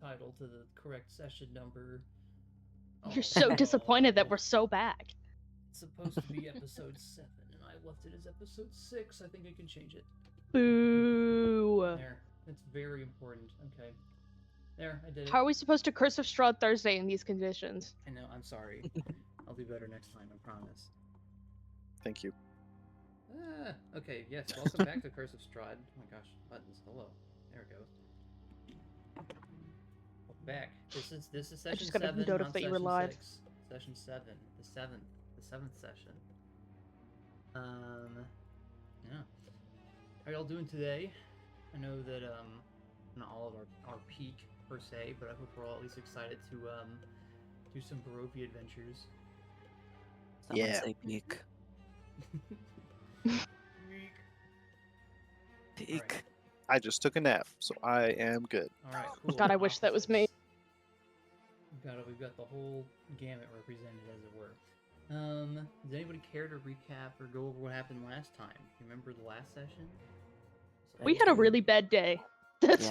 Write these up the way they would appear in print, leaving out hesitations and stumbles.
title to the correct session number. You're so disappointed that we're so back. It's supposed to be episode 7, and I left it as episode 6. I think I can change it. Boo. There. It's very important. Okay. There, I did it. How are we supposed to curse of Strahd Thursday in these conditions? I know, I'm sorry. I'll do better next time, I promise. Thank you. Okay, yes, welcome back to Curse of Strahd. Oh my gosh, buttons, hello. There it goes. Welcome back. This is session 7, not that you were session live. 6. Session 7, the 7th session. Yeah. How are y'all doing today? I know that, not all of our peak, per se, but I hope we're all at least excited to, do some Barovia adventures. Someone say peak. Peak. Right. I just took a nap, so I am good. Alright, cool. God, I wish that was me. We've got the whole gamut represented, as it were. Does anybody care to recap or go over what happened last time? Remember the last session? So We had a really bad day. That's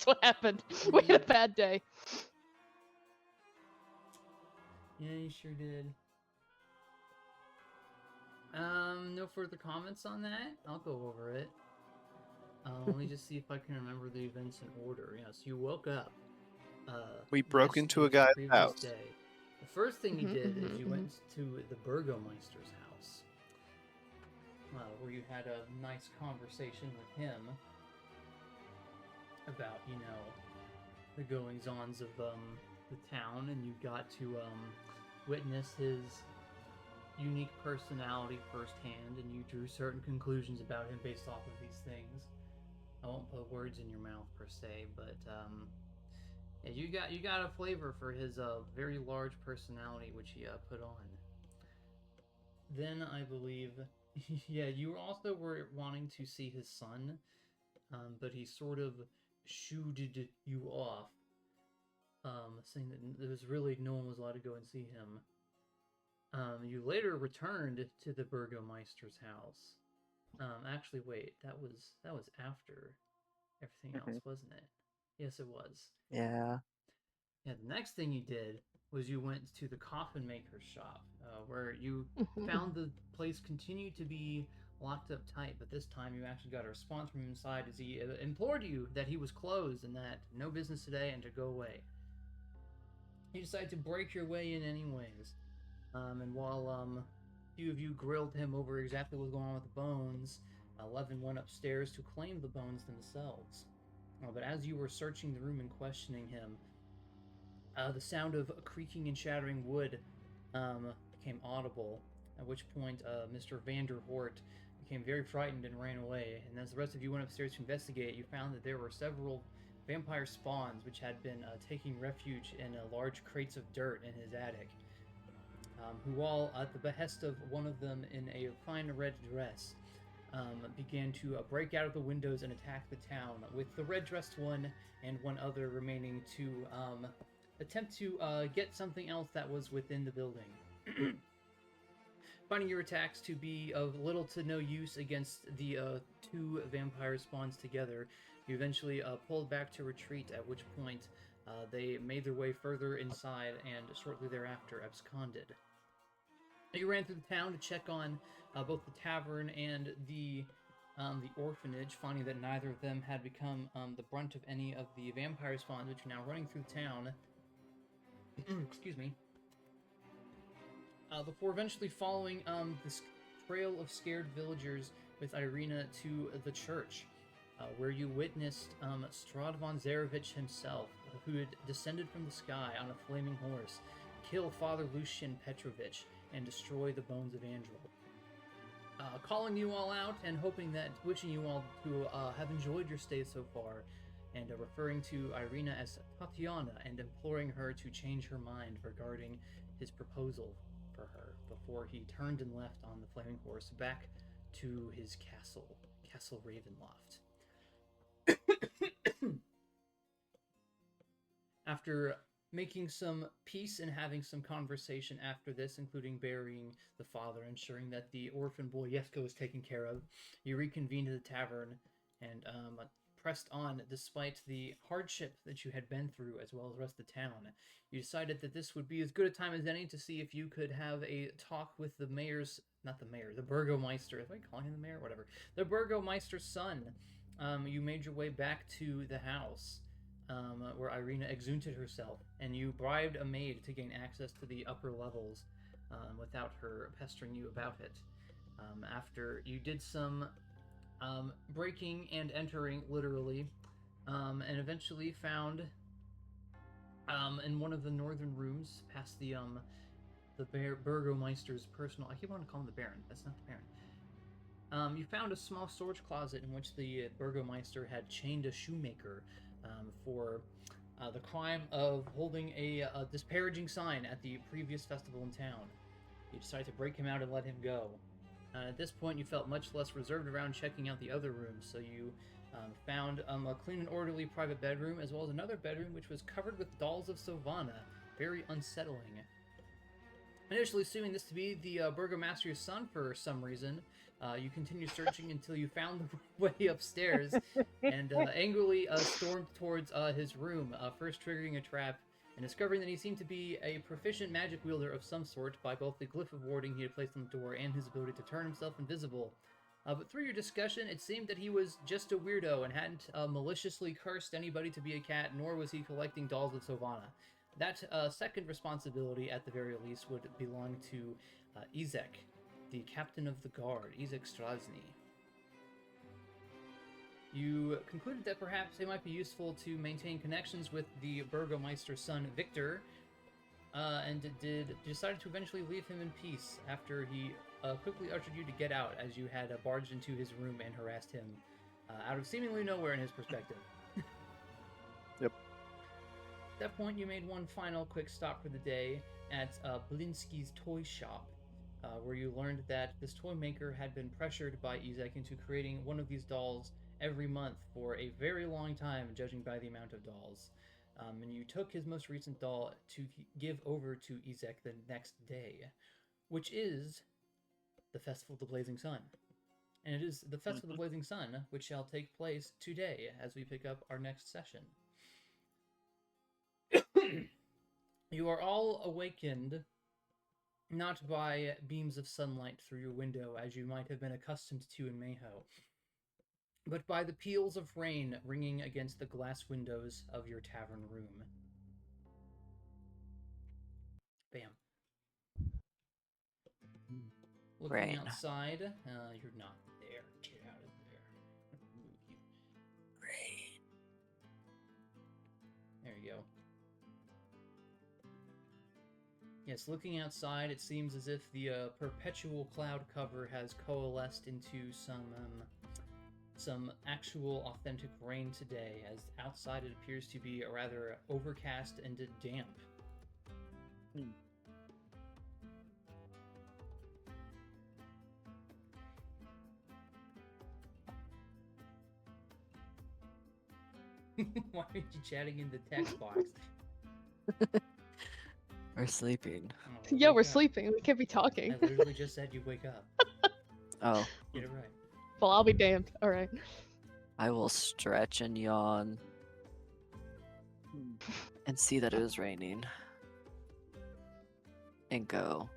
what happened. We had a bad day. Yeah, you sure did. No further comments on that? I'll go over it. Let me just see if I can remember the events in order. Yeah, so you woke up. We broke into a guy's house. Day. The first thing you did is you went to the Burgomeister's house, where you had a nice conversation with him about, you know, the goings-ons of the town, and you got to witness his unique personality firsthand, and you drew certain conclusions about him based off of these things. I won't put words in your mouth per se, but yeah, you got a flavor for his very large personality, which he put on. Then I believe, yeah, you also were wanting to see his son, but he sort of shooed you off, saying that there was really no one was allowed to go and see him. You later returned to the Burgomeister's house. Actually, wait, that was after everything else, wasn't it? Yes, it was. Yeah. Yeah, the next thing you did was you went to the coffin maker's shop, where you found the place continued to be locked up tight, but this time you actually got a response from inside as he implored you that he was closed and that no business today and to go away. You decided to break your way in anyways. And while a few of you grilled him over exactly what was going on with the bones, Levin went upstairs to claim the bones themselves. But as you were searching the room and questioning him, the sound of creaking and shattering wood became audible, at which point Mr. Vanderhort became very frightened and ran away. And as the rest of you went upstairs to investigate, you found that there were several vampire spawns which had been taking refuge in large crates of dirt in his attic. Who all, at the behest of one of them in a fine red dress, began to break out of the windows and attack the town, with the red-dressed one and one other remaining to attempt to get something else that was within the building. Finding your attacks to be of little to no use against the two vampire spawns together, you eventually pulled back to retreat, at which point they made their way further inside and shortly thereafter absconded. You ran through the town to check on both the tavern and the orphanage, finding that neither of them had become the brunt of any of the vampire spawns, which are now running through the town. Excuse me. Before eventually following this trail of scared villagers with Arima to the church, where you witnessed Strahd von Zarevich himself, who had descended from the sky on a flaming horse, kill Father Lucian Petrovich, and destroy the bones of Angel. Calling you all out and wishing you all to have enjoyed your stay so far, and referring to Arima as Tatiana and imploring her to change her mind regarding his proposal for her before he turned and left on the flaming horse back to his castle, Castle Ravenloft. After making some peace and having some conversation after this, including burying the father, ensuring that the orphan boy Yesko was taken care of, you reconvened at the tavern and pressed on despite the hardship that you had been through, as well as the rest of the town. You decided that this would be as good a time as any to see if you could have a talk with the mayor's, not the mayor, the Burgomeister. Am I calling him the mayor? Whatever. The Burgomeister's son. You made your way back to the house where Irina exunted herself, and you bribed a maid to gain access to the upper levels without her pestering you about it. After you did some breaking and entering, literally, and eventually found in one of the northern rooms, past the Burgomeister's personal... I keep wanting to call him the Baron. That's not the Baron. You found a small storage closet in which the Burgomeister had chained a shoemaker for the crime of holding a disparaging sign at the previous festival in town. You decided to break him out and let him go. At this point, you felt much less reserved around checking out the other rooms, so you found a clean and orderly private bedroom, as well as another bedroom which was covered with dolls of Sovanna. Very unsettling. Initially assuming this to be the Burgomaster's son for some reason, you continued searching until you found the way upstairs and angrily stormed towards his room, first triggering a trap and discovering that he seemed to be a proficient magic wielder of some sort by both the glyph of warding he had placed on the door and his ability to turn himself invisible. But through your discussion, it seemed that he was just a weirdo and hadn't maliciously cursed anybody to be a cat, nor was he collecting dolls of Sovanna. That second responsibility, at the very least, would belong to Izek, the captain of the guard, Izek Strahd. You concluded that perhaps it might be useful to maintain connections with the Burgomeister's son, Victor, and decided to eventually leave him in peace after he quickly ushered you to get out, as you had barged into his room and harassed him out of seemingly nowhere in his perspective. Yep. At that point, you made one final quick stop for the day at Blinsky's toy shop, where you learned that this toy maker had been pressured by Izek into creating one of these dolls every month for a very long time, judging by the amount of dolls. And you took his most recent doll to give over to Izek the next day, which is the Festival of the Blazing Sun. And it is the Festival of the Blazing Sun which shall take place today as we pick up our next session. You are all awakened not by beams of sunlight through your window as you might have been accustomed to in Mayho, but by the peals of rain ringing against the glass windows of your tavern room. Bam. Looking Rain. outside, you're not there. Get out of there. Move you. Rain. There you go. Yes, looking outside, it seems as if the perpetual cloud cover has coalesced into some actual authentic rain today, as outside it appears to be rather overcast and damp. Why aren't you chatting in the text box? We're sleeping. Oh, Yeah, wake we're up. sleeping. We can't be talking. I literally just said you wake up. Oh, Get it right. Well, I'll be damned. All right. I will stretch and yawn and see that it is raining. And go.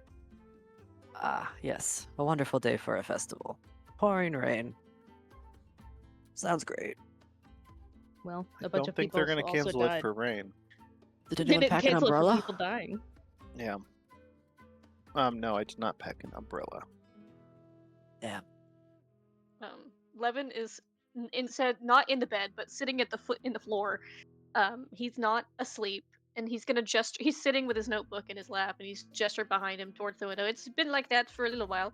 Ah, yes. A wonderful day for a festival. Pouring rain. Sounds great. Well, I a bunch don't of think people they're going to also cancel died. it for rain. Did They anyone didn't pack an cancel it for umbrella? people dying. Yeah. No, I did not pack an umbrella. Damn. Levin is instead not in the bed, but sitting at the foot in the floor. He's not asleep, and he's gonna he's sitting with his notebook in his lap, and he's gestured behind him towards the window. It's been like that for a little while.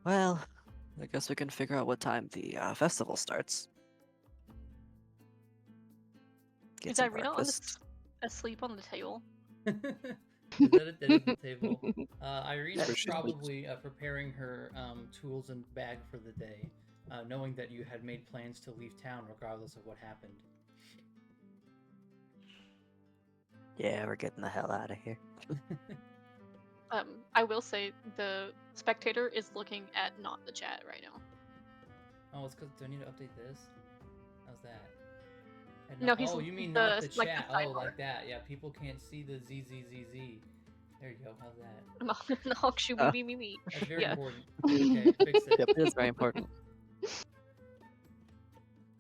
Well, I guess we can figure out what time the festival starts. Get Is some Irina breakfast. asleep on the table? Is that the table? Irina's Where she probably preparing her tools and bag for the day, knowing that you had made plans to leave town regardless of what happened. Yeah, we're getting the hell out of here. I will say the spectator is looking at not the chat right now. Oh, it's because do I need to update this? How's that? And No, he's oh, you mean the- not the like the chat? Oh, sidebar. like that. Yeah, people can't see the ZZZZ. There you go. How's that? No, shoot, Oh. me. That's very Yeah. important. Okay, fix it. Yep. It is very important.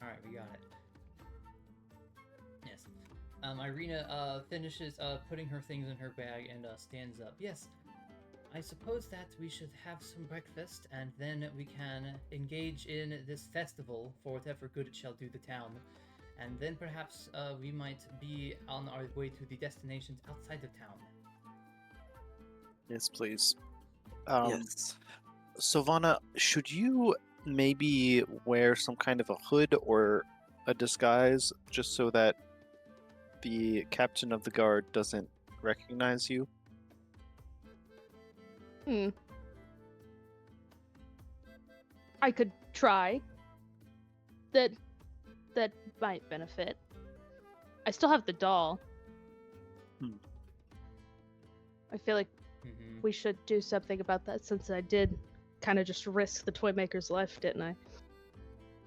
All right, we got it. Yes. Irina finishes putting her things in her bag and stands up. Yes. I suppose that we should have some breakfast, and then we can engage in this festival for whatever good it shall do the town. And then perhaps we might be on our way to the destinations outside of town. Yes, please. Yes. Sovanna, should you maybe wear some kind of a hood or a disguise just so that the captain of the guard doesn't recognize you? I could try. That might benefit. I still have the doll. I feel like Mm-hmm. we should do something about that since I did kind of just risk the toy maker's life, didn't I?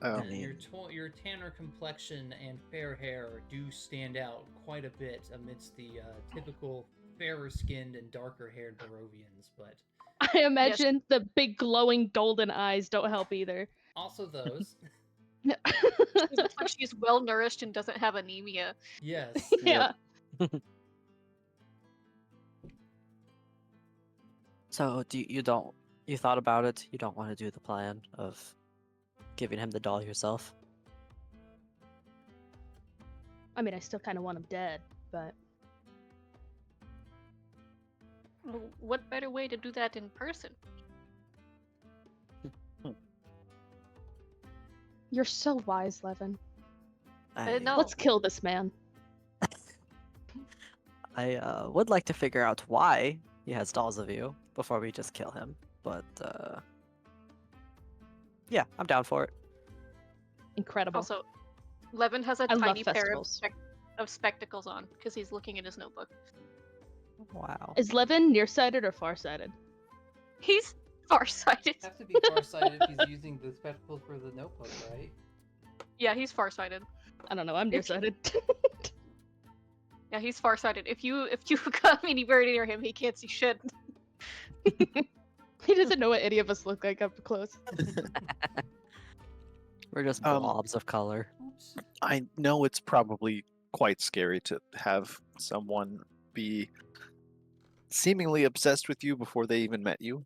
Oh, And your tanner complexion and fair hair do stand out quite a bit amidst the typical fairer-skinned and darker-haired Barovians, but I imagine the big glowing golden eyes don't help either. also those. She looks like she's well nourished and doesn't have anemia. Yes. Yeah. So you thought about it? You don't want to do the plan of giving him the doll yourself? I mean, I still kind of want him dead, but What better way to do that in person? you're so wise, Levin. No. Let's kill this man. I would like to figure out why he has dolls of you before we just kill him. But yeah, I'm down for it. Incredible. Also, Levin has a I love tiny pair festivals. of spectacles on because he's looking at his notebook. Wow. Is Levin nearsighted or farsighted? He's farsighted. Have to be farsighted if he's using the spectacles for the notebook, right? Yeah, he's farsighted. I don't know. I'm nearsighted. Yeah, he's farsighted. If you come anywhere near him, he can't see shit. He doesn't know what any of us look like up close. We're just Um, blobs of color. Oops. I know it's probably quite scary to have someone be seemingly obsessed with you before they even met you.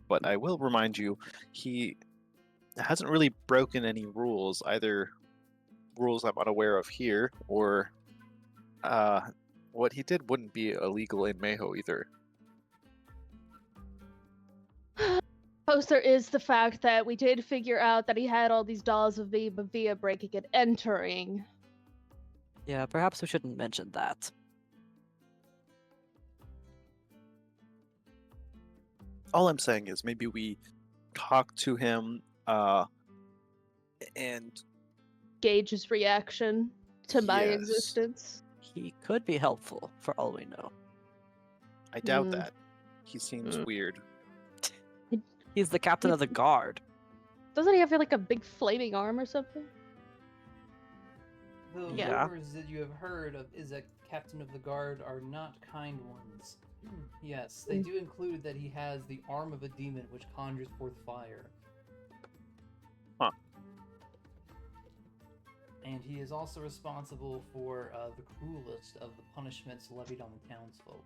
But I will remind you, he hasn't really broken any rules, either rules I'm unaware of here, or what he did wouldn't be illegal in Mayho either. Suppose there is the fact that we did figure out that he had all these dolls of me, but via breaking and entering. Yeah, perhaps we shouldn't mention that. All I'm saying is maybe we talk to him and Gauge his reaction to my Yes. existence. He could be helpful, for all we know. I doubt Hmm. that. He seems weird. He's the captain of the guard. Doesn't he have like a big flaming arm or something? The Yeah. rumors that you have heard of is that Captain of the Guard are not kind ones. Yes, they do include that he has the arm of a demon which conjures forth fire. Huh. And he is also responsible for the cruelest of the punishments levied on the townsfolk.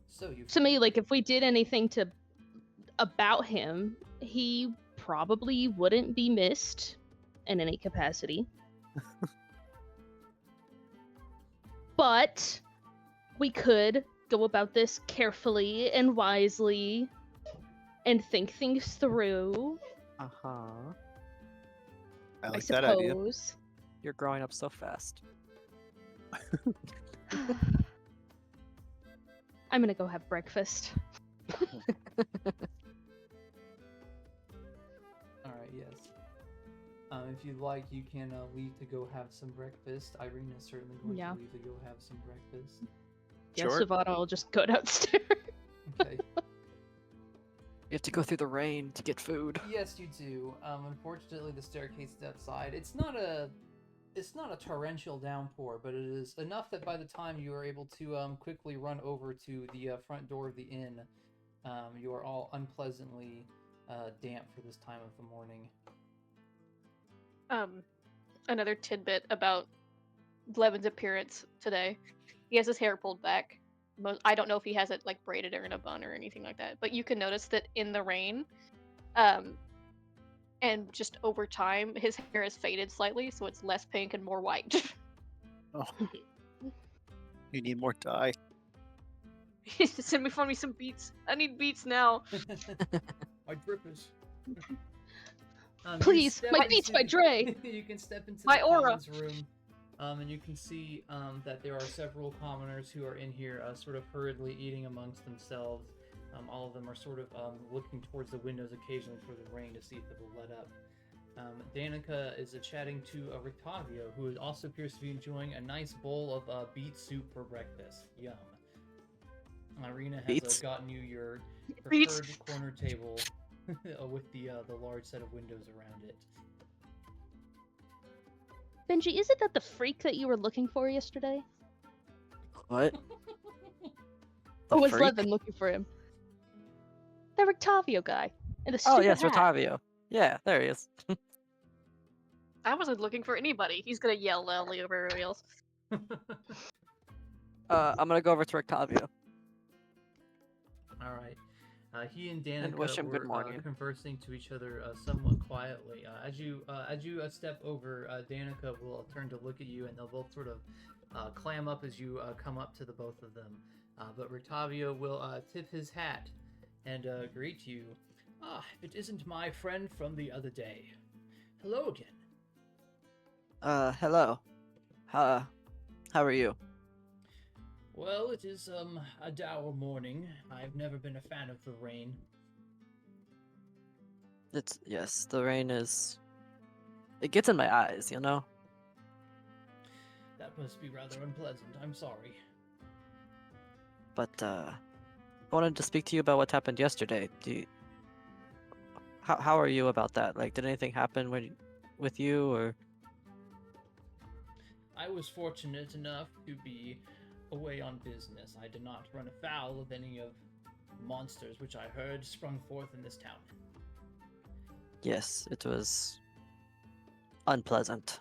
So you To me, like if we did anything to about him, he probably wouldn't be missed in any capacity. But we could go about this carefully and wisely and think things through, Uh-huh. I I like that idea. suppose. You're growing up so fast. I'm gonna go have breakfast. Alright, yes. If you'd like, you can leave to go have some breakfast. Irina's certainly going Yeah. to leave to go have some breakfast. Yeah, Sure. Sovanna will just go downstairs. Okay. You have to go through the rain to get food. Yes, you do. Unfortunately, the staircase is outside. It's not a torrential downpour, but it is enough that by the time you are able to quickly run over to the front door of the inn, you are all unpleasantly damp for this time of the morning. Another tidbit about Levin's appearance today. He has his hair pulled back. I don't know if he has it like braided or in a bun or anything like that, but you can notice that in the rain, and just over time, his hair has faded slightly, so it's less pink and more white. Oh. You need more dye. Send me some beats. I need beats now. My drippers. Please, my beats by Dre. You can step into My the aura. commons room, and you can see that there are several commoners who are in here, sort of hurriedly eating amongst themselves. All of them are sort of looking towards the windows occasionally for the rain to see if it will let up. Danica is chatting to Rictavio, who also appears to be enjoying a nice bowl of beet soup for breakfast. Yum. Irina has Beets? gotten you your Beets. preferred corner table with the large set of windows around it. Benji, is it that the freak that you were looking for yesterday? What? Or was freak? Levin looking for him? The Rictavio guy. In the Oh stupid yes, hat. Rotavio. Yeah, there he is. I wasn't looking for anybody. He's gonna yell loudly over everybody else. I'm gonna go over to Rictavio. All right. He and Danica And wish him were good morning. conversing to each other somewhat quietly. As you step over, Danica will turn to look at you, and they'll both sort of clam up as you come up to the both of them. But Rictavio will tip his hat and greet you. Ah, if it isn't my friend from the other day. Hello again. Hello. How are you? Well, it is a dour morning. I've never been a fan of the rain. Yes, the rain is. It gets in my eyes, you know? That must be rather unpleasant. I'm sorry. But, I wanted to speak to you about what happened yesterday. How are you about that? Like, did anything happen with you, or? I was fortunate enough to be away on business. I did not run afoul of any of monsters which I heard sprung forth in this town. Yes, it was unpleasant.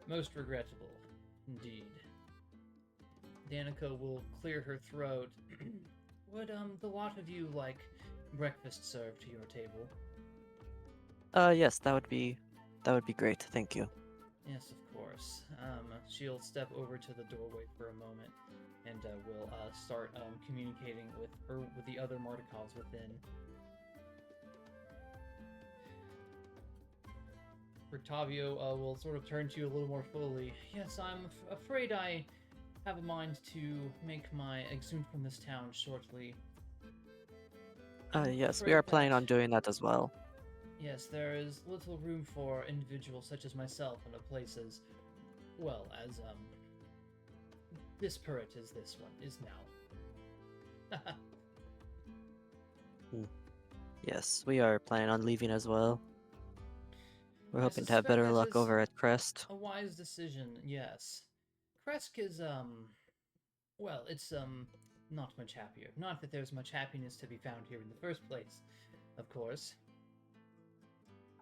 Most regrettable, indeed. Danica will clear her throat. Would the lot of you like breakfast served to your table? Yes, that would be great. Thank you. Yes, of course. She'll step over to the doorway for a moment, and will start communicating with the other Mardikovs within. Rictavio will sort of turn to you a little more fully. Yes, I'm afraid I have a mind to make my exit from this town shortly. Yes, we Afraid are planning that- on doing that as well. Yes, there is little room for individuals such as myself in a place as, well, as, disparate as this one is now. Yes, we are planning on leaving as well. We're I hoping to have better suspect luck this is over at Crest. A wise decision, yes. Kresk is, well, it's, not much happier. Not that there's much happiness to be found here in the first place, of course.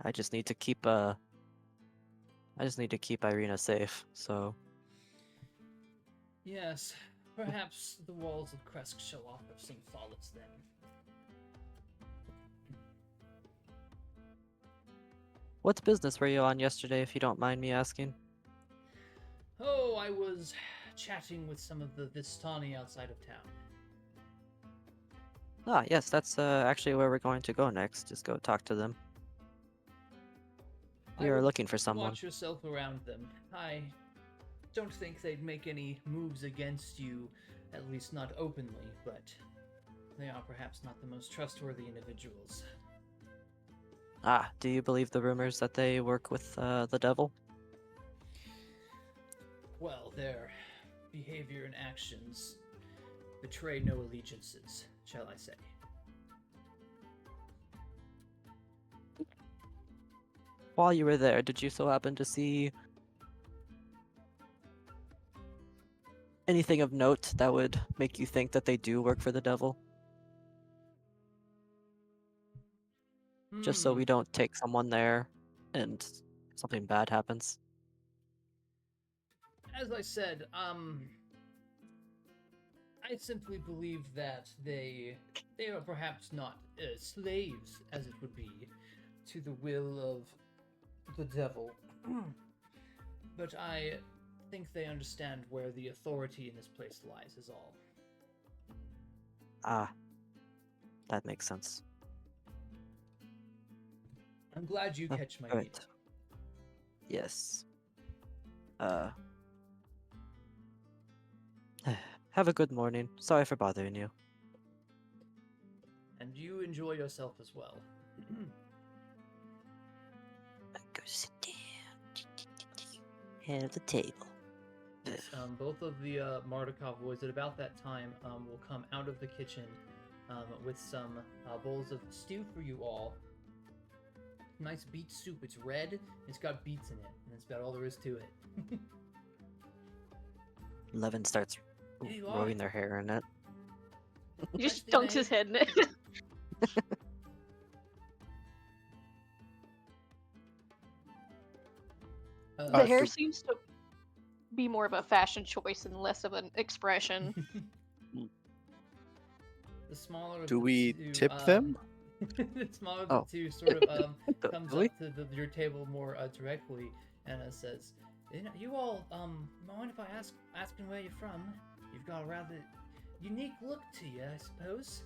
I just need to keep Irina safe, so Yes, perhaps the walls of Kresk shall offer some solace then. what business were you on yesterday, if you don't mind me asking? Oh, I was chatting with some of the Vistani outside of town. Ah, yes, that's actually where we're going to go next. Just go talk to them. We I are would looking for someone. Watch yourself around them. I don't think they'd make any moves against you, at least not openly, but they are perhaps not the most trustworthy individuals. Do you believe the rumors that they work with the devil? Well, their behavior and actions betray no allegiances, shall I say. While you were there, did you so happen to see anything of note that would make you think that they do work for the devil? Just so Hmm. we don't take someone there and something bad happens. As I said, I simply believe that they are perhaps not slaves, as it would be, to the will of the devil. But I think they understand where the authority in this place lies, is all. That makes sense. I'm glad you Oh, catch my good. meaning. Yes. Have a good morning. Sorry for bothering you. And you enjoy yourself as well. Go sit down. Head of the table. Yes, both of the Mardukov boys at about that time will come out of the kitchen with some bowls of stew for you all. Nice beet soup. It's red. It's got beets in it, and that's about all there is to it. Levin starts Here you are. rolling their hair in it. He just Freshly dunks his made. head in it. The hair so- seems to be more of a fashion choice and less of an expression. The smaller of Do the we two, tip them? the smaller of the Oh. two sort of comes Really? up to your table more directly and says, "You all, mind if I asking where you're from? You've got a rather unique look to you, I suppose."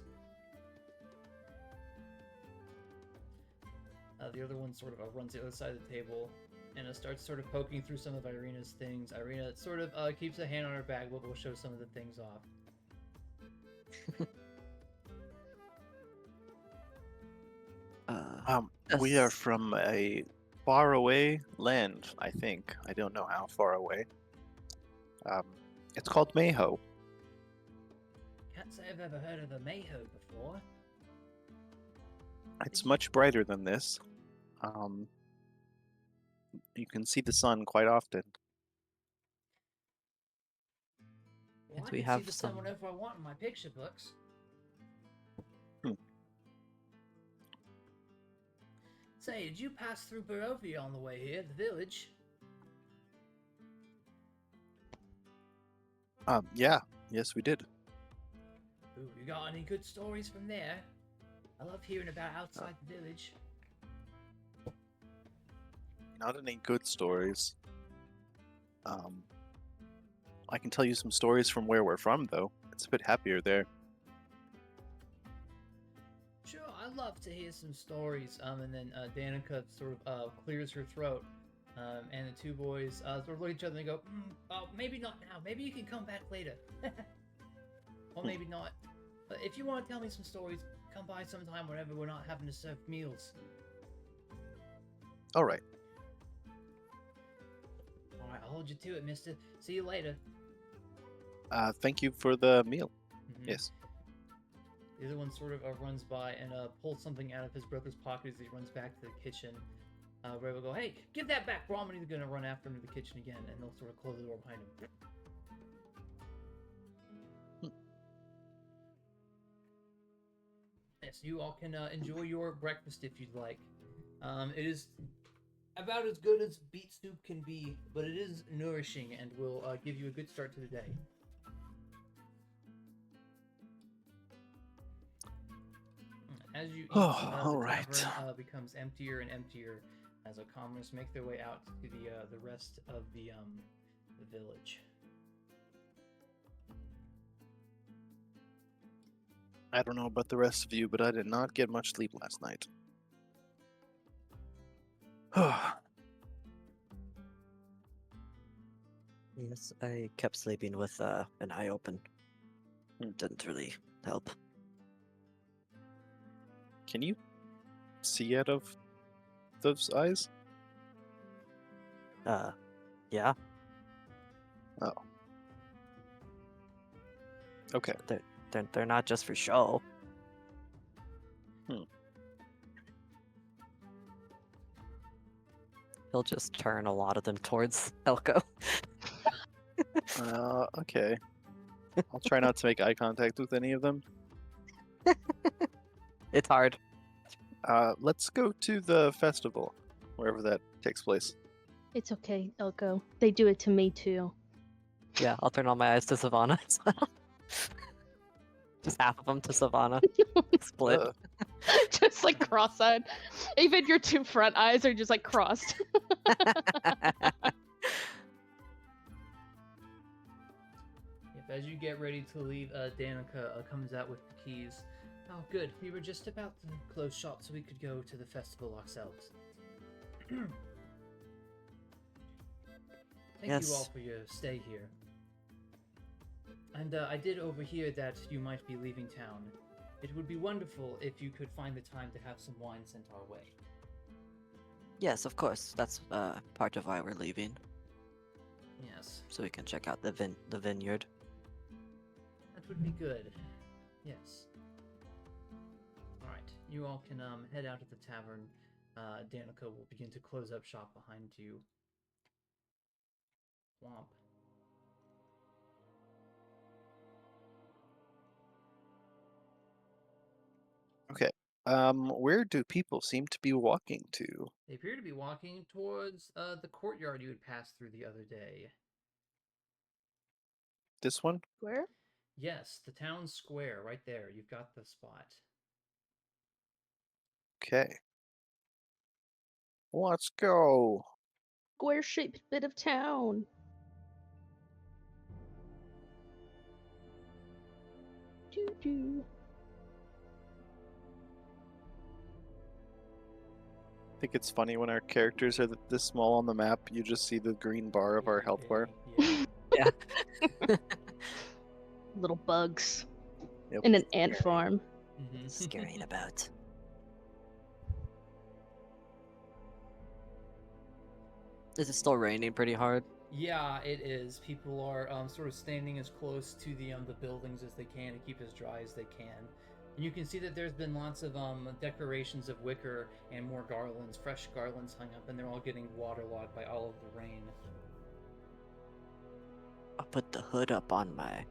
The other one sort of runs the other side of the table and starts sort of poking through some of Irina's things. Irina sort of keeps a hand on her bag, but will show some of the things off. We are Yes. from a faraway land, I think. I don't know how far away. It's called Mayho. Can't say I've ever heard of the Mayho before. It's much brighter than this. You can see the sun quite often. Well, Yes, I we can have see the sun some- whenever I want in my picture books. Hmm. Say, did you pass through Barovia on the way here, the village? Yeah, yes, we did. Ooh, you got any good stories from there? I love hearing about outside the village. Not any good stories. I can tell you some stories from where we're from, though. It's a bit happier there. Sure, I'd love to hear some stories. And then Danica sort of clears her throat. And the two boys sort of look at each other and go, maybe not now. Maybe you can come back later. Or maybe not. But if you want to tell me some stories, come by sometime whenever we're not having to serve meals. All right. Alright, I'll hold you to it, mister. See you later. Thank you for the meal. Mhm. Yes. The other one sort of runs by and pulls something out of his brother's pocket as he runs back to the kitchen. Ray will go, "Hey, give that back, bro." And he's gonna run after him to the kitchen again, and they'll sort of close the door behind him. Yes, you all can enjoy your breakfast if you'd like. It is about as good as beet soup can be, but it is nourishing and will give you a good start to the day. As you eat, all the right. tavern becomes emptier and emptier as the commoners make their way out to the rest of the village. I don't know about the rest of you, but I did not get much sleep last night. Yes, I kept sleeping with an eye open. Didn't really help. Can you see out of those eyes? Yeah. Oh. Okay. They're not just for show. He'll just turn a lot of them towards Elco. Okay. I'll try not to make eye contact with any of them. It's hard. Let's go to the festival, wherever that takes place. It's okay, Elco. They do it to me too. Yeah, I'll turn all my eyes to Sovanna as well. Just half of them to Sovanna. Split. Just like cross-eyed. Even your two front eyes are just like crossed. As you get ready to leave, Danica comes out with the keys. Oh, good. We were just about to close shop so we could go to the festival ourselves. Thank Yes. you all for your stay here. And I did overhear that you might be leaving town. It would be wonderful if you could find the time to have some wine sent our way. Yes, of course. That's part of why we're leaving, Yes, so we can check out the vineyard. that would be good. Yes. Alright, you all can head out of the tavern. Danica will begin to close up shop behind you. Womp. Okay. Where do people seem to be walking to? They appear to be walking towards the courtyard you had passed through the other day. This one? Where? Yes, the town square, right there. You've got the spot. Okay. Let's go. Square-shaped bit of town. Doo-doo. I think it's funny when our characters are this small on the map, you just see the green bar of our health bar. Yeah. Little bugs Yep. in an ant farm. Mhm. Scaring about. Is it still raining pretty hard? Yeah, it is. People are sort of standing as close to the buildings as they can to keep as dry as they can. And you can see that there's been lots of decorations of wicker and more garlands, fresh garlands hung up, and they're all getting waterlogged by all of the rain. I'll put the hood up on my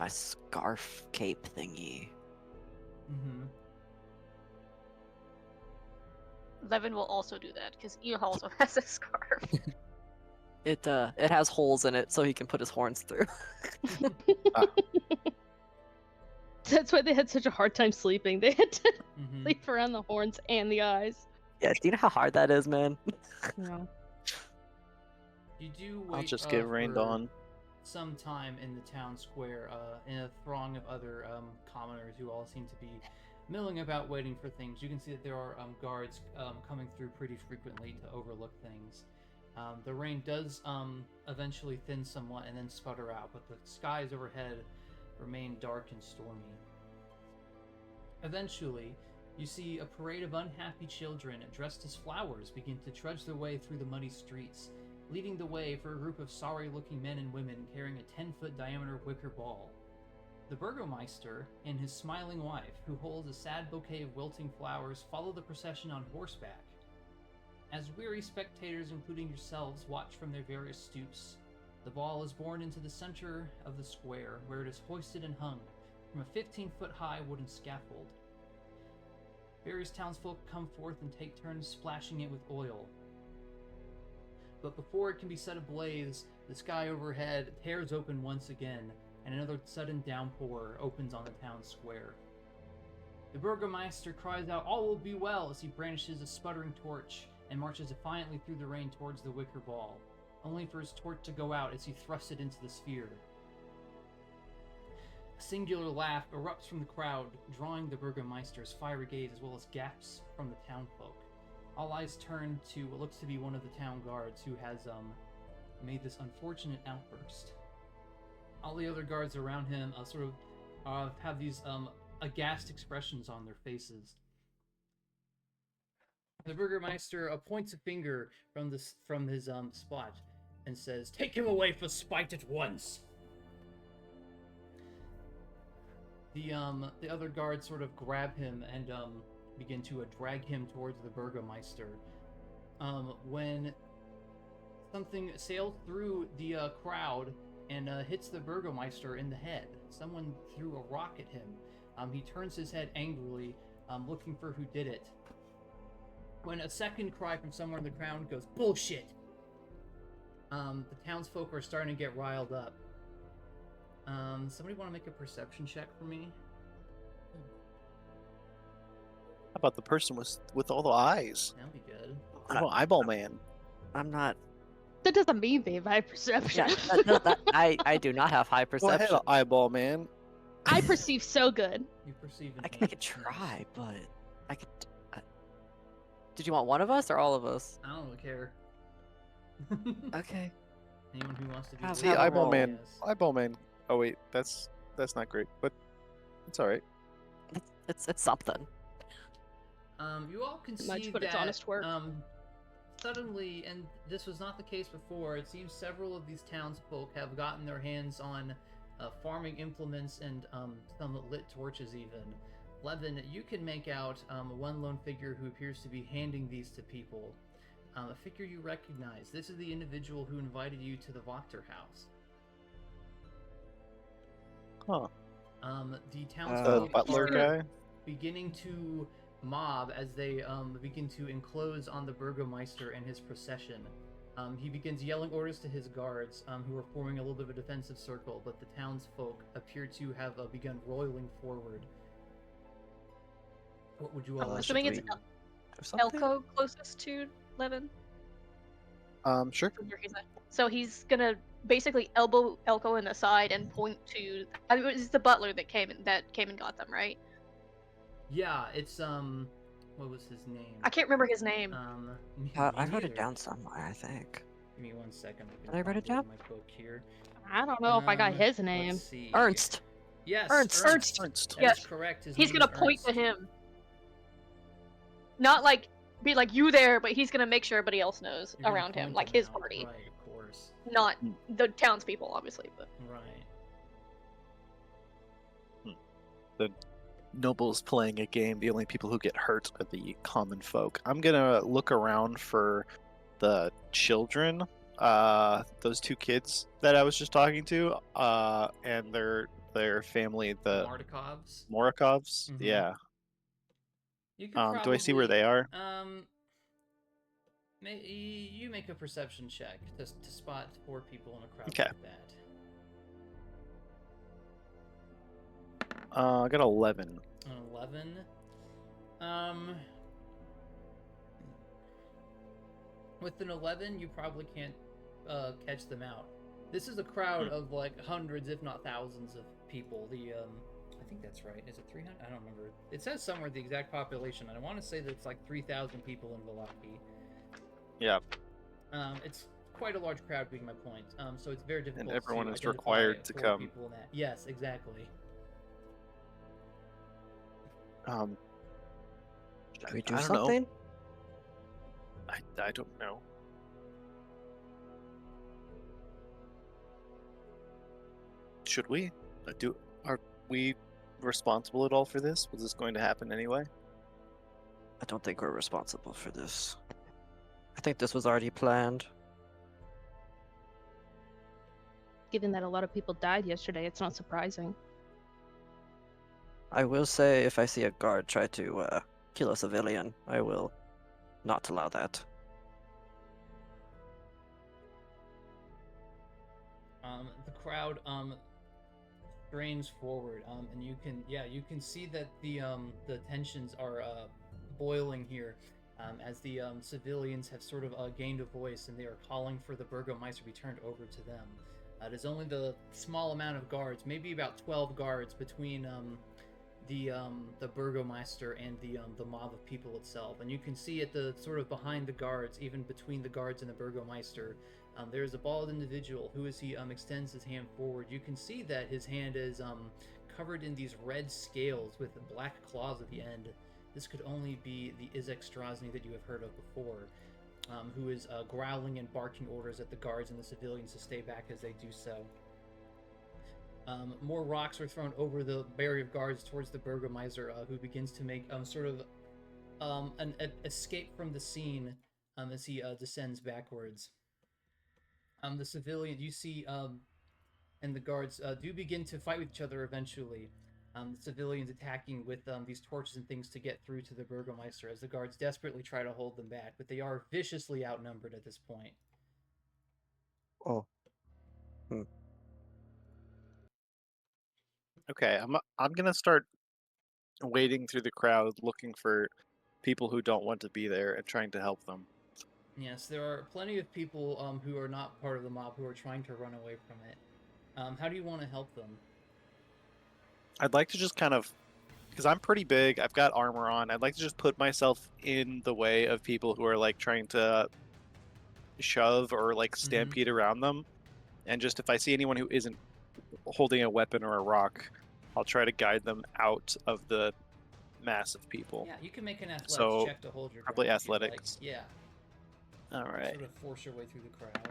scarf cape thingy. Mm-hmm. Levin will also do that because he also has a scarf. It has holes in it so he can put his horns through. That's why they had such a hard time sleeping. They had to Mm-hmm. sleep around the horns and the eyes. Yeah, do you know how hard that is, man? No. You do wait I'll just get rained for on. some time in the town square, in a throng of other commoners who all seem to be milling about waiting for things. You can see that there are guards coming through pretty frequently to overlook things. The rain does eventually thin somewhat and then sputter out, but the skies overhead remain dark and stormy. Eventually, you see a parade of unhappy children dressed as flowers begin to trudge their way through the muddy streets, leading the way for a group of sorry-looking men and women carrying a 10-foot diameter wicker ball. The Burgomeister and his smiling wife, who holds a sad bouquet of wilting flowers, follow the procession on horseback. As weary spectators, including yourselves, watch from their various stoops, the ball is borne into the center of the square, where it is hoisted and hung from a 15-foot-high wooden scaffold. Various townsfolk come forth and take turns splashing it with oil. But before it can be set ablaze, the sky overhead tears open once again, and another sudden downpour opens on the town square. The Burgomeister cries out, "All will be well," as he brandishes a sputtering torch and marches defiantly through the rain towards the wicker ball, only for his torch to go out as he thrusts it into the sphere. A singular laugh erupts from the crowd, drawing the Burgomeister's fiery gaze as well as gasps from the townfolk. All eyes turn to what looks to be one of the town guards who has made this unfortunate outburst. All the other guards around him sort of have these aghast expressions on their faces. The Burgermeister points a finger from his spot and says, "Take him away for spite at once." The other guards sort of grab him and begin to drag him towards the Burgermeister. When something sails through the crowd and hits the Burgermeister in the head. Someone threw a rock at him. He turns his head angrily, looking for who did it. When a second cry from somewhere in the crowd goes, "Bullshit!" The townsfolk are starting to get riled up. Somebody want to make a perception check for me? How about the person with all the eyes? That'd be good. Oh, eyeball man. I'm not. That doesn't mean they have high perception. Yeah, I do not have high Go ahead, perception. eyeball man. I perceive so good. You perceive an I could 8. try, but I could. Did you want one of us or all of us? I don't care. Okay. Anyone who wants to do Have- See, have a eyeball roll. man. Yes. Eyeball man. Oh wait, that's not great, but it's all right. It's something. You all can see Much, but that it's honest work. suddenly, and this was not the case before, it seems several of these townsfolk have gotten their hands on farming implements and some lit torches even. Levin, you can make out one lone figure who appears to be handing these to people. A figure you recognize. This is the individual who invited you to the Wachter house. Huh. The The townsfolk butler are guy. beginning to mob as they begin to enclose on the Burgermeister and his procession. He begins yelling orders to his guards, who are forming a little bit of a defensive circle, but the townsfolk appear to have begun roiling forward. What would you all like Assuming to it's do? Or something? Elco closest to Levin. Sure. From where he's at. So he's gonna basically elbow Elco in the side and point to. I mean, it's the butler that came and got them, right? Yeah, it's what was his name? I can't remember his name. Me I wrote it neither. down somewhere, I think. Give me 1 second. Did I write it find down? My book here. I don't know if I got his name. Let's see. Ernst. Yes, Ernst. Ernst. Ernst. That Yes. is correct. His He's name gonna is point to Ernst. him. Not like be like you there, but he's gonna make sure everybody else knows You're gonna around him, point like him his out. party, Right, of course. not the townspeople, obviously. But Right. Nobles playing a game. The only people who get hurt are the common folk. I'm gonna look around for the children. Those 2 kids that I was just talking to. And their family, the Martikovs. Morikovs. Mhm. Yeah. You could Do I see where they are? You make a perception check to spot 4 people in a crowd Okay. like that. I got 11. An 11. With an 11, you probably can't catch them out. This is a crowd of like hundreds, if not thousands, of people. I think that's right. Is it 300? I don't remember. It says somewhere the exact population, and I want to say that it's like 3,000 people in Valaki. Yeah. It's quite a large crowd, being my point. So it's very difficult. everyone to is identify required to 4 come. people in that. Yes, exactly. Should we do I don't know. something? I don't know. Should we? Are we responsible at all for this? Was this going to happen anyway? I don't think we're responsible for this. I think this was already planned. Given that a lot of people died yesterday, it's not surprising. I will say, if I see a guard try to kill a civilian, I will not allow that. The crowd strains forward, and you can see that the tensions are boiling here, as the civilians have sort of gained a voice, and they are calling for the Burgermeister to be turned over to them. It is only the small amount of guards, maybe about 12 guards between the Burgermeister and the mob of people itself. And you can see at the sort of behind the guards, even between the guards and the Burgermeister, there is a bald individual who, as he extends his hand forward, you can see that his hand is covered in these red scales with black claws at the end. this could only be the Izek Strasny that you have heard of before, who is growling and barking orders at the guards and the civilians to stay back as they do so. More rocks are thrown over the barrier of guards towards the Burgomeister, who begins to make sort of an escape from the scene as he descends backwards. The civilian, you see, and the guards do begin to fight with each other eventually. The civilians attacking with these torches and things to get through to the Burgomeister as the guards desperately try to hold them back, but they are viciously outnumbered at this point. Oh. Okay, I'm gonna start wading through the crowd, looking for people who don't want to be there and trying to help them. Yes, there are plenty of people who are not part of the mob who are trying to run away from it. How do you want to help them? I'd like to just kind of, because I'm pretty big, I've got armor on. I'd like to just put myself in the way of people who are like trying to shove or like stampede around them, and just if I see anyone who isn't holding a weapon or a rock, I'll try to guide them out of the mass of people. Yeah, you can make an athletics So, check to hold your probably ground if you'd like. athletics. Yeah. All right. Sort of force your way through the crowd.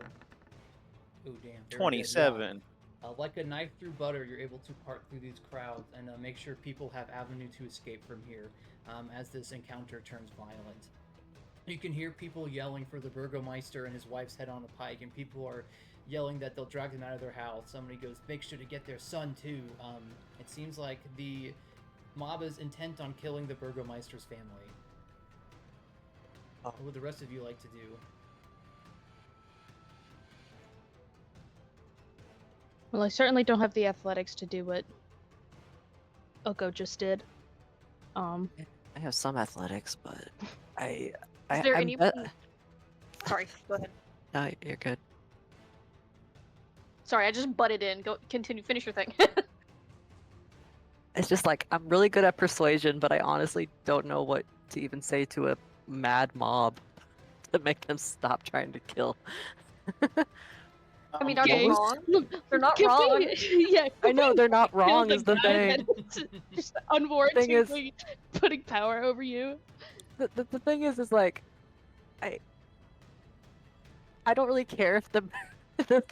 Oh, damn. Very good, 27. yeah. Like a knife through butter, you're able to part through these crowds and make sure people have avenue to escape from here as this encounter turns violent. You can hear people yelling for the Burgomeister and his wife's head on a pike, and people are yelling that they'll drag them out of their house. Somebody goes, make sure to get their son too. It seems like the mob is intent on killing the Burgomeister's family. What would the rest of you like to do? Well, I certainly don't have the athletics to do what Elco just did. I have some athletics, but Is there any? Sorry, go ahead. No, you're good. Sorry, I just butted in. Go, continue, finish your thing. It's just like I'm really good at persuasion, but I honestly don't know what to even say to a mad mob to make them stop trying to kill. I mean, are Okay. they wrong? They're not Can wrong. we- yeah, I know they're not kill wrong is the guy thing. that's just unwarrantedly is- putting power over you. The thing is like, I don't really care if the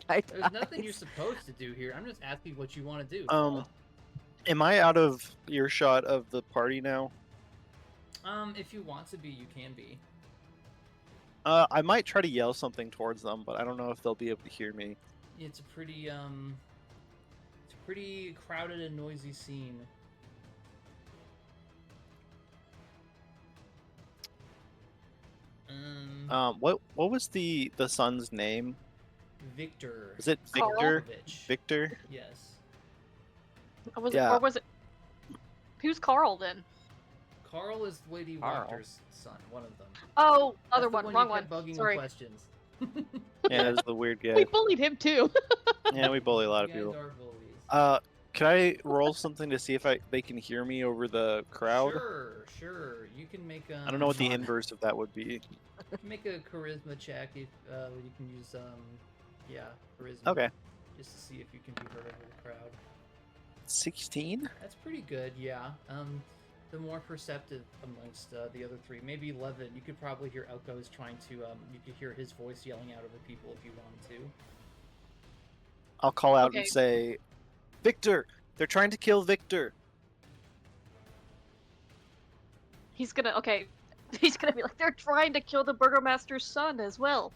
guy There's nothing dies. you're supposed to do here. I'm just asking what you want to do. Am I out of earshot of the party now? If you want to be, you can be. I might try to yell something towards them, but I don't know if they'll be able to hear me. It's a pretty crowded and noisy scene. What was the son's name? Victor. Is it Carl? Victor? Karlovich. Victor? Yes. Yeah. Or was it? Who's Carl then? Carl is Lady Carl. Wachter's son, one of them. Oh, other That's the one, wrong you one. kept bugging Sorry. with questions. Yeah, that's the weird We guy. bullied him too. Yeah, we bully a lot of You guys people. are bullies. Can I roll something to see if they can hear me over the crowd? Sure. You can make a. I don't know what the inverse of that would be. You can make a charisma check if you can use charisma. Okay. Just to see if you can be heard over the crowd. 16? That's pretty good, yeah. The more perceptive amongst the other three, maybe Levin. You could probably hear Elco is trying to. You could hear his voice yelling out over people if you wanted to. I'll call out Okay. and say, Victor! They're trying to kill Victor! He's gonna be like, they're trying to kill the Burgomaster's son as well.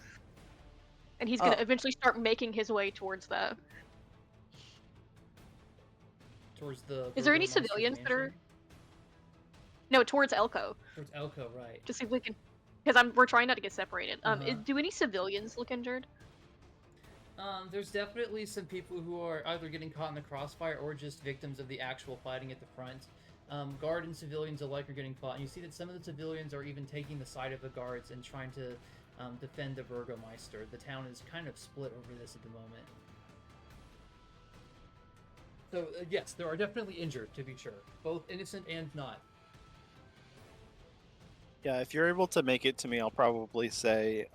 And he's gonna Oh. eventually start making his way towards that. Towards the. Is there any Burgomeister's civilians that are- mansion? No, towards Elco. Towards Elco, right. Just see if we can, because we're trying not to get separated. Uh-huh. Do any civilians look injured? There's definitely some people who are either getting caught in the crossfire or just victims of the actual fighting at the front. Guard and civilians alike are getting caught, and you see that some of the civilians are even taking the side of the guards and trying to defend the Burgomeister. The town is kind of split over this at the moment. So, yes, there are definitely injured, to be sure. Both innocent and not. Yeah, if you're able to make it to me, I'll probably say,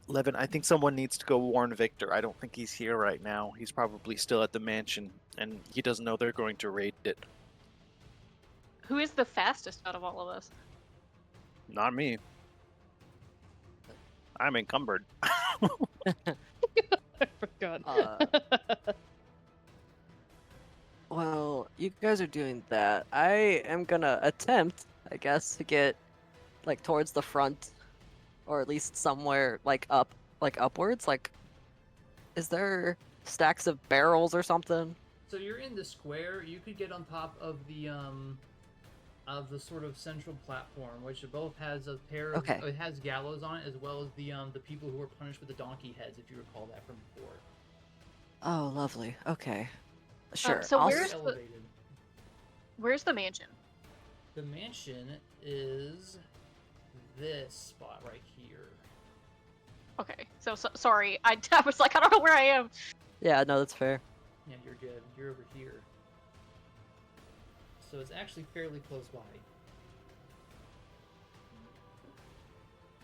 Levin, I think someone needs to go warn Victor. I don't think he's here right now. He's probably still at the mansion, and he doesn't know they're going to raid it. Who is the fastest out of all of us? Not me. I'm encumbered. I forgot. Well, you guys are doing that. I am gonna attempt, I guess, to get like towards the front, or at least somewhere like upwards. Like, is there stacks of barrels or something? So you're in the square. You could get on top of the sort of central platform, which both has a pair of Okay. it has gallows on it, as well as the people who were punished with the donkey heads, if you recall that from before. Oh, lovely. Okay, sure. so I'll where's s- the- Elevated. Where's the mansion? The mansion is this spot right here. Okay, so sorry, I was like, I don't know where I am. Yeah, no, that's fair. Yeah, you're good. You're over here. So it's actually fairly close by.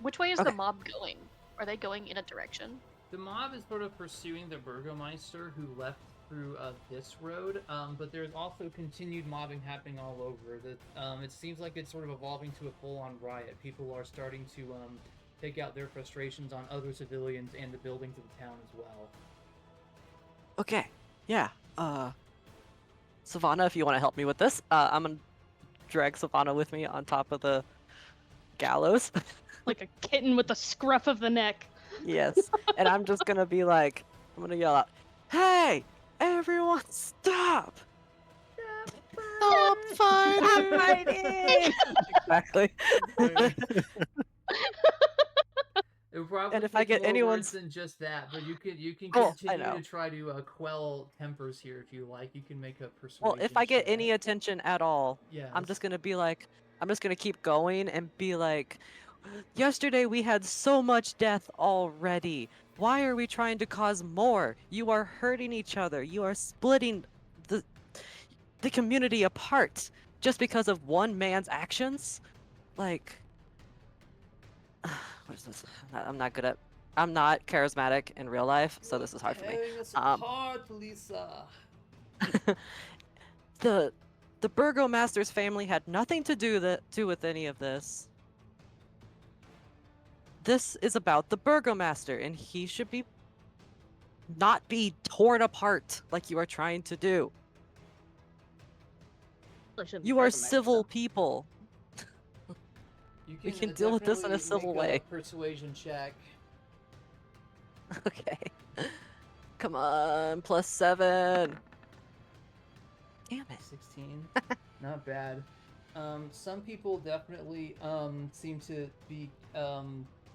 Which way is Okay. the mob going? Are they going in a direction? The mob is sort of pursuing the Burgomeister who left through this road, but there's also continued mobbing happening all over. It seems like it's sort of evolving to a full-on riot. People are starting to take out their frustrations on other civilians and the buildings of the town as well. Okay, yeah. Sovanna, if you want to help me with this, I'm gonna drag Sovanna with me on top of the gallows. Like a kitten with the scruff of the neck. Yes, and I'm just gonna be like, I'm gonna yell out, "Hey, everyone, stop! Stop I'm fighting!" Exactly. It would probably And if I take more get anyone's- words than just that, but you can Oh, I continue know. to try to quell tempers here if you like. You can make a persuasion. Well, if I get check. any attention at all, yes. I'm just gonna be like, I'm just gonna keep going and be like, yesterday we had so much death already. Why are we trying to cause more? You are hurting each other. You are splitting the community apart just because of one man's actions. Like, what is this? I'm not charismatic in real life, so this is hard for me. Tearing us Um, apart, Lisa. The Burgomaster's family had nothing to do with any of this. This is about the Burgomaster, and he should not be torn apart like you are trying to do. You are civil people. You can deal with this in a definitely civil make way. Persuasion check. Okay. Come on, +7. Damn it. 16. Not bad. Some people definitely seem to be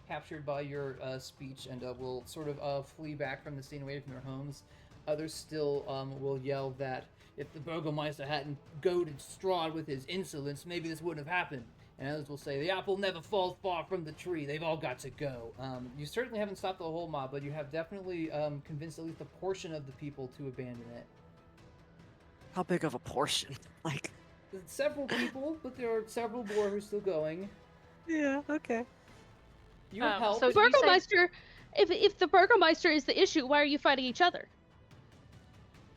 captured by your speech and will sort of flee back from the scene away from their homes. Others still will yell that if the Burgomeister hadn't goaded Strahd with his insolence, maybe this wouldn't have happened. And others will say, the apple never falls far from the tree. They've all got to go. You certainly haven't stopped the whole mob, but you have definitely convinced at least a portion of the people to abandon it. How big of a portion? Like, Several people, but there are several more who are still going. yeah, okay. Your help. so- Did you say- Burgomeister, if the Burgomeister is the issue, why are you fighting each other?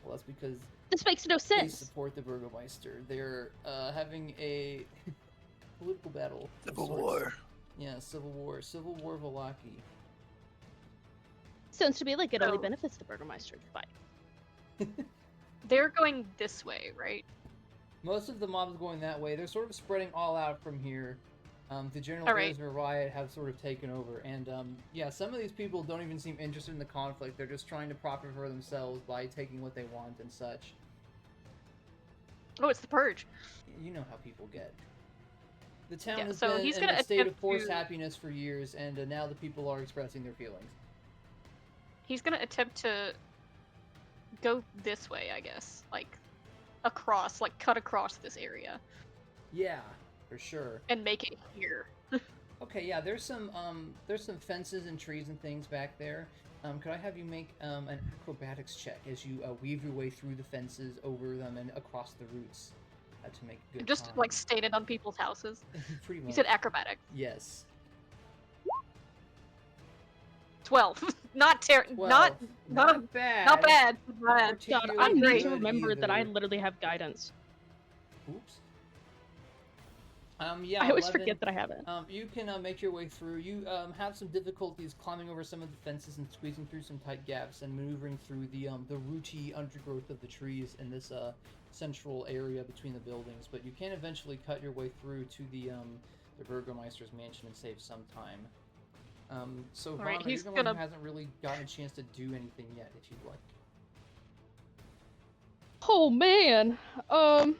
Well, that's because This makes no they sense. support the Burgomeister. They're having a political battle. of Civil sorts. War. Yeah, civil war. Civil War Volaki. Sounds to me like it only Oh. benefits the Burgomeister to fight. They're going this way, right? Most of the mobs going that way. They're sort of spreading all out from here. The general Alright. areas of riot have sort of taken over, and yeah, some of these people don't even seem interested in the conflict. They're just trying to profit for themselves by taking what they want and such. Oh, it's the purge. You know how people get. The town Yeah, has so been he's in gonna a state of attempt forced to- happiness for years, and now the people are expressing their feelings. He's gonna attempt to go this way, I guess. Like, across, like, cut across this area. Yeah, for sure. And make it here. Okay, yeah, there's some fences and trees and things back there. Could I have you make an acrobatics check as you weave your way through the fences, over them, and across the roots to make good Just, time? like, standing on people's houses. Pretty much. You said acrobatic. Yes. 12. Not Well, not bad. not bad. Not bad. God, Particularly I need great to good remember that I either. literally have guidance. Oops. Yeah, I always 11, forget that I have it. You can make your way through. You have some difficulties climbing over some of the fences and squeezing through some tight gaps and maneuvering through the rooty undergrowth of the trees in this central area between the buildings. But you can eventually cut your way through to the Burgomeister's mansion and save some time. So Alright, Vana, you're he's the one gonna- who hasn't really gotten a chance to do anything yet, if you'd like. Oh man. I'm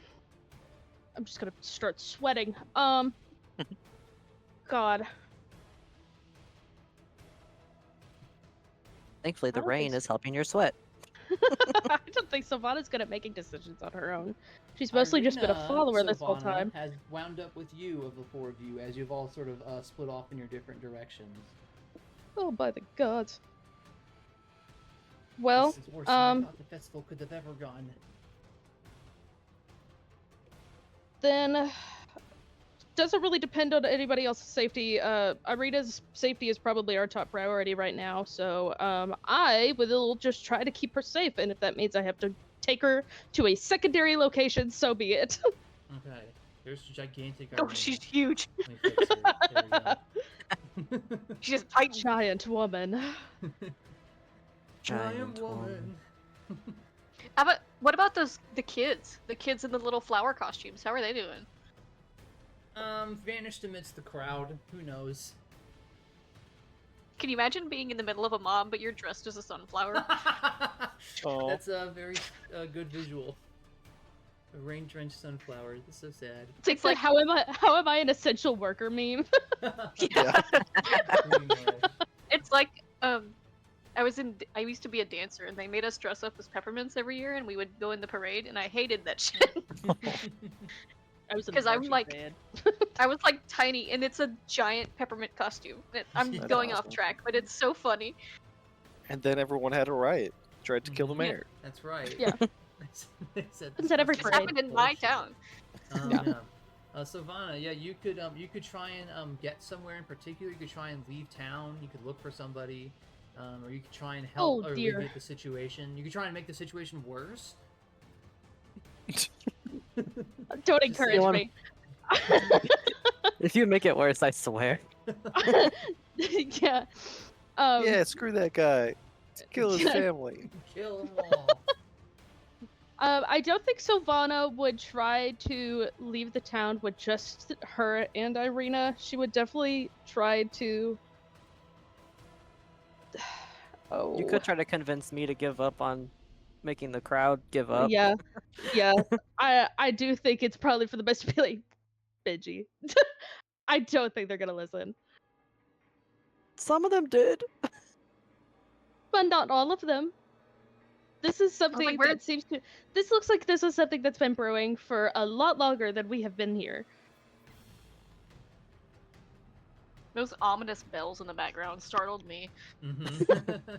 just gonna start sweating. God. Thankfully, the I don't think rain so. is helping your sweat. I don't think Sovanna's good at making decisions on her own. She's mostly just been a Irina follower this whole Sovanna time. has wound up with you of the four of you as you've all sort of split off in your different directions. Oh, by the gods. Well, This is worse than I thought the festival could have ever gone. then doesn't really depend on anybody else's safety. Irina's safety is probably our top priority right now, so I will just try to keep her safe, and if that means I have to take her to a secondary location, so be it. Okay, there's gigantic. Oh, Irina. she's huge. Let me fix her. There we go. She's tight. Giant woman. Giant woman. What about the kids? The kids in the little flower costumes. How are they doing? Vanished amidst the crowd. Who knows? Can you imagine being in the middle of a mob, but you're dressed as a sunflower? Oh. That's a very good visual. A rain-drenched sunflower. That's so sad. It's like how am I an essential worker meme? Yeah. Pretty much. It's like I used to be a dancer, and they made us dress up as peppermints every year, and we would go in the parade, and I hated that shit. I was in 'Cause the I'm marching like- band. I was like tiny, and it's a giant peppermint costume. I'm That's going off awesome. track, but it's so funny. And then everyone had a riot. Tried to kill the Mhm. mayor. That's right. Yeah. They said Happens at every this This parade. happened in my bullshit. town. Yeah. Yeah. Sovanna, yeah, you could try and get somewhere in particular. You could try and leave town. You could look for somebody, or you could try and help Oh, or dear. alleviate the situation. You could try and make the situation worse. Don't Just encourage saying. me. If you make it worse, I swear. Yeah. Yeah, screw that guy. Kill his Yeah. family. Kill them all. I don't think Sovanna would try to leave the town with just her and Irina. She would definitely try to. Oh. You could try to convince me to give up on making the crowd give up. Yeah, yeah. I do think it's probably for the best to be like, Benji. I don't think they're gonna listen, Some of them did. but not all of them. This is something we're- that seems to. This looks like this is something that's been brewing for a lot longer than we have been here. Those ominous bells in the background startled me. Mhm.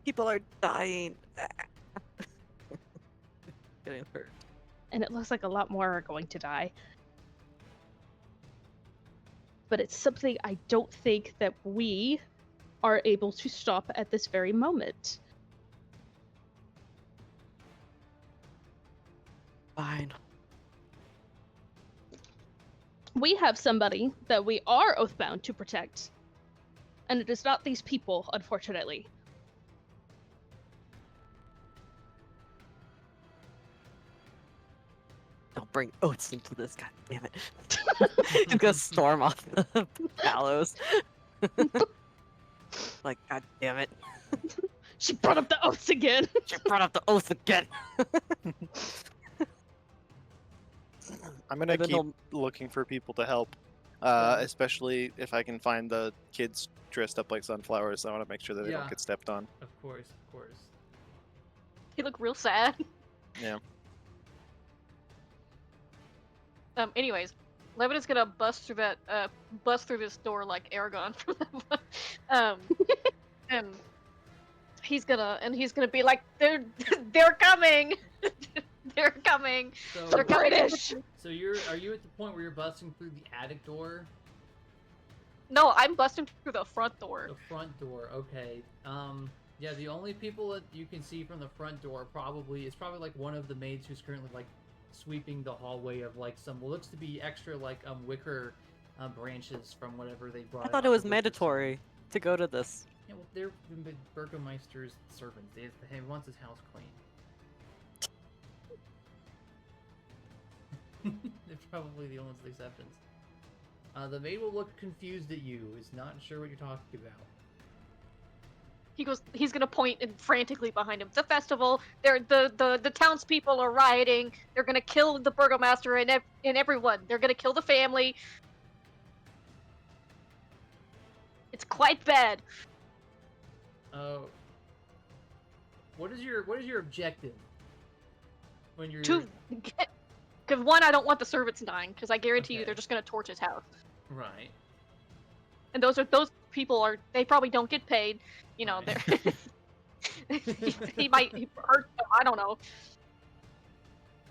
People are dying. Getting hurt. And it looks like a lot more are going to die. But it's something I don't think that we are able to stop at this very moment. Fine. We have somebody that we are oathbound to protect. And it is not these people, unfortunately. Don't bring oats into this, god damn it. He's gonna storm off the gallows. Like, god damn it. She brought up the oaths again. She brought up the oath again. I'm gonna And then keep he'll- looking for people to help, Yeah. especially if I can find the kids dressed up like sunflowers. I want to make sure that they Yeah. don't get stepped on. Of course, of course. He looked real sad. Yeah. Anyways, Levin is gonna bust through this door like Aragon from the and he's gonna be like, they're coming, they're coming, So, they're coming. British. so are you at the point where you're busting through the attic door? No, I'm busting through the front door. The front door, okay. Yeah, the only people that you can see from the front door is probably like one of the maids who's currently like sweeping the hallway of like some what looks to be extra like wicker branches from whatever they brought. I thought it was mandatory to go to this. Yeah, well, they're the Burgomeister's servants. He wants his house clean. They're probably the only exceptions. The maid will look confused at you. Is not sure what you're talking about. He's gonna point and frantically behind him. The festival. The townspeople are rioting. They're gonna kill the burgomaster and everyone. They're gonna kill the family. It's quite bad. What is your objective? When you're Because one, I don't want the servants dying. Because I guarantee you, Okay. they're just gonna torch his house. right. And those people are. They probably don't get paid. You know, Right. they're. he might hurt them. I don't know.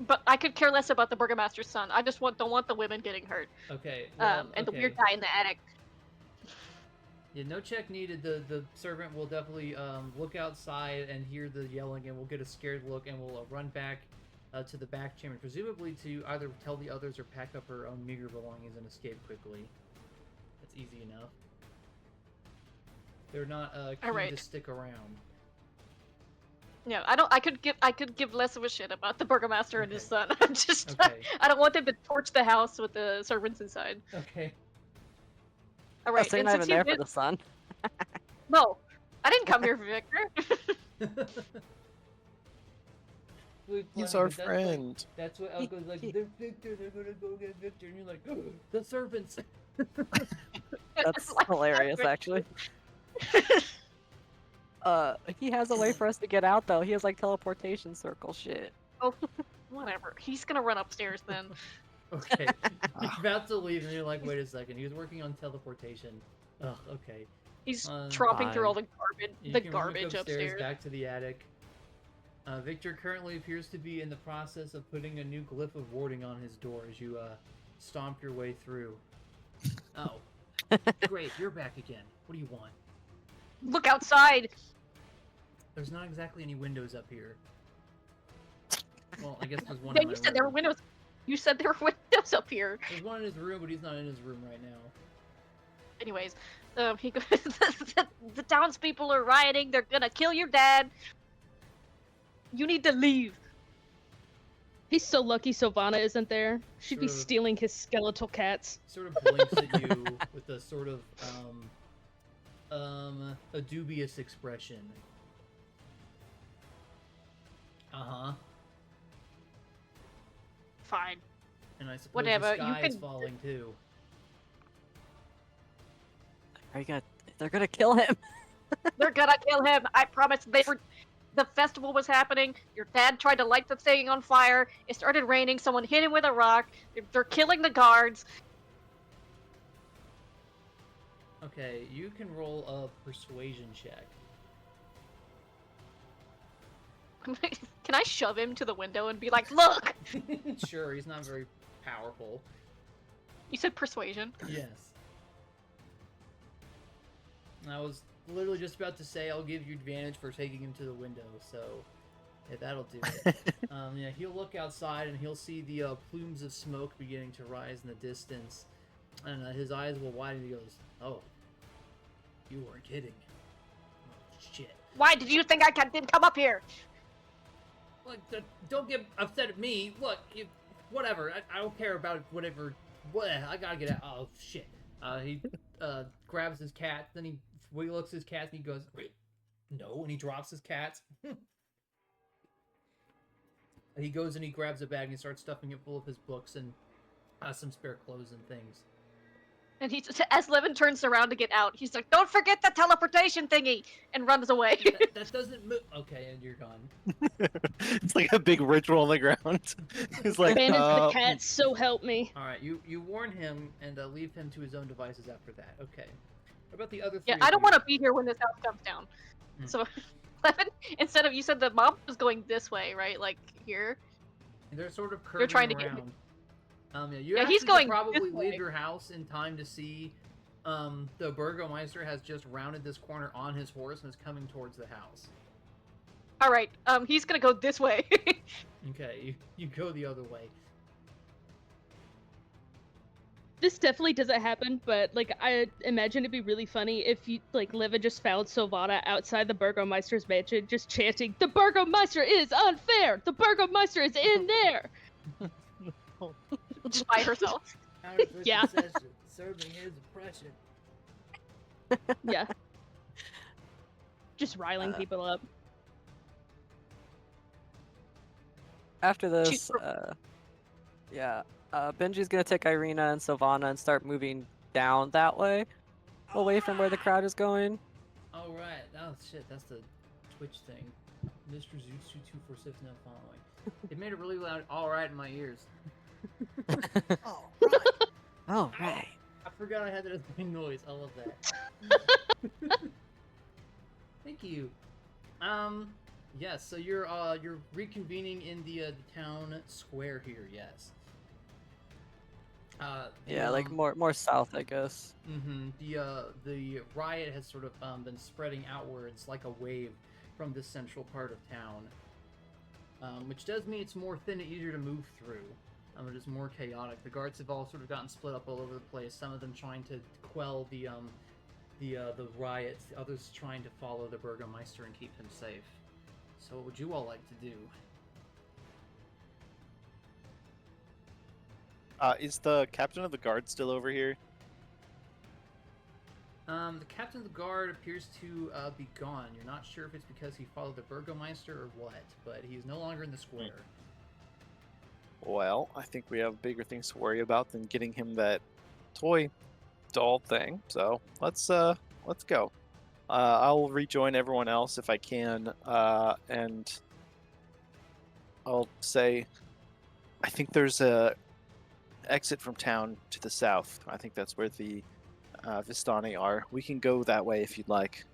But I could care less about the burgomaster's son. I just don't want the women getting hurt. Okay. Well, And the okay. weird guy in the attic. Yeah, no check needed. The servant will definitely look outside and hear the yelling, and will get a scared look, and will run back to the back chamber, presumably to either tell the others or pack up her own meager belongings and escape quickly. That's easy enough. They're not keen Alright. to stick around. Yeah, I could give less of a shit about the burgomaster and his son. I'm just. Okay. I don't want them to torch the house with the servants inside. Okay. All right. So you're And not since even you there for did- the sun. No, I didn't come here for Victor. He's our friend. That's what Elco's like. They're Victor. They're gonna go get Victor, and you're like, the servants. That's Like, hilarious, actually. He has a way for us to get out, though. He has like teleportation circle shit. Oh, whatever. He's gonna run upstairs then. Okay. You're about to leave, and you're like, wait a second. He was working on teleportation. Ugh. Okay. He's Fine. tromping through all the You garbage, can walk upstairs. back to the attic. Victor currently appears to be in the process of putting a new glyph of warding on his door as you stomp your way through. Oh, great, you're back again. What do you want? Look outside. There's not exactly any windows up here. Well, I guess there's one. Yeah, in you my said there were room. windows. You said there were windows up here. There's one in his room, but he's not in his room right now. Anyways, he goes. The townspeople are rioting. They're gonna kill your dad. You need to leave. He's so lucky Sovanna isn't there. She'd be Sure. stealing his skeletal cats. Sort of blinks at you with a sort of a dubious expression. Uh-huh. Fine. And I suppose Whatever, the you sky is can- falling too. Are you gonna? They're gonna kill him. They're gonna kill him. I promise. The festival was happening. Your dad tried to light the thing on fire. It started raining. Someone hit him with a rock. They're killing the guards. Okay, you can roll a persuasion check. Can I shove him to the window and be like, "Look"? Sure, he's not very powerful. You said persuasion. Yes. I was literally just about to say I'll give you advantage for taking him to the window, so yeah, that'll do it. Yeah, he'll look outside and he'll see the plumes of smoke beginning to rise in the distance, and his eyes will widen. He goes, "Oh, you weren't kidding." Oh, shit. Why did you think I didn't come up here? Look, don't get upset at me. Look, whatever. I don't care about whatever. What? I gotta get out. Oh shit. He grabs his cat. Then he looks at his cat and he goes, "Wait, no!" And he drops his cat. And he goes and he grabs a bag and he starts stuffing it full of his books and some spare clothes and things. And as Levin turns around to get out, he's like, "Don't forget the teleportation thingy," and runs away. That doesn't move. Okay, and you're gone. It's like a big ritual on the ground. It's like, Abandon for the cats, so help me. All right, you warn him and leave him to his own devices after that. Okay. What about the other three? Yeah, I don't want to be here when this house comes down. Hmm. So, Levin, instead of, you said the mob was going this way, right? Like here. They're sort of curving You're trying to get- around. Yeah, you Yeah, actually he's could going probably this leave way. your house in time to see the Burgomeister has just rounded this corner on his horse and is coming towards the house. All right. He's gonna go this way. Okay, you go the other way. This definitely doesn't happen, but like I imagine it'd be really funny if you like Levin just found Sovanna outside the Burgomeister's mansion, just chanting, "The Burgomeister is unfair! The Burgomeister is in there!" Just by herself. Counter for Yeah. succession, serving his oppression. Yeah. Just riling Uh, people up. After this, Benji's gonna take Irina and Sovanna and start moving down that way, away from where the crowd is going. Oh right, oh shit, that's the Twitch thing. Mr. Zootsu246 now following. It made it really loud. All right in my ears. Oh right. Oh, right. I forgot I had that as my noise. I love that. Thank you. Yes. So you're reconvening in the town square here. Yes. Yeah, like more south, I guess. Mm-hmm. The riot has sort of been spreading outwards like a wave from the central part of town, which does mean it's more thin and easier to move through. It is more chaotic. The guards have all sort of gotten split up all over the place. Some of them trying to quell the riots. The others trying to follow the Burgomeister and keep him safe. So, what would you all like to do? Is the captain of the guard still over here? The captain of the guard appears to be gone. You're not sure if it's because he followed the Burgomeister or what, but he's no longer in the square. Well, I think we have bigger things to worry about than getting him that toy doll thing. So let's go. I'll rejoin everyone else if I can, and I'll say I think there's a exit from town to the south. I think that's where the Vistani are. We can go that way if you'd like.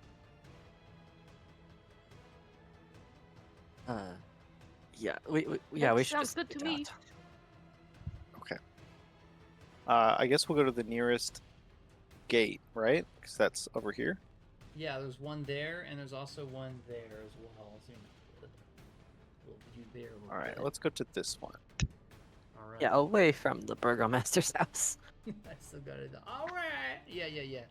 Yeah, we That should sounds just good get to me. out. Okay. I guess we'll go to the nearest gate, right? Because that's over here. Yeah, there's one there, and there's also one there as well. So we'll do there. All right, let's go to this one. All right. Yeah, away from the Burgomaster's house. I still got it. All right. Yeah.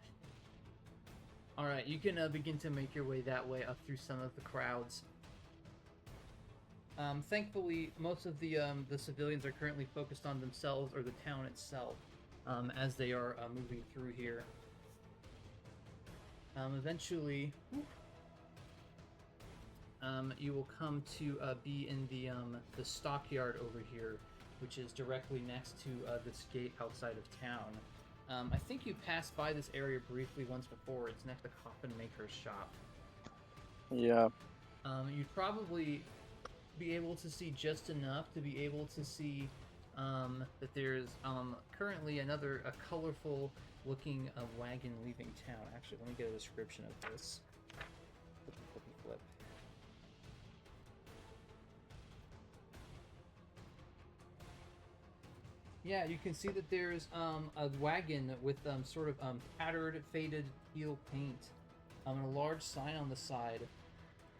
All right, you can begin to make your way that way up through some of the crowds. Thankfully, most of the civilians are currently focused on themselves or the town itself, as they are moving through here. Eventually, you will come to be in the stockyard over here, which is directly next to this gate outside of town. I think you passed by this area briefly once before. It's next to Coffin Maker's shop. Yeah. You'd probably be able to see just enough to be able to see that there's currently a colorful looking wagon leaving town. Actually, let me get a description of this. Flip. Yeah, you can see that there's a wagon with sort of tattered, faded heel paint, and a large sign on the side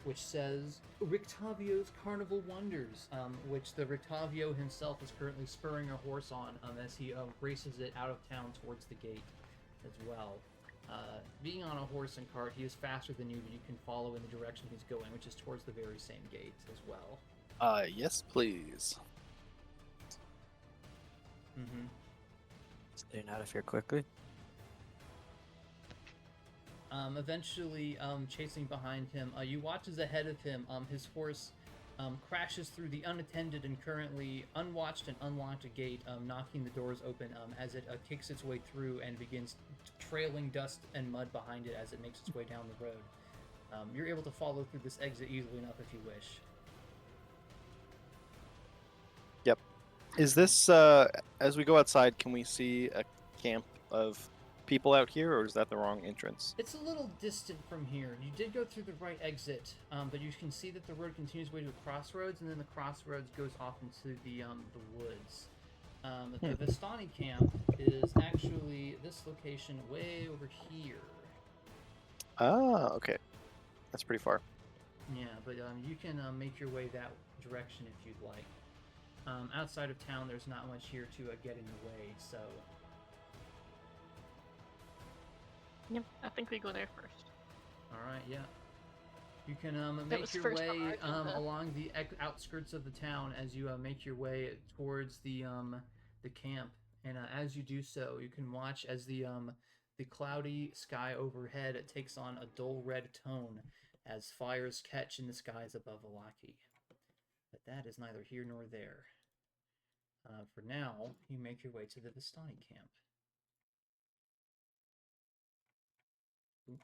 which says Rictavio's Carnival Wonders, which the Rictavio himself is currently spurring a horse on as he races it out of town towards the gate as well. Being on a horse and cart, he is faster than you, but you can follow in the direction he's going, which is towards the very same gate as well. Yes, please. Mm-hmm. Staying out of here quickly. Eventually, chasing behind him, you watch as ahead of him, his horse crashes through the unattended and currently unwatched and unlocked gate, knocking the doors open as it kicks its way through and begins trailing dust and mud behind it as it makes its way down the road. You're able to follow through this exit easily enough if you wish. Yep. Is this, as we go outside, can we see a camp of people out here, or is that the wrong entrance? It's a little distant from here. You did go through the right exit, but you can see that the road continues way to a crossroads, and then the crossroads goes off into the woods. The Vistani Camp is actually this location way over here. Ah, okay. That's pretty far. Yeah, but you can make your way that direction if you'd like. Outside of town, there's not much here to get in the way, so... Yep, I think we go there first. Alright, yeah. You can That make was your first on way our agenda. along the outskirts of the town as you make your way towards the camp. And as you do so, you can watch as the cloudy sky overhead takes on a dull red tone as fires catch in the skies above Valaki. But that is neither here nor there. For now, you make your way to the Vistani Camp. Oop.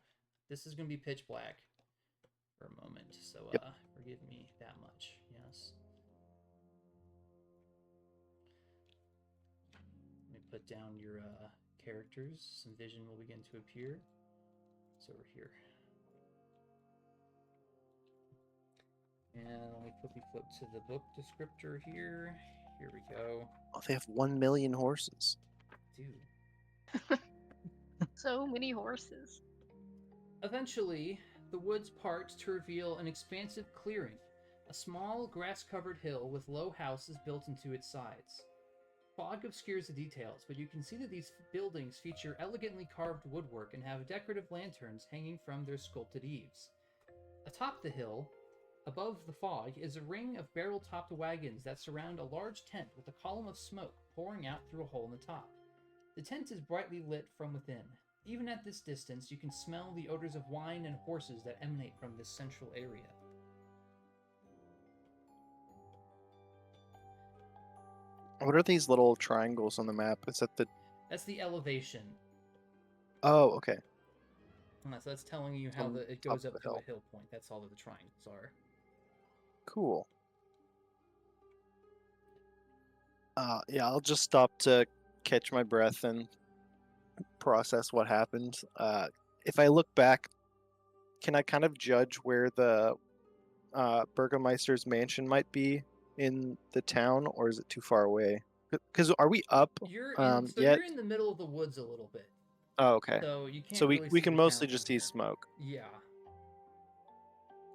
This is going to be pitch black for a moment, so Yep. Forgive me that much. Yes. Let me put down your characters. Some vision will begin to appear. It's over here. And let me quickly flip to the book descriptor here. Here we go. Oh, they have 1 million horses. Dude. So many horses. Eventually, the woods part to reveal an expansive clearing, a small grass-covered hill with low houses built into its sides. Fog obscures the details, but you can see that these buildings feature elegantly carved woodwork and have decorative lanterns hanging from their sculpted eaves. Atop the hill, above the fog, is a ring of barrel-topped wagons that surround a large tent with a column of smoke pouring out through a hole in the top. The tent is brightly lit from within. Even at this distance, you can smell the odors of wine and horses that emanate from this central area. What are these little triangles on the map? Is that the... That's the elevation. Oh, okay. So that's telling you how it goes up to a hill point. That's all that the triangles are. Cool. Yeah, I'll just stop to catch my breath and process what happened. If I look back, can I kind of judge where the Burgomeister's mansion might be in the town, or is it too far away? Because are we up You're yet? you're in the middle of the woods a little bit. Oh, okay. So you can't So really we see can the mostly town just from see here. smoke. Yeah.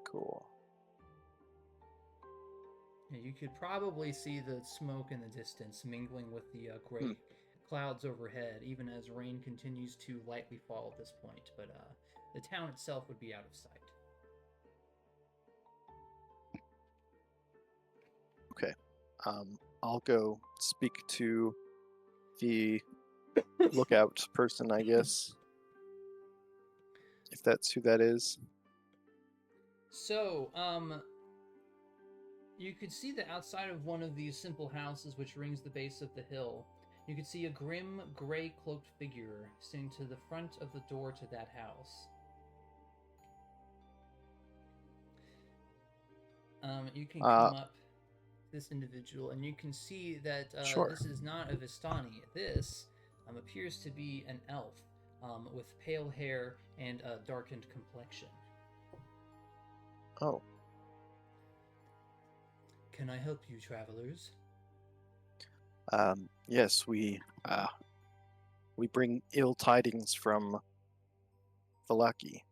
Cool. Yeah, you could probably see the smoke in the distance mingling with the gray clouds overhead, even as rain continues to lightly fall at this point. But the town itself would be out of sight. Okay. I'll go speak to the lookout person, I guess. If that's who that is. So, you could see that outside of one of these simple houses which rings the base of the hill, you could see a grim, gray cloaked figure sitting to the front of the door to that house. You can come up this individual, and you can see that Sure. this is not a Vistani. This appears to be an elf with pale hair and a darkened complexion. Oh. Can I help you, travelers? Yes, we bring ill tidings from Valaki.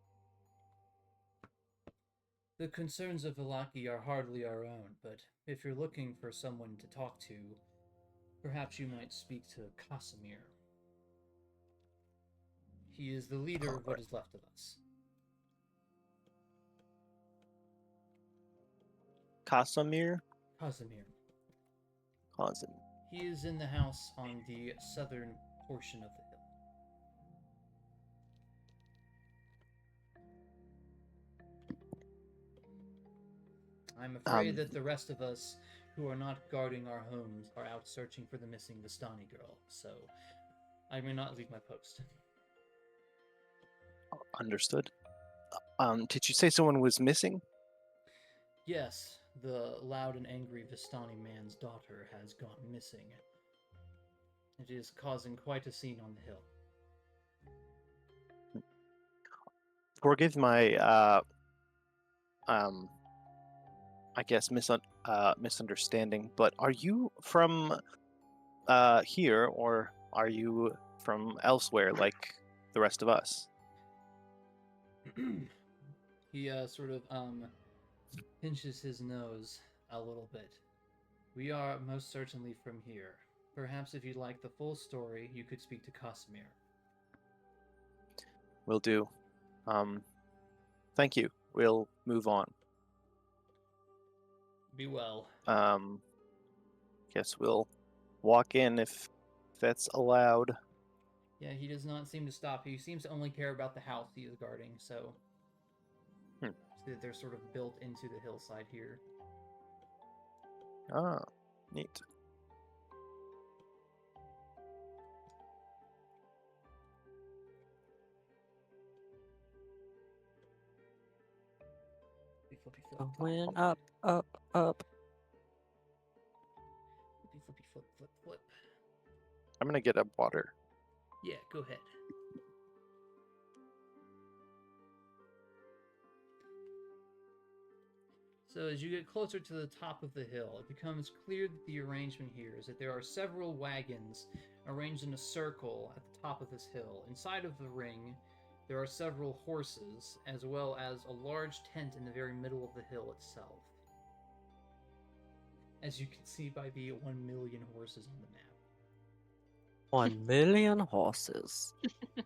The concerns of Valaki are hardly our own, but if you're looking for someone to talk to, perhaps you might speak to Casimir. He is the leader of what is left of us. Casimir? Casimir. Casimir. He is in the house on the southern portion of the hill. I'm afraid that the rest of us who are not guarding our homes are out searching for the missing Vistani girl, so I may not leave my post. Understood. Did you say someone was missing? Yes, the loud and angry Vistani man's daughter has gone missing. It is causing quite a scene on the hill. Forgive my, I guess misunderstanding, but are you from here, or are you from elsewhere, like the rest of us? He sort of pinches his nose a little bit. We are most certainly from here. Perhaps if you'd like the full story, you could speak to Casimir. Will do. Thank you. We'll move on. Be well. Guess we'll walk in if that's allowed. Yeah, he does not seem to stop. He seems to only care about the house he is guarding, so... Hmm. See that they're sort of built into the hillside here. Ah, neat. Flippy, flip, Going up, up, up. flippy, flippy, flip, flip, flip. I'm gonna get a water. Yeah, go ahead. So as you get closer to the top of the hill, it becomes clear that the arrangement here is that there are several wagons arranged in a circle at the top of this hill. Inside of the ring, there are several horses, as well as a large tent in the very middle of the hill itself. As you can see by the 1 million horses on the map. 1 million horses. They're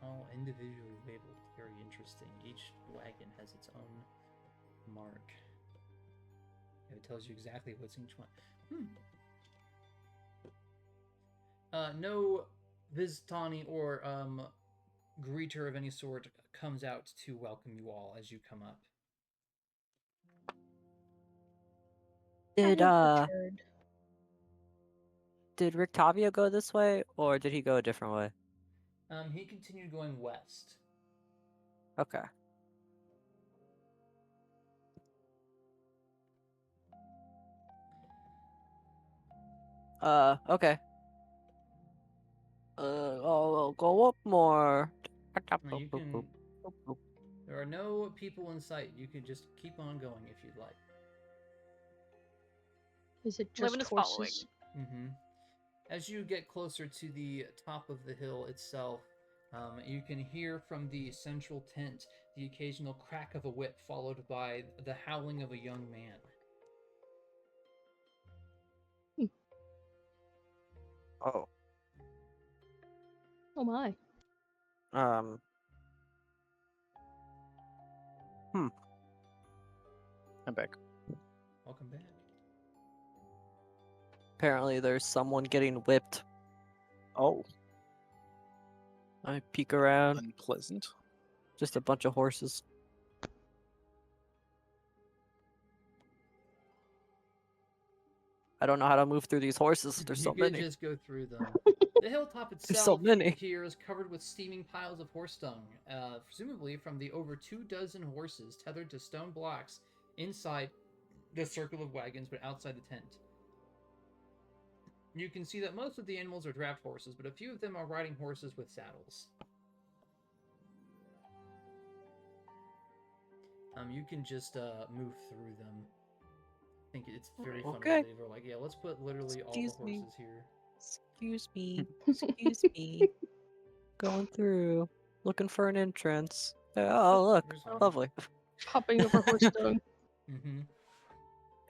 all individually labeled. Very interesting. Each wagon has its own mark. And it tells you exactly what's in each one. No Vistani or greeter of any sort comes out to welcome you all as you come up. Did I have returned. did Rictavio go this way, or did he go a different way? He continued going west. Okay. Okay. I'll go up more. Now you can. There are no people in sight. You could just keep on going if you'd like. Is it just Levin is following. horses? Mm-hmm. As you get closer to the top of the hill itself, you can hear from the central tent the occasional crack of a whip, followed by the howling of a young man. Oh. Oh my. I'm back. Welcome back. Apparently there's someone getting whipped. Oh, I peek around. unpleasant. Just a bunch of horses. I don't know how to move through these horses. There's so You could many. just go through them. The hilltop There's so itself many. here is covered with steaming piles of horse dung, presumably from the over 24 horses tethered to stone blocks inside the circle of wagons, but outside the tent. You can see that most of the animals are draft horses, but a few of them are riding horses with saddles. You can just move through them. I think it's very funny. Okay. They were like, yeah, let's put literally all Excuse the me. horses here. Excuse me. Excuse me. Going through. Looking for an entrance. Oh, look. Here's one. Lovely. Hopping over horse dung. Mm-hmm.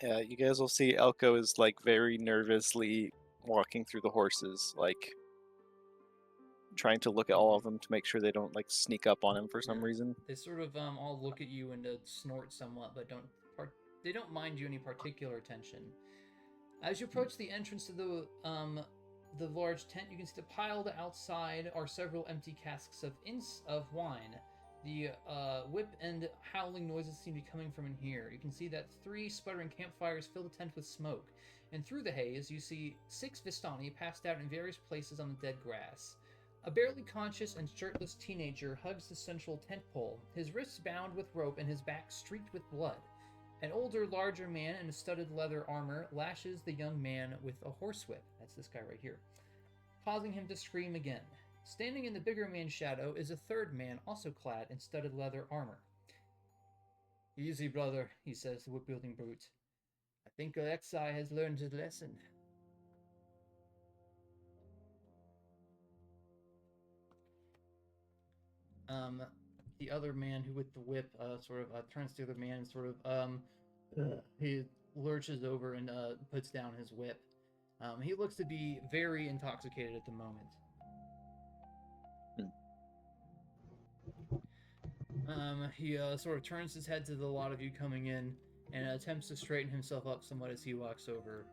Yeah, you guys will see Elco is like very nervously walking through the horses, like trying to look at all of them to make sure they don't like sneak up on him for some Yeah. reason. They sort of all look at you and snort somewhat, but they don't mind you any particular attention. As you approach the entrance to the large tent, you can see the piled outside are several empty casks of wine. The whip and howling noises seem to be coming from in here. You can see that 3 sputtering campfires fill the tent with smoke, and through the haze, you see 6 Vistani passed out in various places on the dead grass. A barely conscious and shirtless teenager hugs the central tent pole, his wrists bound with rope and his back streaked with blood. An older, larger man in a studded leather armor lashes the young man with a horsewhip. That's this guy right here, causing him to scream again. Standing in the bigger man's shadow is a third man, also clad in studded leather armor. Easy, brother, he says, the whip-wielding brute. I think Alexei has learned his lesson. the other man who with the whip sort of turns to the other man and sort of he lurches over and puts down his whip. He looks to be very intoxicated at the moment. He sort of turns his head to the lot of you coming in and attempts to straighten himself up somewhat as he walks over.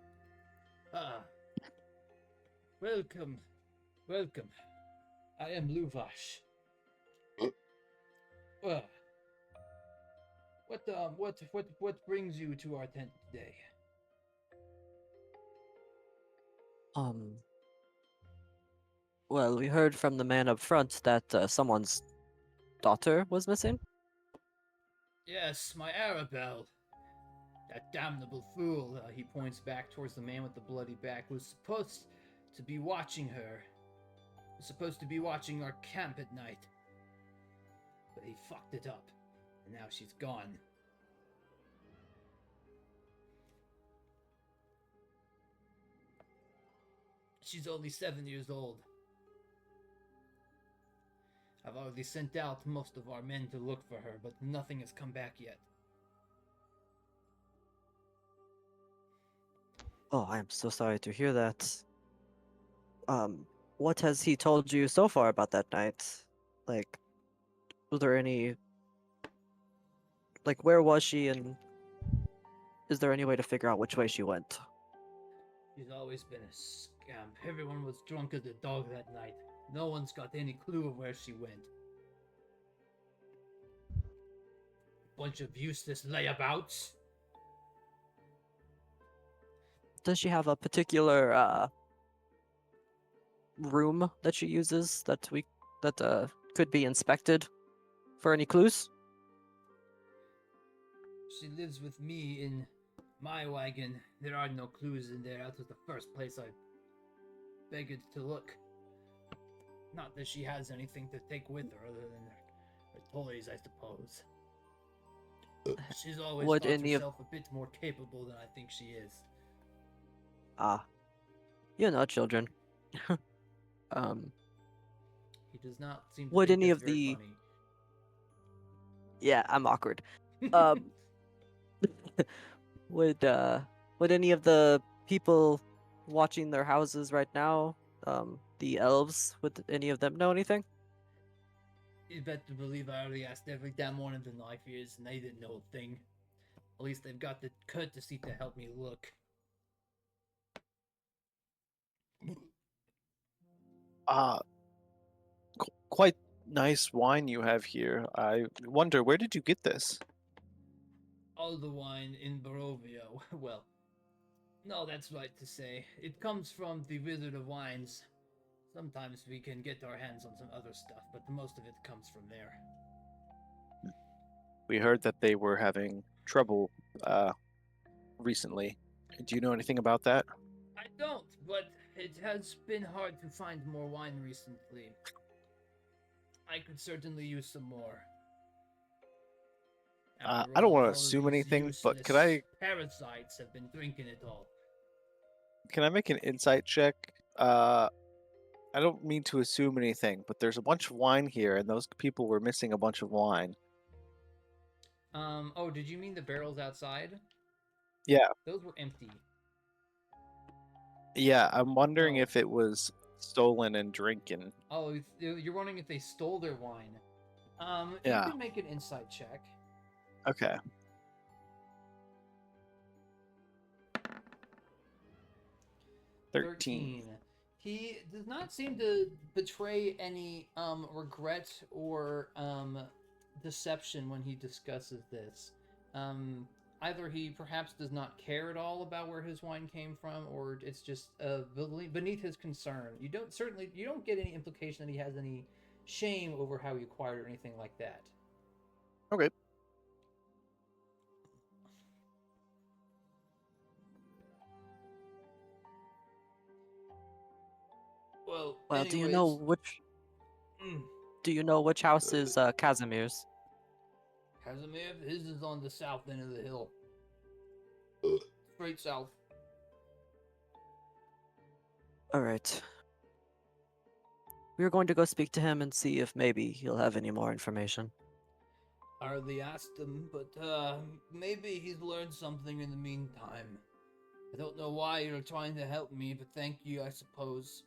Welcome, welcome. I am Luvash. What brings you to our tent today? Well, we heard from the man up front that someone's daughter was missing. Yes, my Arabelle. That damnable fool, he points back towards the man with the bloody back, was supposed to be watching her. Was supposed to be watching our camp at night. But he fucked it up, and now she's gone. She's only 7 years old. I've already sent out most of our men to look for her, but nothing has come back yet. Oh, I am so sorry to hear that. What has he told you so far about that night? Like, were there any... Like, where was she, and is there any way to figure out which way she went? She's always been a scamp. Everyone was drunk as a dog that night. No one's got any clue of where she went. Bunch of useless layabouts. Does she have a particular, room that she uses that could be inspected for any clues? She lives with me in my wagon. There are no clues in there. That was the first place I begged to look. Not that she has anything to take with her other than her toys, I suppose. She's always Would thought any of- herself a bit more capable than I think she is. You know, children. He does not seem to Would think any that's of very the- funny. Yeah, I'm awkward. Would any of the people watching their houses right now, the elves, would any of them know anything? You better believe I already asked every damn one of the knife ears, and they didn't know a thing. At least they've got the courtesy to help me look. Quite nice wine you have here. I wonder, where did you get this? All the wine in Barovia. Well, no, that's right to say. It comes from the Wizard of Wines. Sometimes we can get our hands on some other stuff, but most of it comes from there. We heard that they were having trouble recently. Do you know anything about that? I don't, but it has been hard to find more wine recently. I could certainly use some more. After I don't all, want all to of assume these anything, but useless parasites have been drinking it all. can I make an insight check? I don't mean to assume anything, but there's a bunch of wine here, and those people were missing a bunch of wine. Oh, did you mean the barrels outside? Yeah. Those were empty. Yeah, I'm wondering Oh. if it was stolen and drinking. Oh, you're wondering if they stole their wine. Yeah. You can make an insight check. Okay. 13. He does not seem to betray any regret or deception when he discusses this. Either he perhaps does not care at all about where his wine came from, or it's just beneath his concern. You don't get any implication that he has any shame over how he acquired or anything like that. Okay. Well, Do you know which? Do you know which house is Casimir's? Casimir, his is on the south end of the hill. Straight south. All right. We were going to go speak to him and see if maybe he'll have any more information. I hardly asked him, but maybe he's learned something in the meantime. I don't know why you're trying to help me, but thank you, I suppose.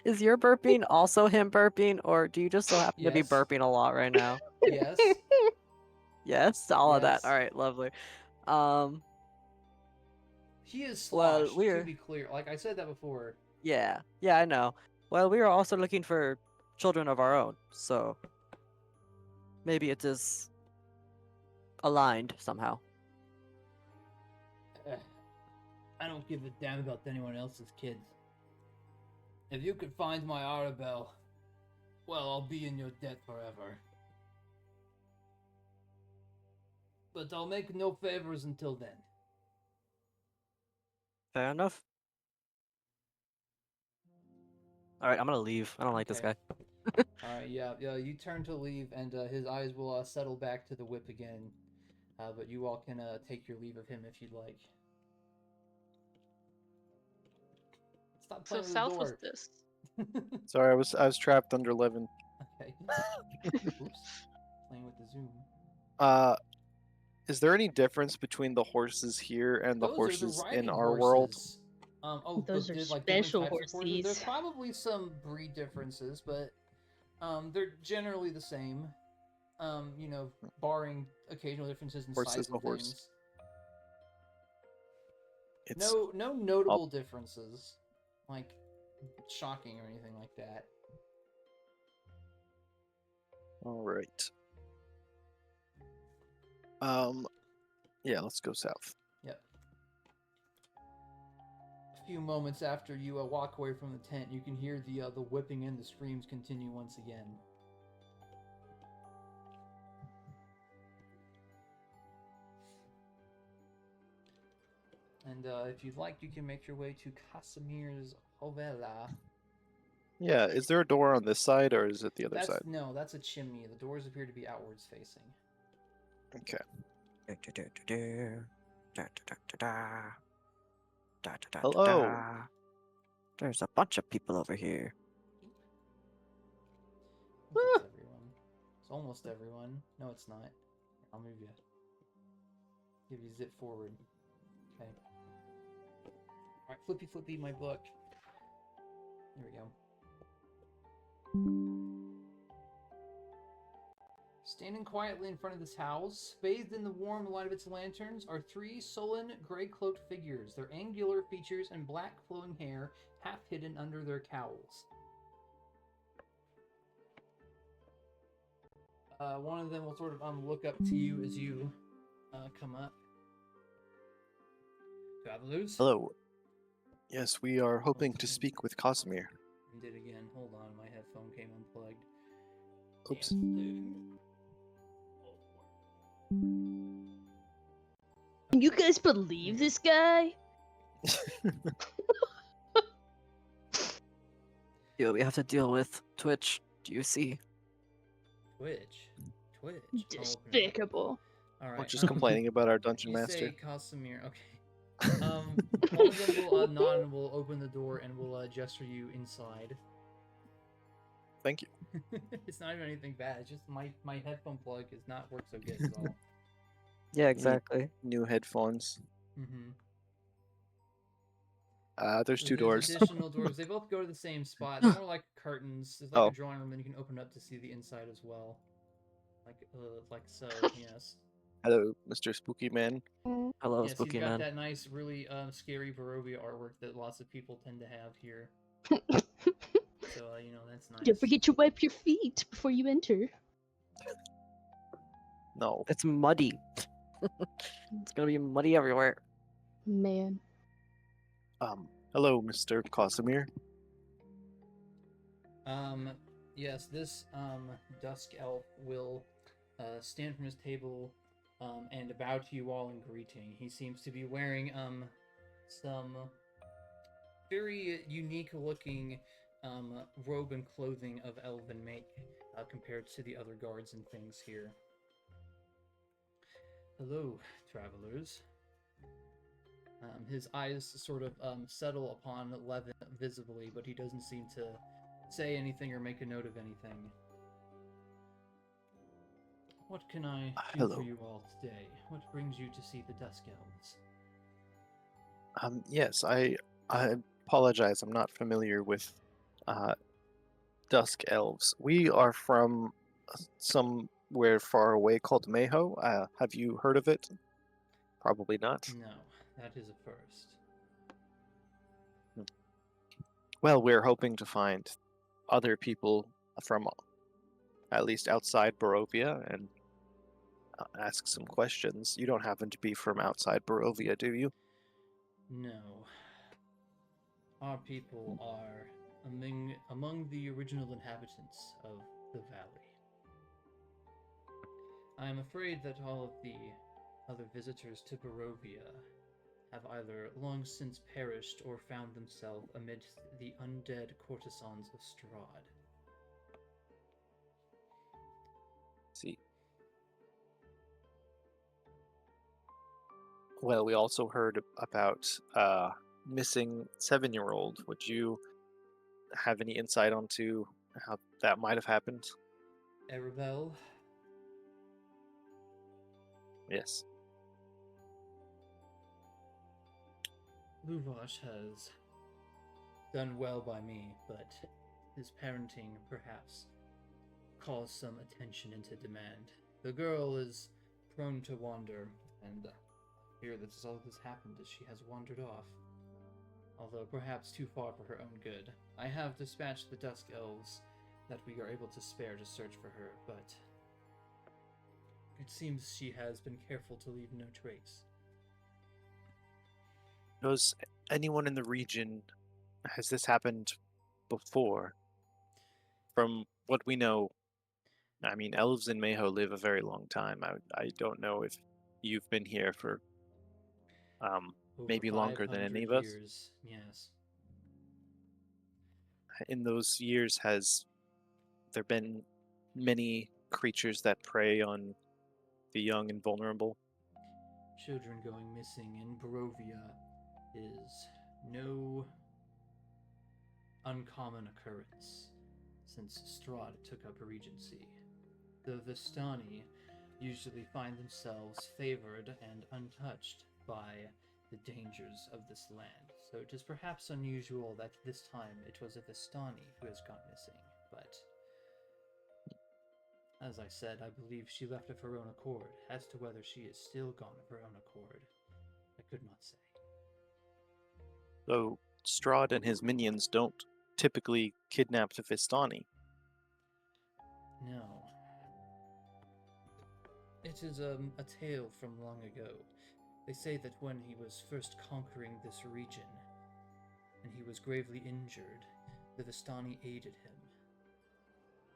Is your burping also him burping, or do you just so happen to be Yes. burping a lot right now? Yes. Yes, all of that. Yes. All right, lovely. He is Well, sloshed, to we're be clear. Like I said that before. yeah, I know. Well, we are also looking for children of our own, so maybe it is aligned somehow. I don't give a damn about anyone else's kids. If you could find my Arabelle, well, I'll be in your debt forever. But I'll make no favors until then. Fair enough. All right, I'm gonna leave. I don't like this Okay. guy. Alright, yeah, you turn to leave, and his eyes will settle back to the whip again. But you all can take your leave of him if you'd like. Stop So playing with the south door. was this. Sorry, I was trapped under Levin. Okay. Oops. Playing with the zoom. Is there any difference between the horses here and the Those horses are the in riding our world? horses. Those are different special types of horses. There's horsies. probably some breed differences, but they're generally the same. Barring occasional differences in Horse size is a and horse. things. It's No notable differences, like shocking or anything like that. all right. Yeah, let's go south. Yep. A few moments after you walk away from the tent, you can hear the whipping and the screams continue once again. And if you'd like, you can make your way to Casimir's Hovela. Yeah, is there a door on this side or is it the other side? No, that's a chimney. The doors appear to be outwards facing. Okay. Hello. There's a bunch of people over here. That's everyone. It's almost everyone. No, it's not. I'll move you. Give you zip forward. Okay. Alright, flippy my book. There we go. Standing quietly in front of this house, bathed in the warm light of its lanterns, are three sullen, gray-cloaked figures, their angular features and black flowing hair half hidden under their cowls. One of them will sort of look up to you as you come up. Travelers? Hello. Yes, we are hoping to speak with Casimir. I did again. Hold on, my headphone came unplugged. Oops. Can you guys believe this guy? Yeah, we have to deal with Twitch. Do you see? Twitch. Despicable. All We're right. just complaining about our dungeon You master. say Casimir. Okay. One of them will nod and will open the door and will gesture you inside. Thank you. It's not even anything bad. It's just my headphone plug is not work so good. Is all. Yeah, exactly. New headphones. Mm-hmm. There's two There's doors. additional doors. They both go to the same spot. They're more like curtains. There's like Oh. a drawing room, and you can open up to see the inside as well. Like so. Yes. Hello, Mr. Spooky Man. Hello, Yes, spooky you've got man. that nice, really scary Barovia artwork that lots of people tend to have here. So that's nice. Don't forget to wipe your feet before you enter. No. It's muddy. It's gonna be muddy everywhere. Man. Hello, Mr. Casimir. Yes, this dusk elf will stand from his table and bow to you all in greeting. He seems to be wearing some very unique looking robe and clothing of elven make compared to the other guards and things here. Hello, travelers. His eyes sort of settle upon Levin visibly, but he doesn't seem to say anything or make a note of anything. What can I do for Hello. you all today? What brings you to see the Dusk Elves? Yes, I apologize. I'm not familiar with uh, Dusk Elves. We are from somewhere far away called Mayho. Have you heard of it? Probably not. No, that is a first. Well, we're hoping to find other people from at least outside Barovia and ask some questions. You don't happen to be from outside Barovia, do you? No. Our people are among the original inhabitants of the valley. I am afraid that all of the other visitors to Barovia have either long since perished or found themselves amidst the undead courtesans of Strahd. See. Well, we also heard about missing 7-year-old. Would you have any insight onto how that might have happened? Arabelle, Yes. Luvash has done well by me, but his parenting perhaps caused some attention into demand. The girl is prone to wander, and I fear that all this happened as she has wandered off. Although perhaps too far for her own good. I have dispatched the Dusk Elves that we are able to spare to search for her, but it seems she has been careful to leave no trace. Does anyone in the region, has this happened before? From what we know, I mean, elves in Mayho live a very long time. I don't know if you've been here for Over maybe longer than 500 any of us. years, yes. In those years, has there been many creatures that prey on the young and vulnerable? Children going missing in Barovia is no uncommon occurrence since Strahd took up regency. The Vistani usually find themselves favored and untouched by the dangers of this land, so it is perhaps unusual that this time it was a Vistani who has gone missing, but as I said, I believe she left of her own accord. As to whether she is still gone of her own accord, I could not say. Though Strahd and his minions don't typically kidnap the Vistani. No. It is a tale from long ago. They say that when he was first conquering this region, and he was gravely injured, the Vistani aided him.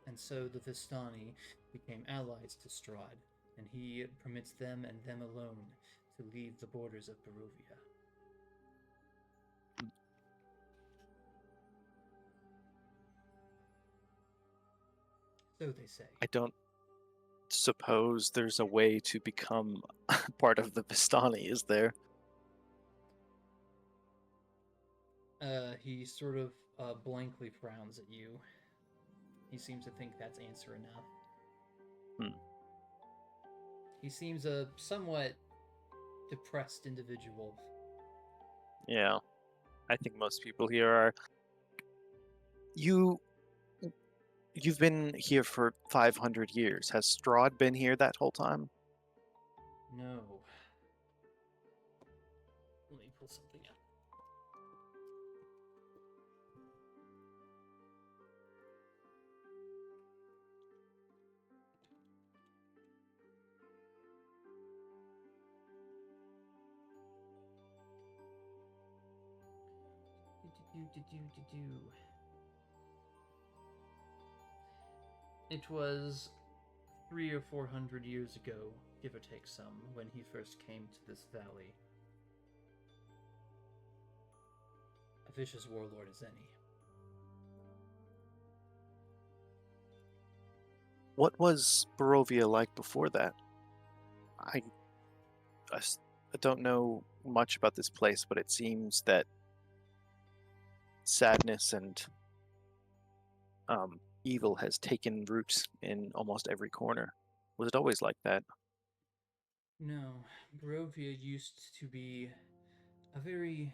And so the Vistani became allies to Strahd, and he permits them and them alone to leave the borders of Barovia. So they say. I don't suppose there's a way to become part of the Vistani, is there? He sort of blankly frowns at you. He seems to think that's answer enough. He seems a somewhat depressed individual. Yeah. I think most people here are. You've been here for 500 years. Has Strahd been here that whole time? No. Let me pull something up. It was 300 or 400 years ago, give or take some, when he first came to this valley. A vicious warlord as any. What was Barovia like before that? I don't know much about this place, but it seems that sadness and evil has taken root in almost every corner. Was it always like that? No, Barovia used to be a very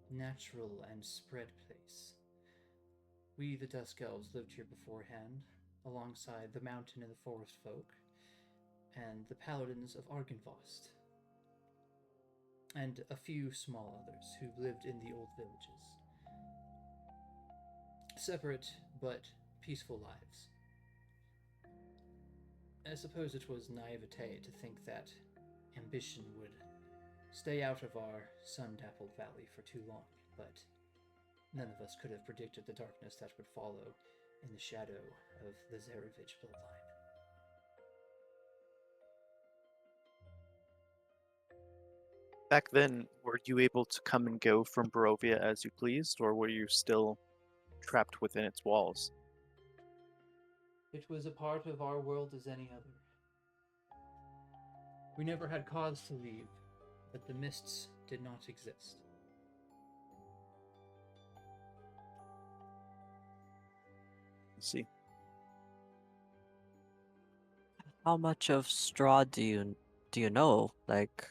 natural and spread place. We, the Dusk Elves, lived here beforehand, alongside the mountain and the forest folk, and the paladins of Argynvost, and a few small others who lived in the old villages. Separate but peaceful lives. I suppose it was naivete to think that ambition would stay out of our sun-dappled valley for too long, but none of us could have predicted the darkness that would follow in the shadow of the Zarevich bloodline. Back then, were you able to come and go from Barovia as you pleased, or were you still trapped within its walls? It was a part of our world as any other. We never had cause to leave, but the mists did not exist. Let's see. How much of Strahd do you know? Like,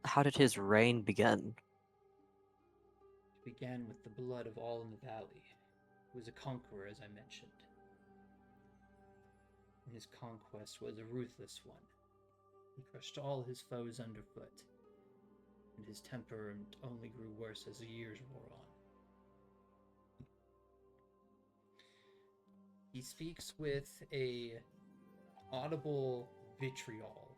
how did his reign begin? It began with the blood of all in the valley. He was a conqueror, as I mentioned. And his conquest was a ruthless one. He crushed all his foes underfoot, and his temper only grew worse as the years wore on. He speaks with a audible vitriol.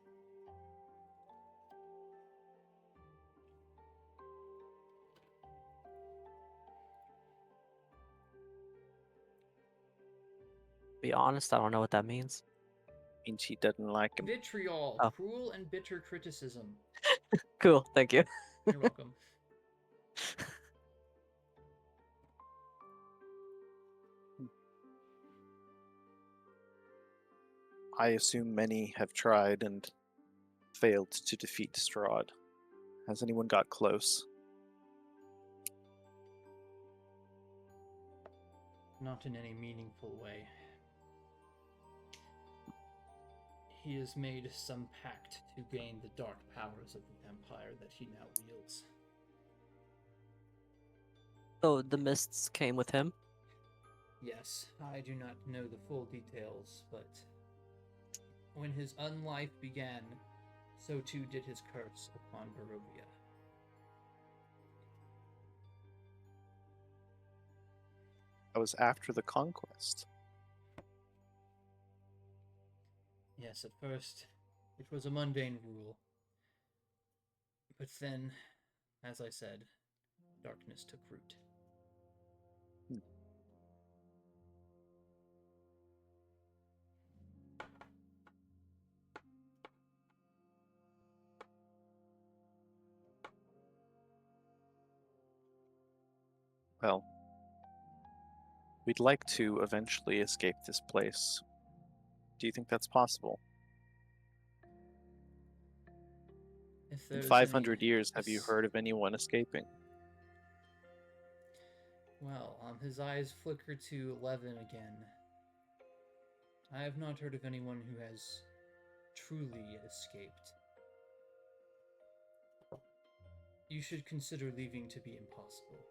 Be honest, I don't know what that means. Means he doesn't like him. Vitriol, Oh. cruel and bitter criticism. Cool, thank you. You're welcome. I assume many have tried and failed to defeat Strahd. Has anyone got close? Not in any meaningful way. He has made some pact to gain the dark powers of the empire that he now wields. So the mists came with him? Yes, I do not know the full details, but when his unlife began, so too did his curse upon Barovia. That was after the conquest. Yes, at first, it was a mundane rule. But then, as I said, darkness took root. Well, we'd like to eventually escape this place. Do you think that's possible? If In there's 500 any- years, have you heard of anyone escaping? Well, his eyes flicker to Levin again. I have not heard of anyone who has truly escaped. You should consider leaving to be impossible.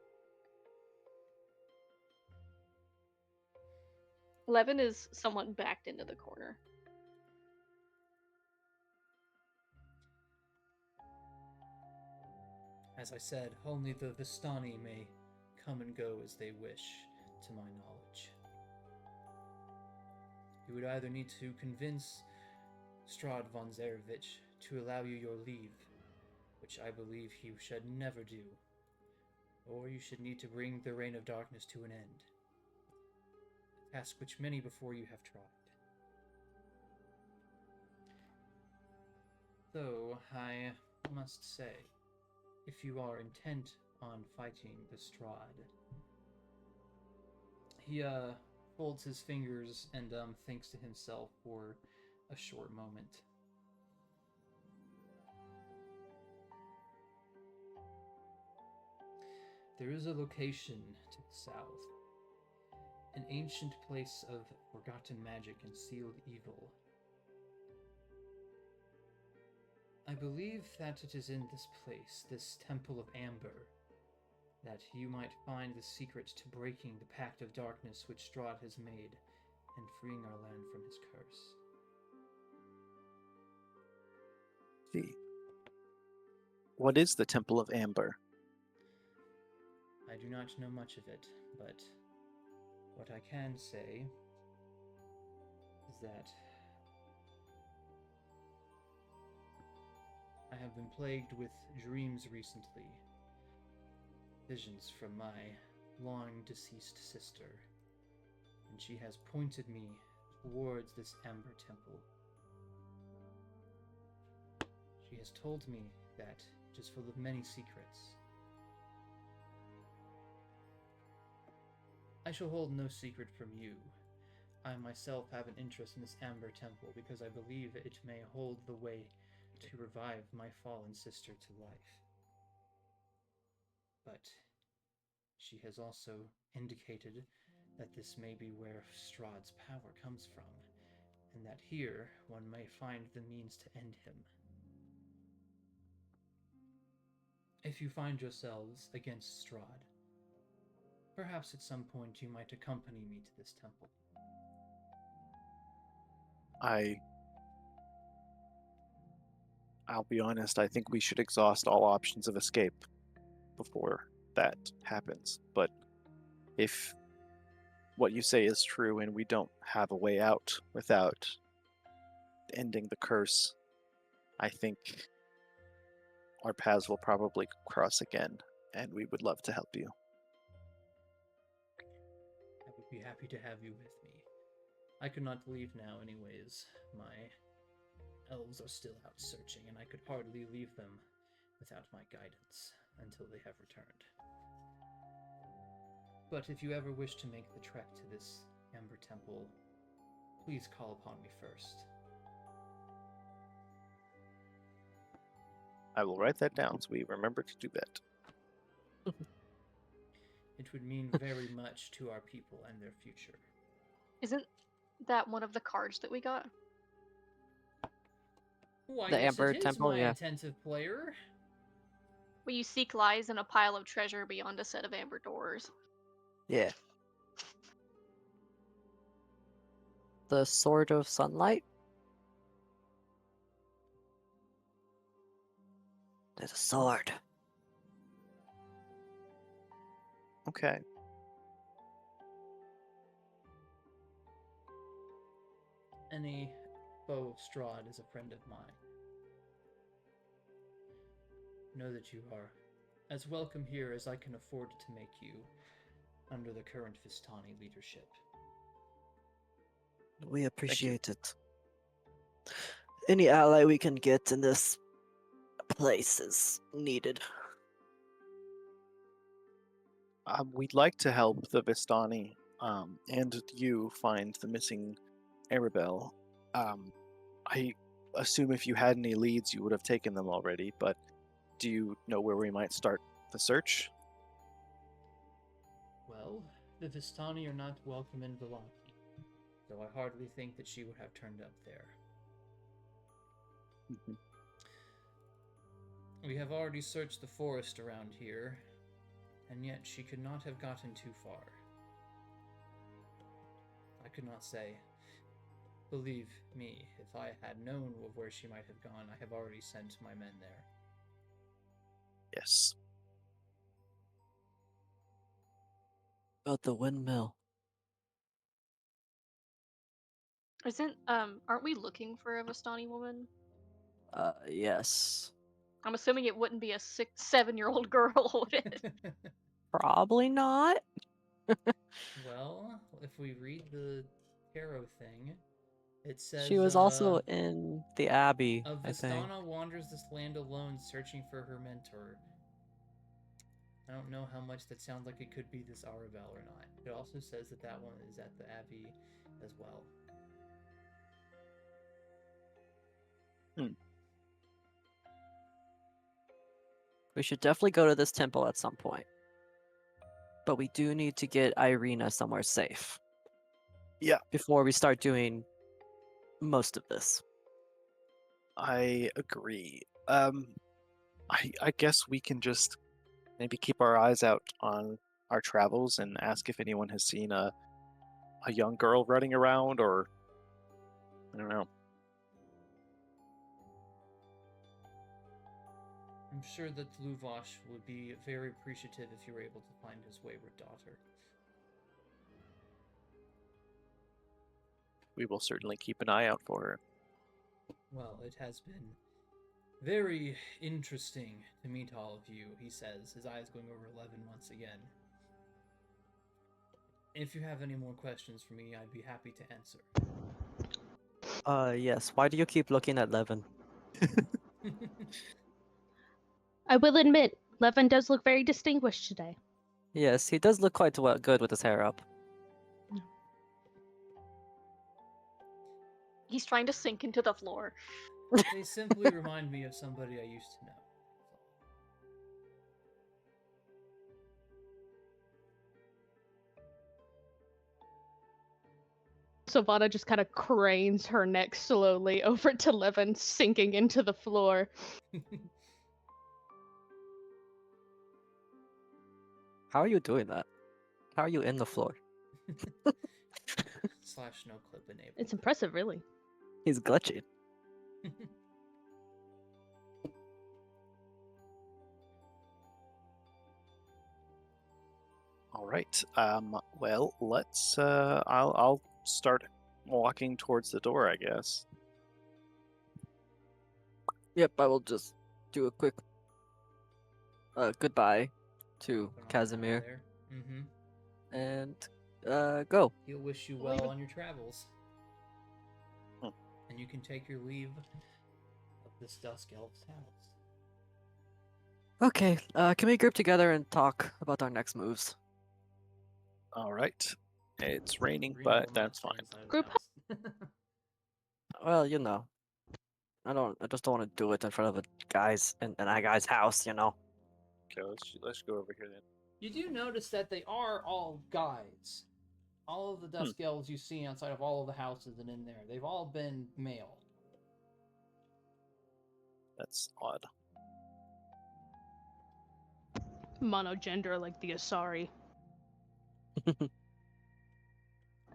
Levin is somewhat backed into the corner. As I said, only the Vistani may come and go as they wish, to my knowledge. You would either need to convince Strahd von Zarevich to allow you your leave, which I believe he should never do, or you should need to bring the Reign of Darkness to an end, a task which many before you have tried. Though, I must say, if you are intent on fighting the Strahd, he folds his fingers and thinks to himself for a short moment. There is a location to the south. An ancient place of forgotten magic and sealed evil. I believe that it is in this place, this Temple of Amber, that you might find the secret to breaking the Pact of Darkness which Strahd has made and freeing our land from his curse. See. What is the Temple of Amber? I do not know much of it, but what I can say is that I have been plagued with dreams recently. Visions from my long-deceased sister, and she has pointed me towards this Amber Temple. She has told me that it is full of many secrets. I shall hold no secret from you. I myself have an interest in this Amber Temple because I believe it may hold the way to revive my fallen sister to life. But she has also indicated that this may be where Strahd's power comes from, and that here one may find the means to end him. If you find yourselves against Strahd, perhaps at some point you might accompany me to this temple. I'll be honest, I think we should exhaust all options of escape before that happens. But if what you say is true and we don't have a way out without ending the curse, I think our paths will probably cross again, and we would love to help you. I would be happy to have you with me. I could not leave now anyways. My elves are still out searching, and I could hardly leave them without my guidance until they have returned. But if you ever wish to make the trek to this Amber Temple, please call upon me first. I will write that down so we remember to do that. It would mean very much to our people and their future. Isn't that one of the cards that we got? Why, The yes, Amber it is, Temple, my yeah. attentive player. Where you seek lies in a pile of treasure beyond a set of amber doors. Yeah. The Sword of Sunlight? There's a sword. Okay. Any foe of Strahd is a friend of mine. Know that you are as welcome here as I can afford to make you under the current Vistani leadership. We appreciate it. Any ally we can get in this place is needed. We'd like to help the Vistani and you find the missing Arabelle. I assume if you had any leads, you would have taken them already, but do you know where we might start the search? Well, the Vistani are not welcome in Velaki, so I hardly think that she would have turned up there. Mhm. We have already searched the forest around here, and yet she could not have gotten too far. I could not say. Believe me, if I had known of where she might have gone, I have already sent my men there. Yes. About the windmill. Aren't we looking for a Vistani woman? Yes. I'm assuming it wouldn't be a 7-year-old girl, would it? Probably not. Well, if we read the tarot thing, it says She was also in the Abbey, a I think. Vistana wanders this land alone, searching for her mentor. I don't know how much that sounds like it could be this Arabelle or not. It also says that that one is at the Abbey as well. We should definitely go to this temple at some point. but we do need to get Irina somewhere safe. Yeah. Before we start doing most of this. I agree. I guess we can just maybe keep our eyes out on our travels and ask if anyone has seen a young girl running around, or I don't know. I'm sure that Luvosh would be very appreciative if you were able to find his wayward daughter. We will certainly keep an eye out for her. Well, it has been very interesting to meet all of you, he says, his eyes going over Levin once again. If you have any more questions for me, I'd be happy to answer. Yes. Why do you keep looking at Levin? I will admit, Levin does look very distinguished today. Yes, he does look quite good with his hair up. He's trying to sink into the floor. They simply remind me of somebody I used to know. Sovanna just kind of cranes her neck slowly over to Levin, sinking into the floor. How are you doing that? How are you in the floor? / no clip enabled. It's impressive, really. He's glitchy. All right. Well, let's. I'll start walking towards the door, I guess. Yep, I will just do a quick goodbye to Put on Casimir there. Mm-hmm. and go. He'll wish you well on your travels. And you can take your leave of this Dusk Elf's house. Okay, can we group together and talk about our next moves? All right. It's raining, Green but will that's not fine. stay inside of the Group house. Well, you know, I just don't want to do it in front of a guy's in a guy's house, you know. Okay, let's go over here then. You do notice that they are all guides. All of the Dusk Elves you see outside of all of the houses and in there, they've all been male. That's odd. Monogender like the Asari.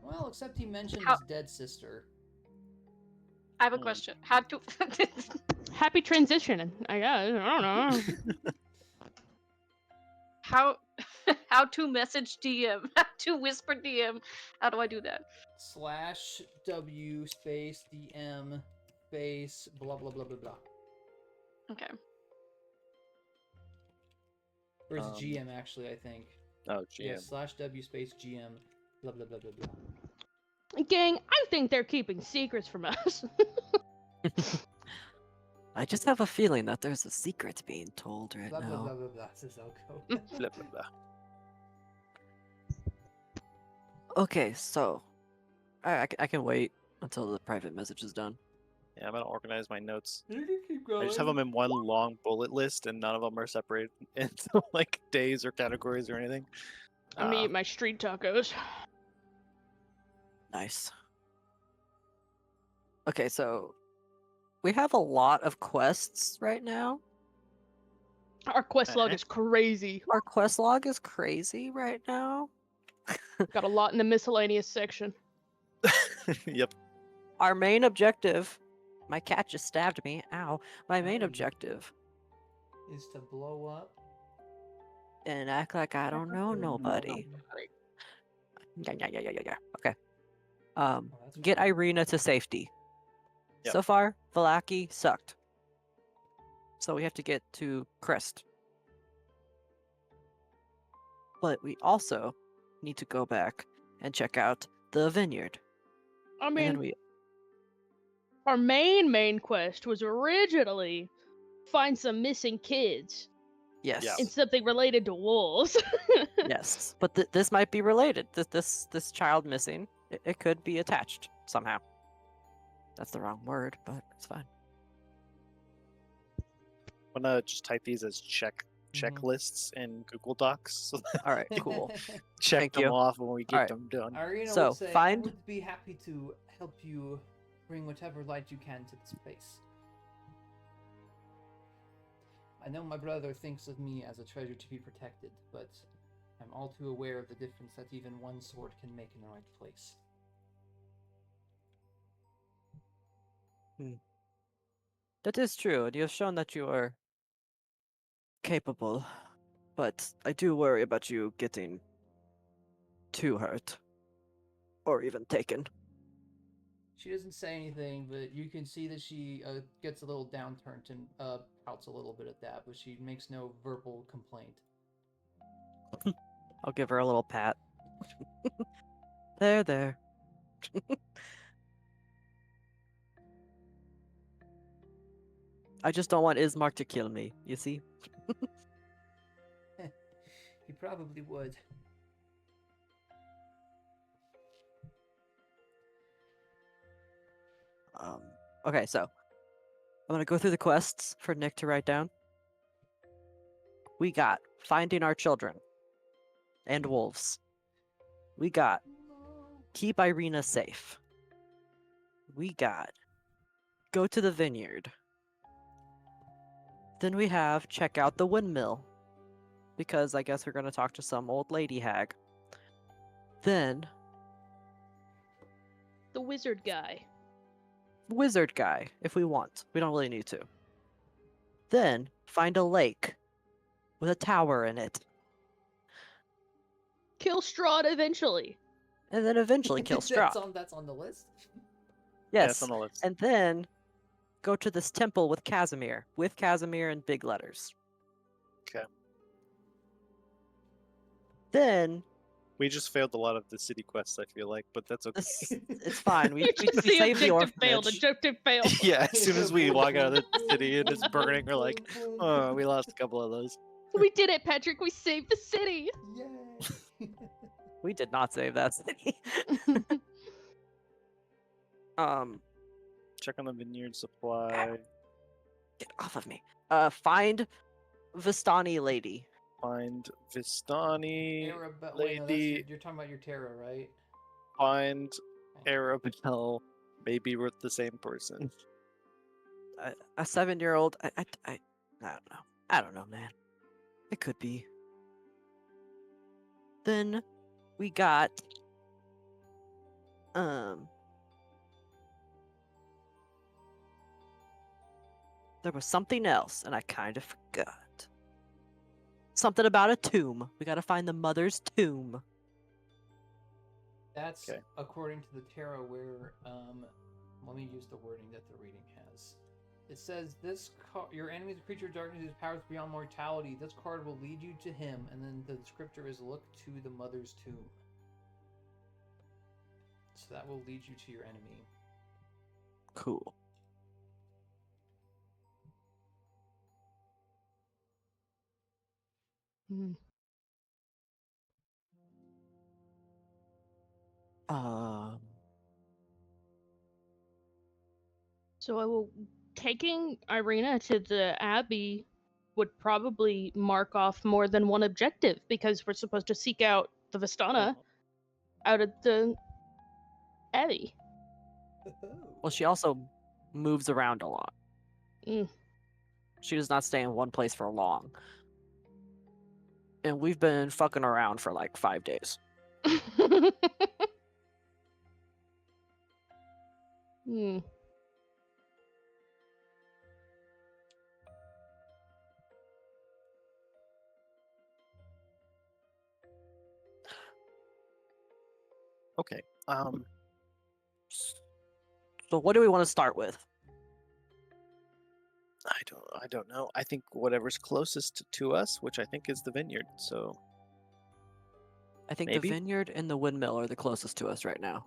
Well, except he mentioned How- his dead sister. I have a question. How to Happy transition, I guess. I don't know. how how to message DM? How to whisper DM? How do I do that? /W space DM space blah blah blah blah blah. Okay. Or it's GM actually, I think. Oh, GM. Yeah, /W space GM blah blah blah blah blah. Gang, I think they're keeping secrets from us. I just have a feeling that there's a secret being told right Blah blah now. blah blah blah, says Elco. Blah blah blah. Okay, so I can wait until the private message is done. Yeah, I'm gonna organize my notes. You can keep I going. just have them in one long bullet list, and none of them are separated into like days or categories or anything. I'm gonna eat my street tacos. Nice. Okay, so we have a lot of quests right now. Our quest log is crazy. Our quest log is crazy right now. Got a lot in the miscellaneous section. Yep. Our main objective. My cat just stabbed me. Ow. My main Oh. objective. Is to blow up. And act like I don't know nobody. Yeah. Okay. Oh, that's Get fine. Irina to safety. Yep. So far, Valaki sucked. So we have to get to Crest. But we also need to go back and check out the vineyard. I And mean, then we our main quest was originally find some missing kids yes. Yeah. and something related to wolves. Yes. But this might be related. This child missing. It could be attached somehow. That's the wrong word, but it's fine. I'm gonna just type these as check checklists in Google Docs. So All right, cool. check Thank them you. off when we get Alright. them done. Arina So, would say, find- I would be happy to help you bring whatever light you can to this place. I know my brother thinks of me as a treasure to be protected, but I'm all too aware of the difference that even one sword can make in the right place. That is true, and you have shown that you are capable. But I do worry about you getting too hurt. Or even taken. She doesn't say anything, but you can see that she gets a little downturned and pouts a little bit at that, but she makes no verbal complaint. I'll give her a little pat. There. I just don't want Ismark to kill me, you see? He probably would. Okay, so I'm gonna go through the quests for Nick to write down. We got finding our children and wolves. We got keep Irina safe. We got go to the vineyard. Then we have check out the windmill, because I guess we're gonna talk to some old lady hag. Then The wizard guy. wizard guy, if we want. We don't really need to. Then find a lake with a tower in it, Kill Strahd eventually. and then eventually kill Strahd. That's on the list? Yeah, Yes, it's on the list. and then go to this temple with Casimir in big letters. Okay. Then We just failed a lot of the city quests, I feel like, but that's okay. it's fine. We The saved the objective failed. orphanage. Objective failed. Yeah, as soon as we walk out of the city and it's burning, we're like, oh, we lost a couple of those. We did it, Patrick. We saved the city. Yay! We did not save that city. Check on the vineyard supply. Get off of me. Find Vistani lady. Find Vistani. Wait, no, lady. you're talking about your Terra, right? Find Arabelle. Maybe we're the same person. A 7-year-old. I don't know. I don't know, man. It could be. Then we got there was something else and I kind of forgot. Something about a tomb. We gotta find the mother's tomb. That's Okay. according to the Terra where, let me use the wording that the reading has. It says, your enemy is a creature of darkness whose powers beyond mortality. This card will lead you to him, and then the scripture is look to the mother's tomb. So that will lead you to your enemy. Cool. Hmm. So I will taking Irina to the Abbey would probably mark off more than one objective because we're supposed to seek out the Vistana out at the Abbey. Well, she also moves around a lot. Mm. She does not stay in one place for long. And we've been fucking around for like 5 days. Hmm. Okay. So what do we want to start with? I don't know. I think whatever's closest to us, which I think is the vineyard. So I think Maybe? the vineyard and the windmill are the closest to us right now.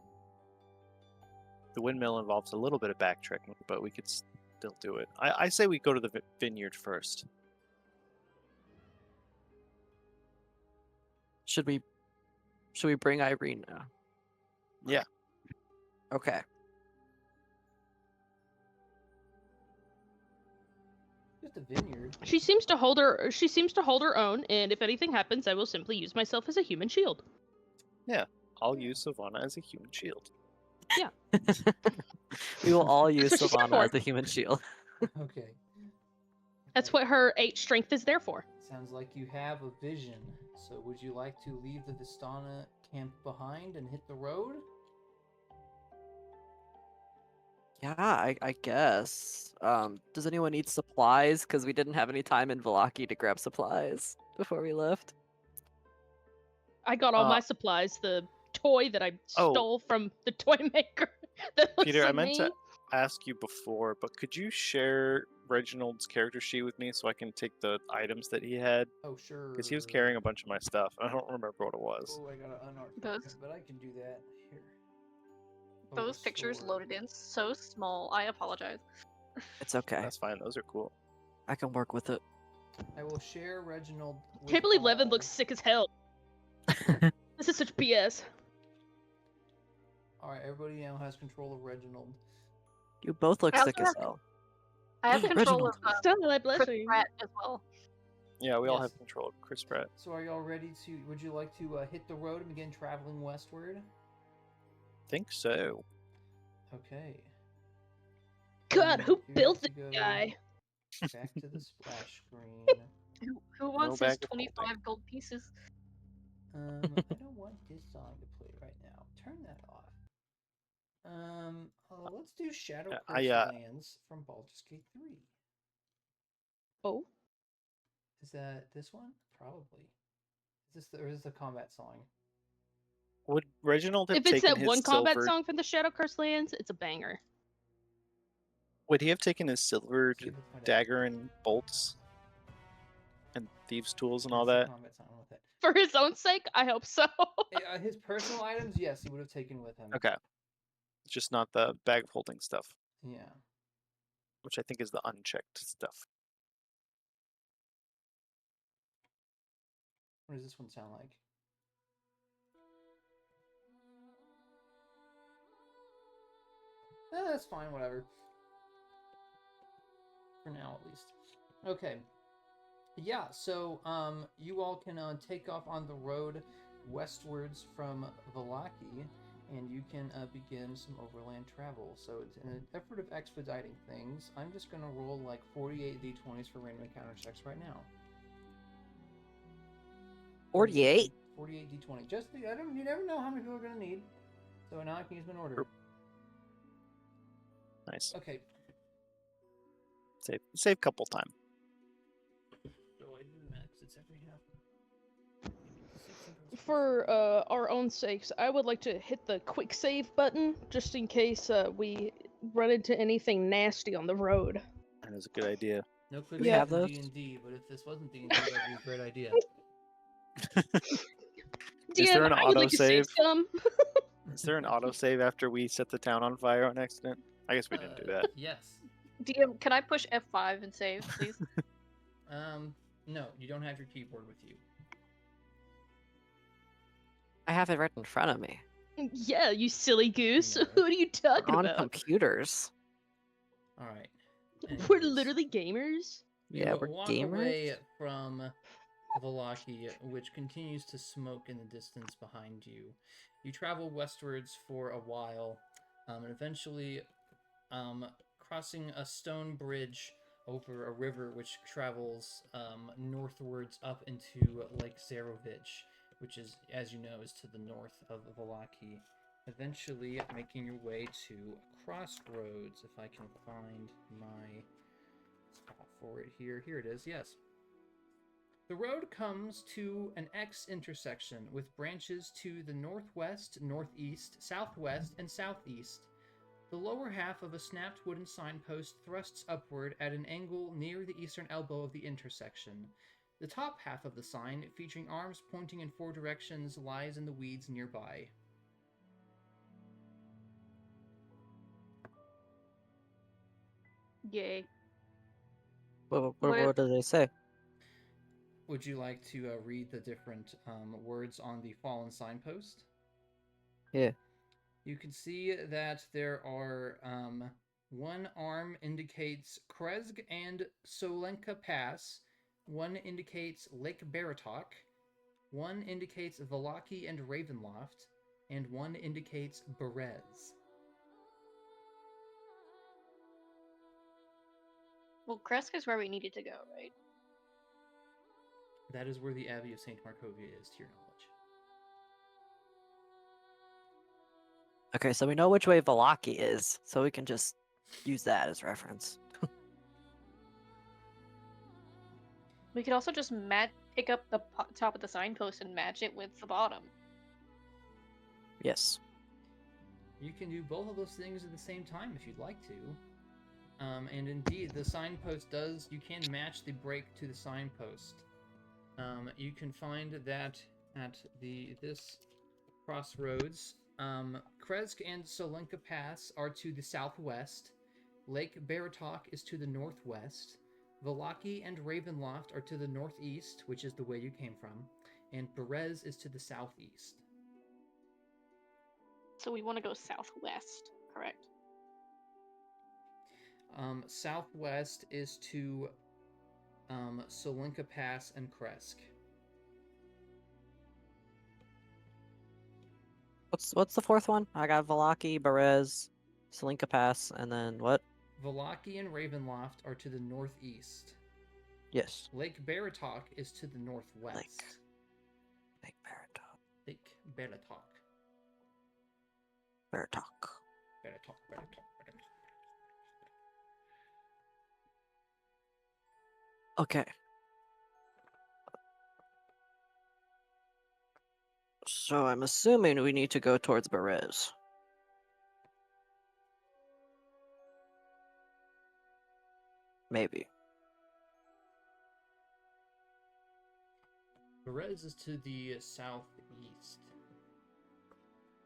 the windmill involves a little bit of backtracking, but we could still do it. I say we go to the vineyard first. Should we bring Irina? Yeah. Okay. at the vineyard. She seems to hold her own, and if anything happens, I will simply use myself as a human shield. I'll use Sovanna as a human shield. We will all use That's what she's here Sovanna for. as a human shield. Okay. That's Okay. what her 8 strength is there for. Sounds like you have a vision. So would you like to leave the Vistani camp behind and hit the road? Yeah, I guess. Does anyone need supplies? Because we didn't have any time in Vallaki to grab supplies before we left. I got all Uh, my supplies. The toy that I Oh. stole from the toy maker. That looks Peter, I like meant me. to ask you before, but could you share Reginald's character sheet with me so I can take the items that he had? Oh, sure. Because he was carrying a bunch of my stuff. I don't remember what it was. Oh, I gotta unarc Those- that, but I can do that here. Oh, Those the pictures sword. loaded in so small. I apologize. It's okay. That's fine. Those are cool. I can work with it. I will share Reginald. With Can't believe Levin all. looks sick as hell. This is such BS. All right, everybody now has control of Reginald. You both look I sick also as hell. I have control Reginald. of Still, I Chris bless you. Pratt as well. Yeah, we all Yes. have control of Chris Pratt. So are y'all ready to? Would you like to hit the road and begin traveling westward? Think so. Okay. God, who You built have to this go guy? Back to the splash screen. Who wants bag his of holding. 25 gold pieces? I don't want this song to play right now. Turn that off. Let's do Shadow I, Curse uh, Lands from Baldur's Gate 3. Oh, Is that this one? Probably. Or is this a combat song? Would Reginald have if it's taken that his one combat silver? song from the Shadow Curse Lands, it's a banger. Would he have taken his silver See if it's my dagger and bolts and thieves' tools and all It's a that? combat song with it. For his own sake, I hope so. His personal items, yes, he would have taken with him. Okay. It's just not the bag of holding stuff, Yeah. which I think is the unchecked stuff. What does this one sound like? That's fine, whatever. For now, at least. Okay. Yeah, so, you all can take off on the road westwards from Vallaki, and you can begin some overland travel. So, it's in an effort of expediting things, I'm just going to roll like 48 d20s for random encounter checks right now. 48? 48 d20. You never know how many people are going to need. So now I can use them in order. Nice. Okay. Save couple time. So I do the max. It's every half. For our own sakes, I would like to hit the quick save button just in case we run into anything nasty on the road. That is a good idea. No quick Yeah. save in those? D&D, but if this wasn't D&D, that'd be a great idea. Is there DM, an I would like to save autosave? some. Is there an autosave after we set the town on fire on accident? I guess we didn't do that. Yes. DM, can I push F5 and save, please? No, you don't have your keyboard with you. I have it right in front of me. Yeah, you silly goose. No. What are you talking On about? computers. All right. We're Anyways, literally gamers. you Yeah, we're walk gamers. away from Vallaki, which continues to smoke in the distance behind you. You travel westwards for a while, and eventually crossing a stone bridge over a river which travels northwards up into Lake Zarovich, which is, as you know, is to the north of Vallaki. Eventually making your way to Crossroads, if I can find my spot for it here. Here it is, yes. The road comes to an X intersection with branches to the northwest, northeast, southwest, and southeast. The lower half of a snapped wooden signpost thrusts upward at an angle near the eastern elbow of the intersection. The top half of the sign, featuring arms pointing in 4 directions, lies in the weeds nearby. Yay. What do they say? Would you like to read the different words on the fallen signpost? Yeah. You can see that there are One arm indicates Krezg and Solenka Pass. One indicates Lake Baratok. One indicates Valaki and Ravenloft. And one indicates Berez. Well, Kresk is where we needed to go, right? That is where the Abbey of St. Markovia is, to your knowledge. Okay, so we know which way Valaki is, so we can just use that as reference. We could also just pick up the top of the signpost and match it with the bottom. Yes. You can do both of those things at the same time if you'd like to. And indeed, the signpost does, you can match the break to the signpost. You can find that at this crossroads. Krezk and Solenka Pass are to the southwest. Lake Baratok is to the northwest. Valaki and Ravenloft are to the northeast, which is the way you came from. And Berez is to the southeast. So we want to go southwest, correct? Southwest is to Solenka Pass and Krezk. What's the fourth one? I got Valaki, Berez, Salinka Pass, and then what? Valaki and Ravenloft are to the northeast. Yes. Lake Baratok is to the northwest. Lake Baratok. Lake Baratok. Baratok. Baratok. Okay. So I'm assuming we need to go towards Berez. Maybe. Berez is to the southeast.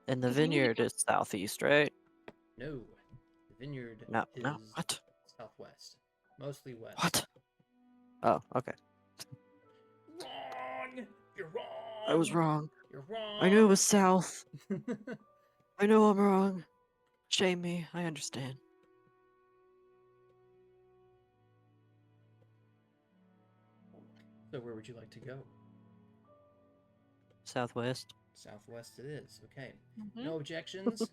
And the Does he need to vineyard go- is southeast, right? No. The vineyard No. is No. What? southwest. Mostly west. What? Oh, okay. Wrong! You're wrong! I was wrong. You're wrong! I knew it was south. I know I'm wrong. Shame me. I understand. So where would you like to go? Southwest. Southwest it is. Okay. Mhm. No objections?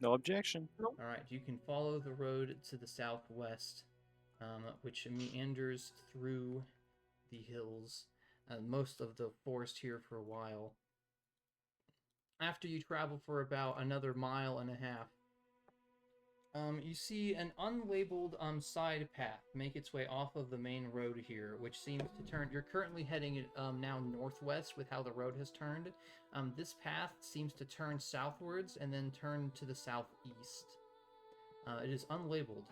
No objection. Alright, you can follow the road to the southwest, which meanders through the hills, most of the forest here for a while. After you travel for about another mile and a half, you see an unlabeled side path make its way off of the main road here, which seems to turn. You're currently heading now northwest with how the road has turned. This path seems to turn southwards and then turn to the southeast. It is unlabeled.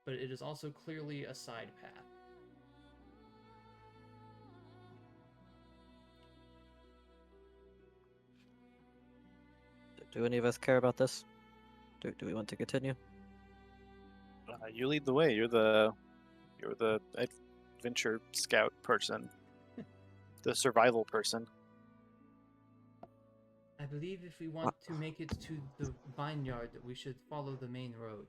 But it is also clearly a side path. Do any of us care about this? Do we want to continue? You lead the way. You're the adventure scout person, the survival person. I believe if we want to make it to the vineyard, we should follow the main road.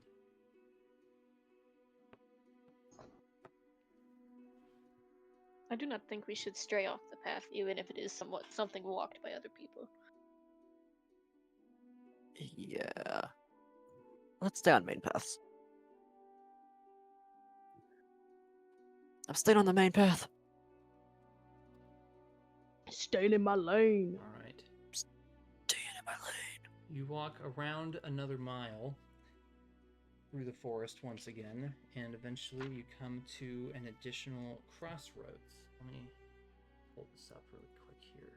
I do not think we should stray off the path, even if it is somewhat something walked by other people. Yeah. Let's stay on main paths. I'm staying on the main path. Staying in my lane. Alright. Staying in my lane. You walk around another mile through the forest once again, and eventually you come to an additional crossroads. Let me pull this up really quick here.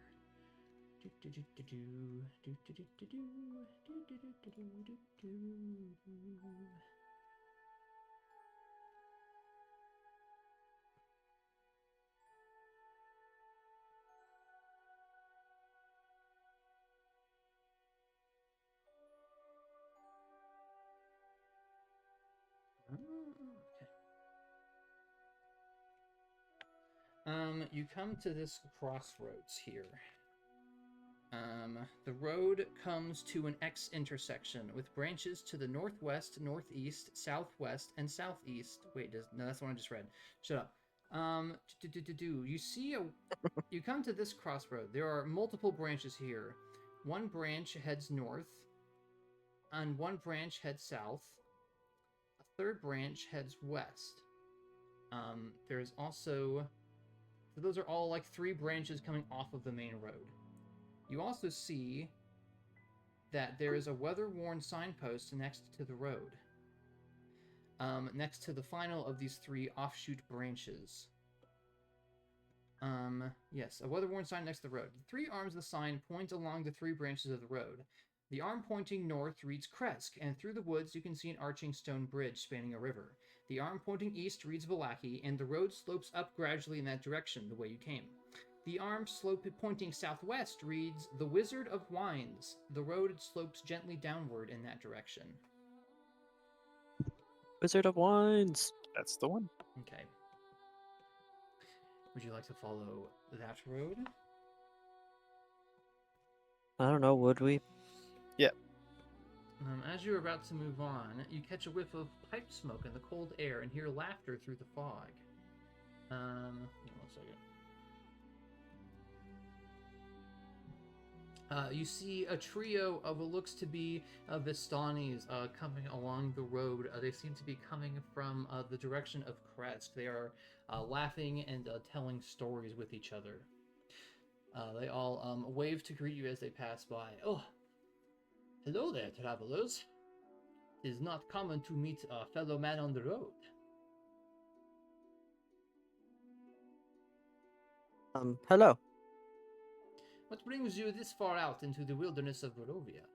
You come to this crossroads here. The road comes to an X intersection with branches to the northwest, northeast, southwest, and southeast. Wait, no, that's the one I just read. Shut up. You see you come to this crossroad. There are multiple branches here. One branch heads north, and one branch heads south. A third branch heads west. There's also, so those are all like 3 branches coming off of the main road. You also see that there is a weather-worn signpost next to the road, next to the final of these 3 offshoot branches. Yes, a weather-worn sign next to the road. The 3 arms of the sign point along the 3 branches of the road. The arm pointing north reads Kresk, and through the woods you can see an arching stone bridge spanning a river. The arm pointing east reads Valaki, and the road slopes up gradually in that direction, the way you came. The arm pointing southwest reads The Wizard of Wines. The road slopes gently downward in that direction. Wizard of Wines. That's the one. Okay. Would you like to follow that road? I don't know, would we? Yeah. As you're about to move on, you catch a whiff of pipe smoke in the cold air and hear laughter through the fog. Hold on 1 second. You see a trio of what looks to be Vistanis coming along the road. They seem to be coming from the direction of Kresk. They are laughing and telling stories with each other. They all wave to greet you as they pass by. Oh, hello there, travelers. It is not common to meet a fellow man on the road. Hello. What brings you this far out into the wilderness of Barovia?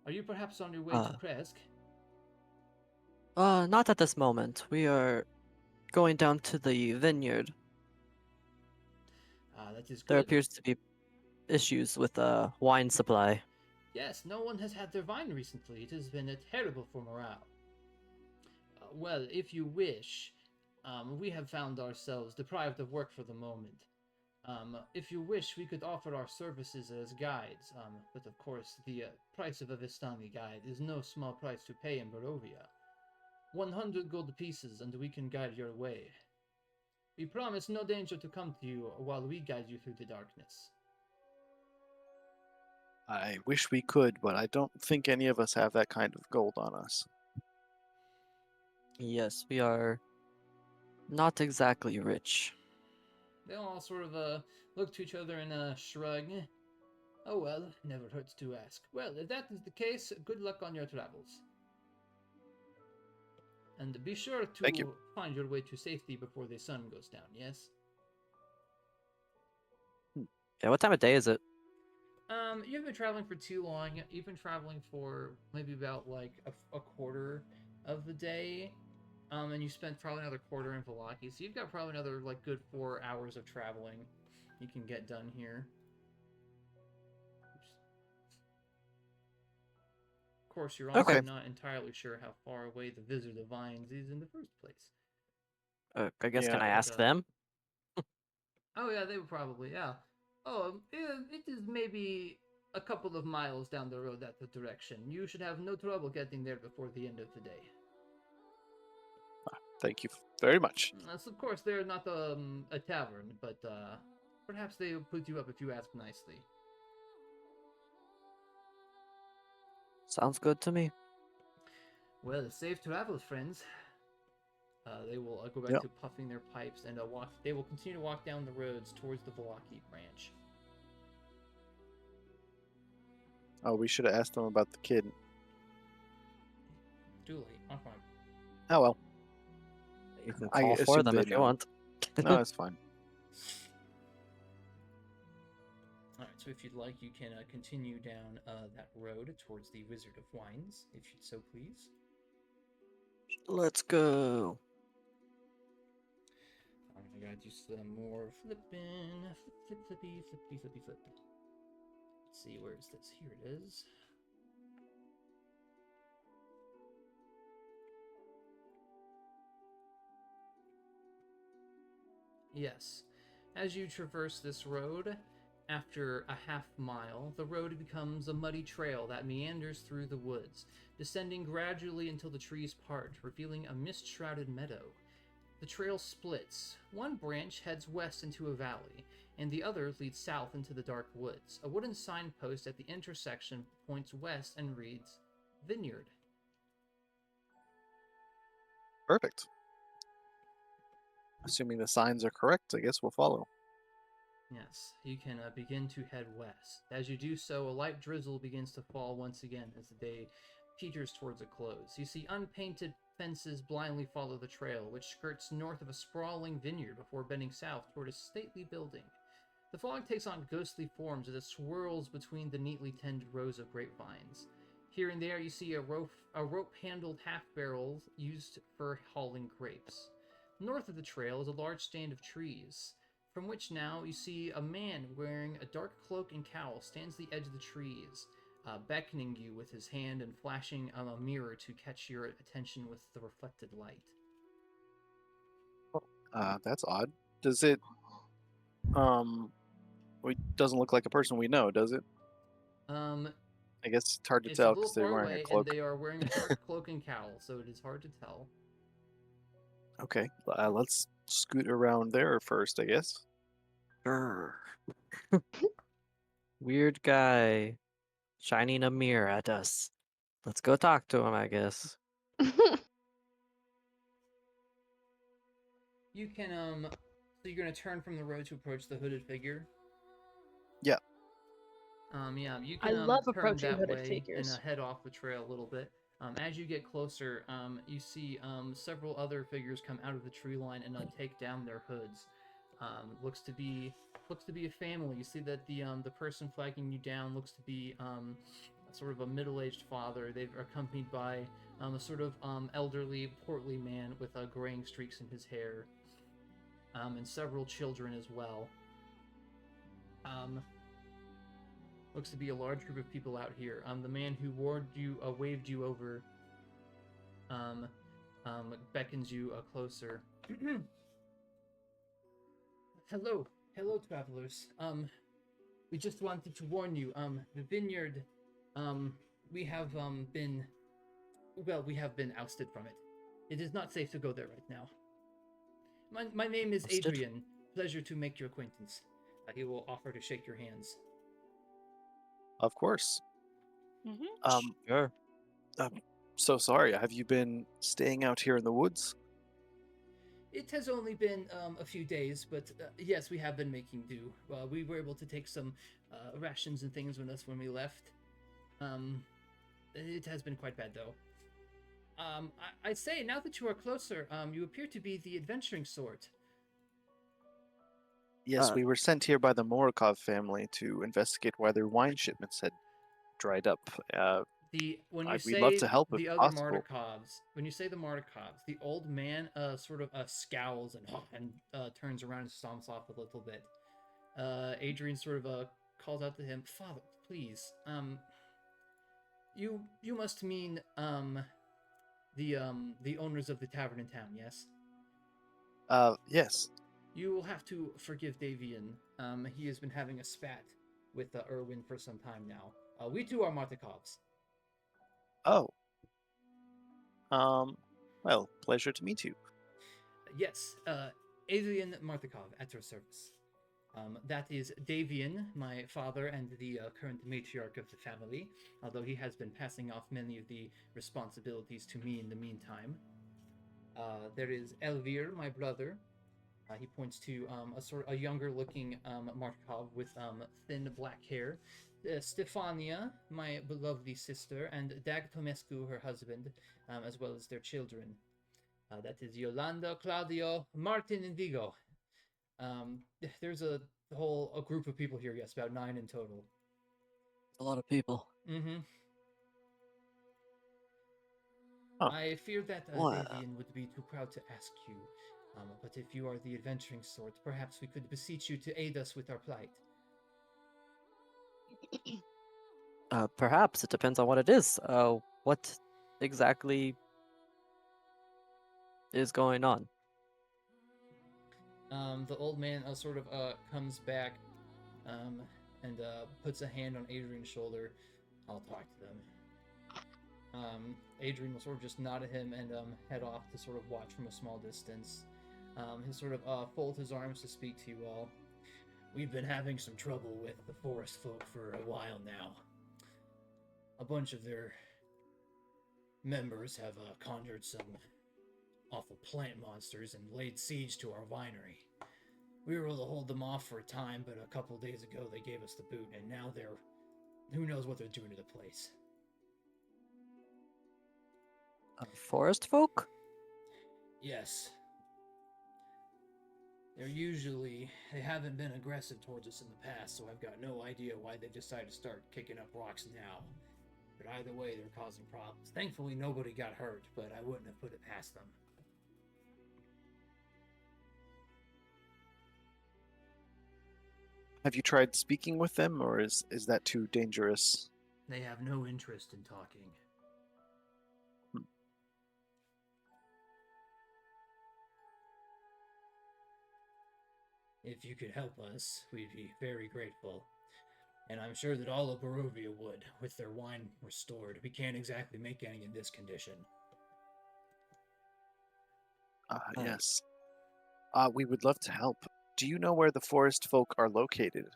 Are you perhaps on your way to Kresk? Not at this moment. We are going down to the vineyard. That is good. There appears to be issues with wine supply. Yes, no one has had their wine recently. It has been terrible for morale. Well, if you wish, we have found ourselves deprived of work for the moment. If you wish, we could offer our services as guides, but of course, the price of a Vistani guide is no small price to pay in Barovia. 100 gold pieces, and we can guide your way. We promise no danger to come to you while we guide you through the darkness. I wish we could, but I don't think any of us have that kind of gold on us. Yes, we are not exactly rich. They all sort of look to each other and shrug. Oh well, never hurts to ask. Well, if that is the case, good luck on your travels. And be sure Thank to you. find your way to safety before the sun goes down, yes? Yeah, what time of day is it? You haven't been traveling for too long. You've been traveling for maybe about like a quarter of the day. And you spent probably another quarter in Valaki, so you've got probably another like good 4 hours of traveling you can get done here. Oops. Of course, you're also Okay. not entirely sure how far away the Wizard of Vines is in the first place. I guess Yeah, can I ask but, them? Oh yeah, they would probably, yeah. Oh, it is maybe a couple of miles down the road that direction. You should have no trouble getting there before the end of the day. Thank you very much. So of course, they're not a tavern, but perhaps they will put you up if you ask nicely. Sounds good to me. Well, safe travels, friends. They will go back Yep. to puffing their pipes and walk. They will continue to walk down the roads towards the Valaki branch. Oh, we should have asked them about the kid. Too late. On fine. Oh well. You can I call for assumed them they'd if you know. want. No, it's fine. All right. So if you'd like, you can continue down that road towards the Wizard of Wines, if you'd so please. Let's go. I gotta do some more flipping. Flippy. Let's see, where is this? Here it is. Yes. As you traverse this road, After a half mile, the road becomes a muddy trail that meanders through the woods, descending gradually until the trees part, revealing a mist-shrouded meadow. The trail splits. One branch heads west into a valley, and the other leads south into the dark woods. A wooden signpost at the intersection points west and reads, Vineyard. Perfect. Assuming the signs are correct, I guess we'll follow. Yes, you can begin to head west. As you do so, a light drizzle begins to fall once again as the day teeters towards a close. You see unpainted fences blindly follow the trail, which skirts north of a sprawling vineyard before bending south toward a stately building. The fog takes on ghostly forms as it swirls between the neatly tended rows of grapevines. Here and there you see a rope-handled half-barrel used for hauling grapes. North of the trail is a large stand of trees, from which now you see a man wearing a dark cloak and cowl stands at the edge of the trees, beckoning you with his hand and flashing a mirror to catch your attention with the reflected light. That's odd. Does it doesn't look like a person we know, does it? I guess it's hard to It's tell a little because they're far wearing away, a cloak. and they are wearing a dark cloak and cowl, so it is hard to tell. Okay, let's scoot around there first, I guess. Grr. Weird guy shining a mirror at us. Let's go talk to him, I guess. You can, so you're gonna turn from the road to approach the hooded figure? Yeah. Yeah, you I can, love turn approaching that hooded way figures. and head off the trail a little bit. As you get closer, you see, several other figures come out of the tree line and, take down their hoods. Looks to be a family. You see that the person flagging you down looks to be, sort of a middle-aged father. They're accompanied by, a sort of, elderly, portly man with, graying streaks in his hair. And several children as well. Looks to be a large group of people out here. The man who waved you over, beckons you closer. Hello, travelers. We just wanted to warn you. The vineyard, we have been ousted from it. It is not safe to go there right now. My name is Ousted? Adrian. Pleasure to make your acquaintance. He will offer to shake your hands. Of course. Mm-hmm. Sure. So sorry. Have you been staying out here in the woods? It has only been a few days, but yes, we have been making do. We were able to take some rations and things with us when we left. It has been quite bad, though. I say, now that you are closer, you appear to be the adventuring sort. Yes, we were sent here by the Morikov family to investigate why their wine shipments had dried up. When you we'd love say to help if the other possible. Martikovs, the old man sort of scowls and turns around and stomps off a little bit. Adrian sort of calls out to him, "Father, please, you must mean the owners of the tavern in town, yes?" Yes. You will have to forgive Davian. He has been having a spat with Erwin for some time now. We too are Martikovs. Oh. Well, pleasure to meet you. Yes, Adrian Martikov at your service. That is Davian, my father and the current matriarch of the family, although he has been passing off many of the responsibilities to me in the meantime. There is Elvir, my brother. He points to a younger-looking Markov with thin black hair. Stefania, my beloved sister, and Dag Tomescu, her husband, as well as their children. That is Yolanda, Claudio, Martin, and Vigo. There's a group of people here. Yes, about 9 in total. A lot of people. Mm-hmm. Huh. I fear that Davian would be too proud to ask you. But if you are the adventuring sort, perhaps we could beseech you to aid us with our plight. Perhaps. It depends on what it is. What exactly is going on? The old man sort of comes back. and puts a hand on Adrian's shoulder. I'll talk to them. Adrian will sort of just nod at him and head off to sort of watch from a small distance. He'll sort of fold his arms to speak to you all. We've been having some trouble with the forest folk for a while now. A bunch of their members have conjured some awful plant monsters and laid siege to our winery. We were able to hold them off for a time, but a couple days ago they gave us the boot, and now they're... who knows what they're doing to the place. Forest folk? Yes. They haven't been aggressive towards us in the past, so I've got no idea why they decided to start kicking up rocks now. But either way, they're causing problems. Thankfully, nobody got hurt, but I wouldn't have put it past them. Have you tried speaking with them, or is that too dangerous? They have no interest in talking. If you could help us, we'd be very grateful. And I'm sure that all of Barovia would, with their wine restored. We can't exactly make any in this condition. Yes. We would love to help. Do you know where the forest folk are located,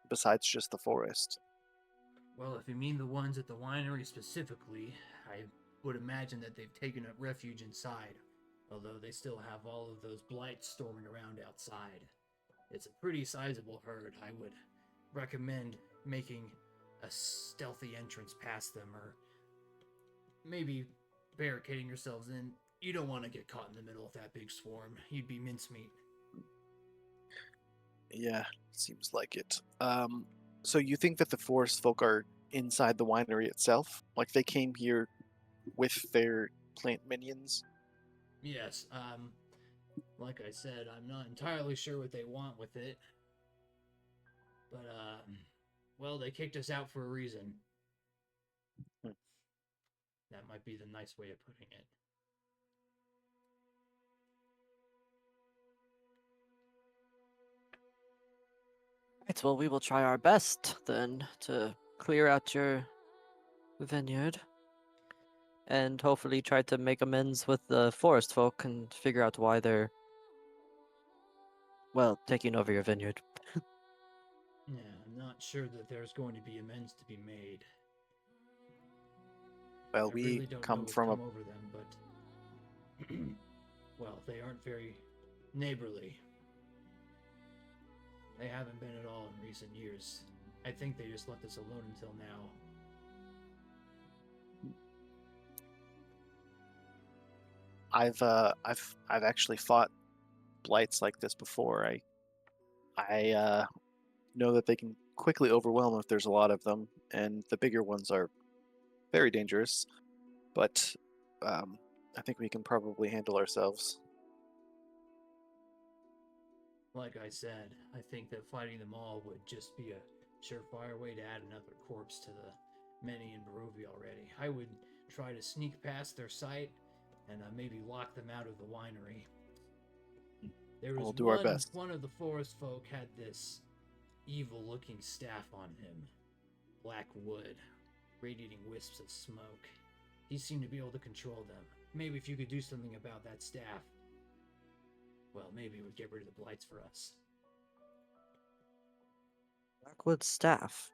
besides just the forest? Well, if you mean the ones at the winery specifically, I would imagine that they've taken up refuge inside, although they still have all of those blights storming around outside. It's a pretty sizable herd. I would recommend making a stealthy entrance past them, or maybe barricading yourselves in. You don't want to get caught in the middle of that big swarm. You'd be mincemeat. Yeah, seems like it. So you think that the forest folk are inside the winery itself? Like they came here with their plant minions? Yes, like I said, I'm not entirely sure what they want with it. But, well, they kicked us out for a reason. That might be the nice way of putting it. Right, well, we will try our best then to clear out your vineyard and hopefully try to make amends with the forest folk and figure out why they're, well, taking over your vineyard. Yeah, I'm not sure that there's going to be amends to be made. Well, I we really don't know come what's from come over them, but... well, they aren't very neighborly. They haven't been at all in recent years. I think they just left us alone until now. I've actually fought blights like this before. I know that they can quickly overwhelm if there's a lot of them, and the bigger ones are very dangerous. But I think we can probably handle ourselves. Like I said, I think that fighting them all would just be a surefire way to add another corpse to the many in Barovia already. I would try to sneak past their sight and maybe lock them out of the winery. There was We'll do our best. One of the forest folk had this evil-looking staff on him. Black wood, radiating wisps of smoke. He seemed to be able to control them. Maybe if you could do something about that staff, well, maybe it would get rid of the blights for us. Blackwood staff.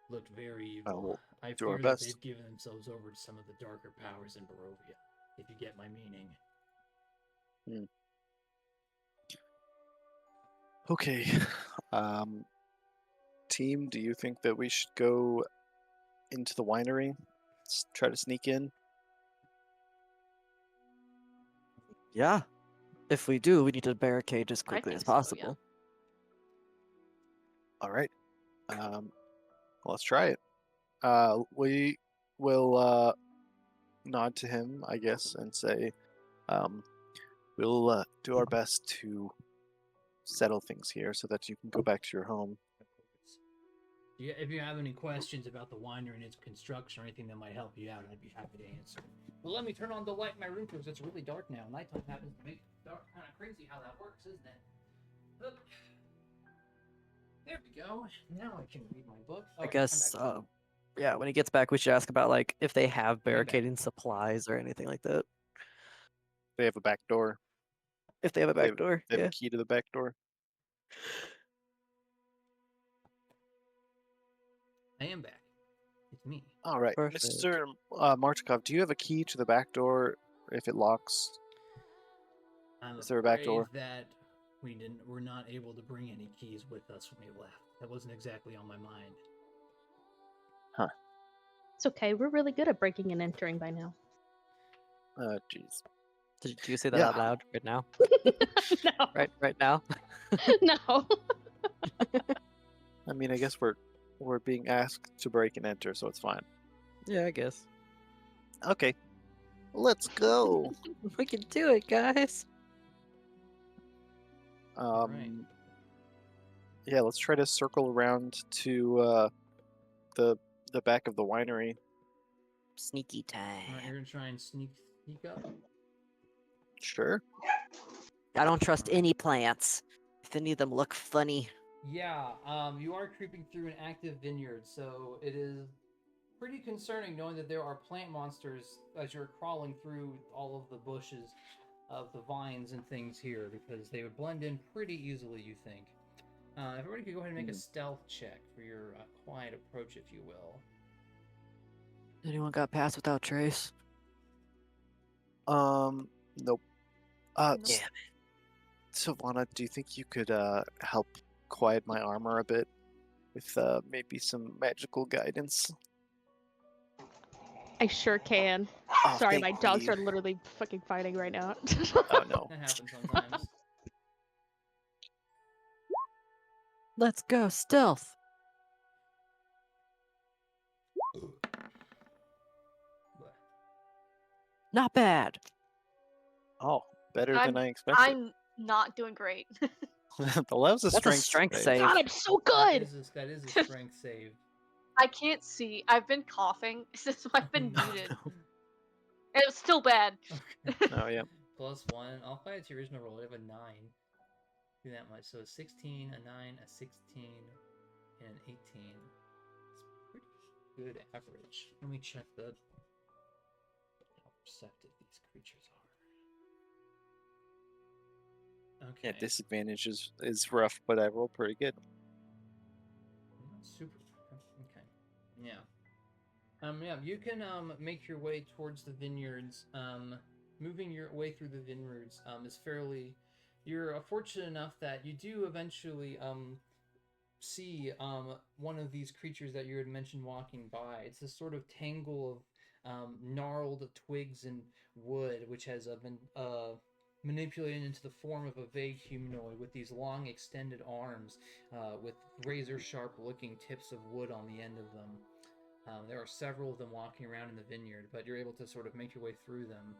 Looked very evil. We'll I do our fear that best. they've given themselves over to some of the darker powers in Barovia, if you get my meaning. Okay. Team, do you think that we should go into the winery? Try to sneak in? Yeah. If we do, we need to barricade as quickly as think so, yeah. possible. All right. Let's try it. We will nod to him, I guess, and say, we'll do our best to settle things here so that you can go back to your home. If you have any questions about the winery and its construction or anything that might help you out, I'd be happy to answer. Well, let me turn on the light in my room because it's really dark now. Nighttime happens to make it dark. Kind of crazy how that works, isn't it? Oop. There we go. Now I can read my book. I Alright, guess, I'm back. yeah, when he gets back, we should ask about like if they have back. barricading supplies or anything like that. They have a back door. If they have a They back have, door, they have yeah. a key to the back door. I am back. It's me. All right, Perfect. Mr. Martikov, do you have a key to the back door if it locks? I'm Is there a back afraid door? that we're not able to bring any keys with us when we left. That wasn't exactly on my mind. It's okay. We're really good at breaking and entering by now. Jeez. Did you say that Yeah. out loud right now? No. Right now? No. I mean, I guess we're being asked to break and enter, so it's fine. Yeah, I guess. Okay, let's go. We can do it, guys. Alright. Yeah, let's try to circle around to the back of the winery. Sneaky Alright, time. you're gonna try and sneak up? Sure. I don't trust any plants. If any of them look funny. Yeah, you are creeping through an active vineyard, so it is pretty concerning knowing that there are plant monsters as you're crawling through all of the bushes of the vines and things here, because they would blend in pretty easily, you think. Everybody could go ahead and make a stealth check for your quiet approach, if you will. Anyone got past without trace? Nope. Nope. S- Sovanna, do you think you could help quiet my armor a bit with maybe some magical guidance? I sure can. Oh, Sorry, my thank dogs you. are literally fucking fighting right now. Oh no. That happens sometimes. Let's go, stealth. Not bad. Oh, better than I expected. I'm not doing great. Well, that was a That's a strength strength save. save. God, I'm so That good. is a strength save. I can't see. I've been coughing since I've been Oh, muted. no. It was still bad. Okay. Oh yeah. +1. I'll fight its original roll. I have a 9. Do that much. So a 16, a 9, a 16, and an 18. It's pretty good average. Let me check how perceptive these creatures are. Okay. Yeah, disadvantage is rough, but I roll pretty good. Not super. Okay. Yeah. Yeah, you can make your way towards the vineyards. Moving your way through the vineyards is fairly. You're fortunate enough that you do eventually see one of these creatures that you had mentioned walking by. It's this sort of tangle of gnarled twigs and wood, which has been manipulated into the form of a vague humanoid with these long extended arms with razor sharp looking tips of wood on the end of them. There are several of them walking around in the vineyard, but you're able to sort of make your way through them.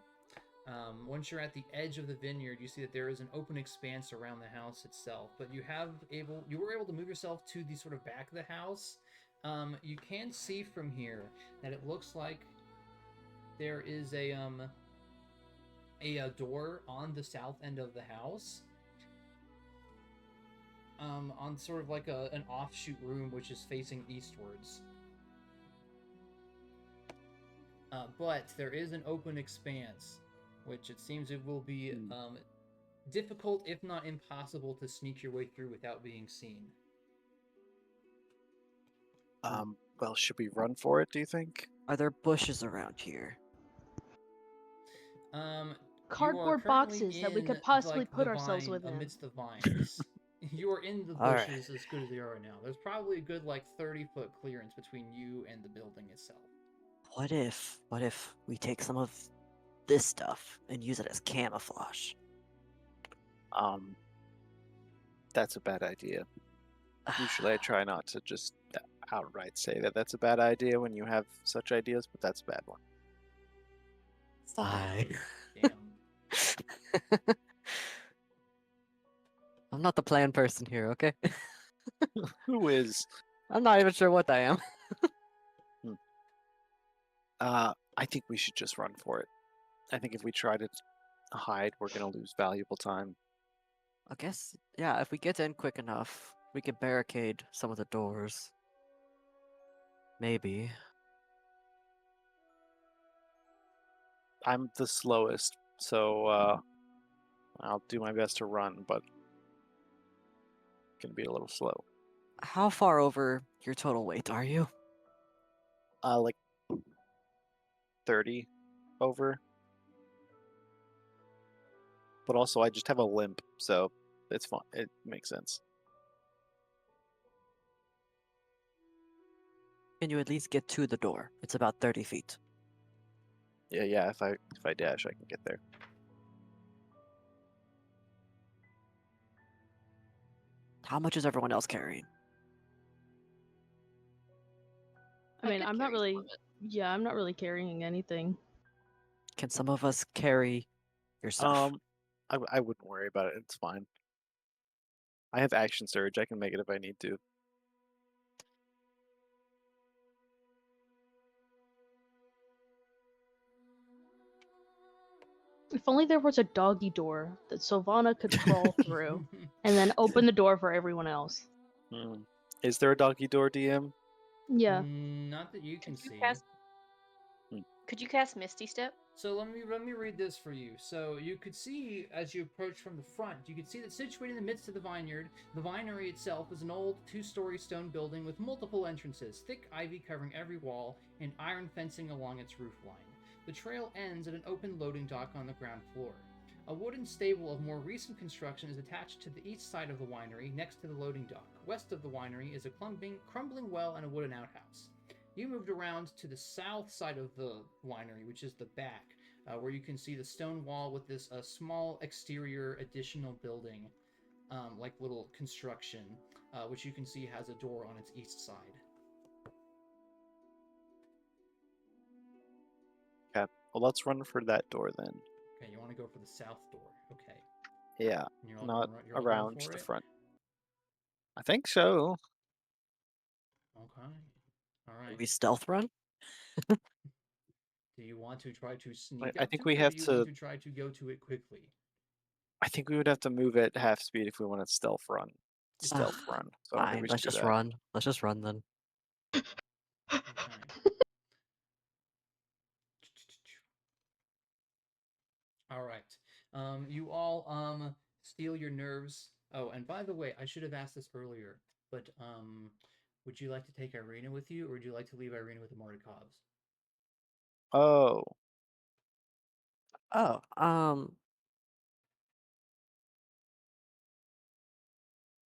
Once you're at the edge of the vineyard, you see that there is an open expanse around the house itself, but you were able to move yourself to the sort of back of the house. You can see from here that it looks like there is a door on the south end of the house, on sort of like an offshoot room which is facing eastwards. But there is an open expanse, which it seems it will be difficult, if not impossible, to sneak your way through without being seen. Well, should we run for it, do you think? Are there bushes around here? You are Cardboard currently boxes that we in, could possibly like, put the ourselves vine within. amidst the vines. You are in the Alright. bushes as good as they are right now. There's probably a good 30-foot clearance between you and the building itself. What if we take some of this stuff and use it as camouflage? That's a bad idea. Usually I try not to just outright say that that's a bad idea when you have such ideas, but that's a bad one. Fine. Damn. I'm not the plan person here, okay? Who is? I'm not even sure what I am. I think we should just run for it. I think if we try to hide, we're gonna lose valuable time. I guess, yeah, if we get in quick enough, We could barricade some of the doors. Maybe. I'm the slowest, so I'll do my best to run, but gonna be a little slow. How far over your total weight are you? Like 30 over. But also, I just have a limp, so it's fine. It makes sense. Can you at least get to the door? It's about 30 feet. Yeah. If I dash, I can get there. How much is everyone else carrying? I mean, could I'm not carry some really. of it. Yeah, I'm not really carrying anything. Can some of us carry your stuff? I wouldn't worry about it. It's fine. I have action surge. I can make it if I need to. If only there was a doggy door that Sovanna could crawl through and then open the door for everyone else. Hmm. Is there a doggy door, DM? Yeah. Not that you can Could you see. cast? Hmm. Could you cast Misty Step? So let me read this for you. So you could see as you approach from the front, you could see that situated in the midst of the vineyard, the winery itself is an old two-story stone building with multiple entrances, thick ivy covering every wall, and iron fencing along its roof line. The trail ends at an open loading dock on the ground floor. A wooden stable of more recent construction is attached to the east side of the winery, next to the loading dock. West of the winery is a crumbling well and a wooden outhouse. You moved around to the south side of the winery, which is the back, where you can see the stone wall with this small exterior additional building, like little construction, which you can see has a door on its east side. Okay. Well, let's run for that door then. Okay, you want to go for the south door. Okay. Yeah. And you're all Not you're all going around for the it? front. I think so. Okay. All right. Maybe stealth run? Do you want to try to sneak I up think to we it, or have do you to. want to try to go to it quickly? I think we would have to move at half speed if we want to stealth run. Stealth Ah, run. So I don't think Fine, we let's should do just that. run. Let's just run then. Okay. All right. You all steal your nerves. Oh, and by the way, I should have asked this earlier, but would you like to take Irina with you, or would you like to leave Irina with the Mordecavs? Oh. Oh,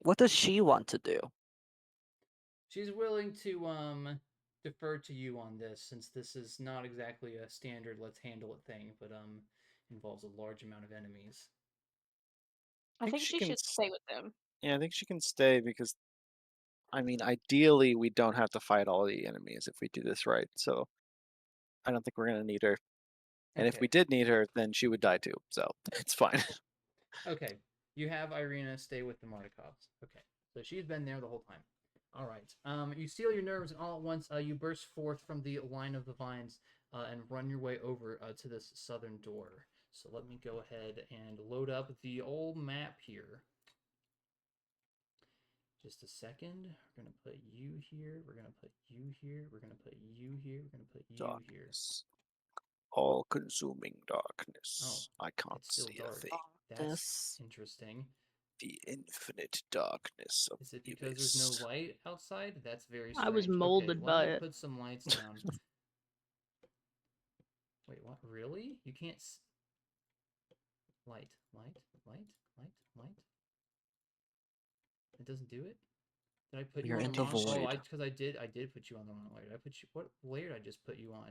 what does she want to do? She's willing to defer to you on this, since this is not exactly a standard let's handle it thing, but involves a large amount of enemies. I think she she can. should stay with them. Yeah, I think she can stay because, I mean, ideally we don't have to fight all the enemies if we do this right. So I don't think we're gonna need her. And if Okay. we did need her, then she would die too. So it's fine. Okay. You have Irina stay with the Mordecavs. Okay. So she's been there the whole time. All right. You steal your nerves, and all at once, you burst forth from the line of the vines and run your way over to this southern door. So let me go ahead and load up the old map here. Just a second. We're gonna put you here. We're gonna put you here. We're gonna put you here. We're gonna put you here. Darkness. All-consuming darkness. Oh, I can't it's still see a dark. thing. That's This. interesting. The infinite darkness of Is it the because abyss. there's no light outside? That's very strange. I was Okay, molded by let me it. put some lights down. Wait, what? Really? You can't light. It doesn't do it? Did I put you You're on in the the wrong? Oh, void. because I did put you on the wrong layer. Did I put you? What layer did I just put you on?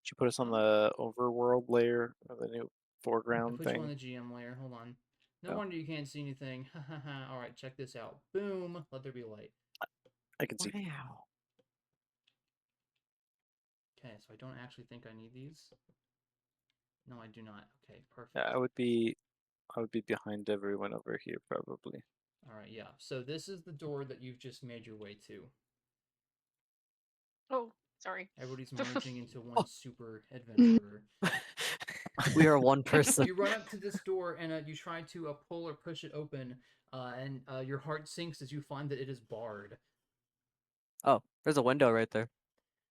Did you put us on the overworld layer of the new I foreground put you on thing? the GM layer. Hold on. No Oh. wonder you can't see anything. Ha ha ha. All right, check this out. Boom. Let there be light. I can see. Wow. Okay, so I don't actually think I need these. No, I do not. Okay, perfect. Yeah, I would be behind everyone over here probably. All right, yeah. So this is the door that you've just made your way to. Oh, sorry. Everybody's merging into one super adventurer. We are one person. You run up to this door and you try to pull or push it open, and your heart sinks as you find that it is barred. Oh, there's a window right there.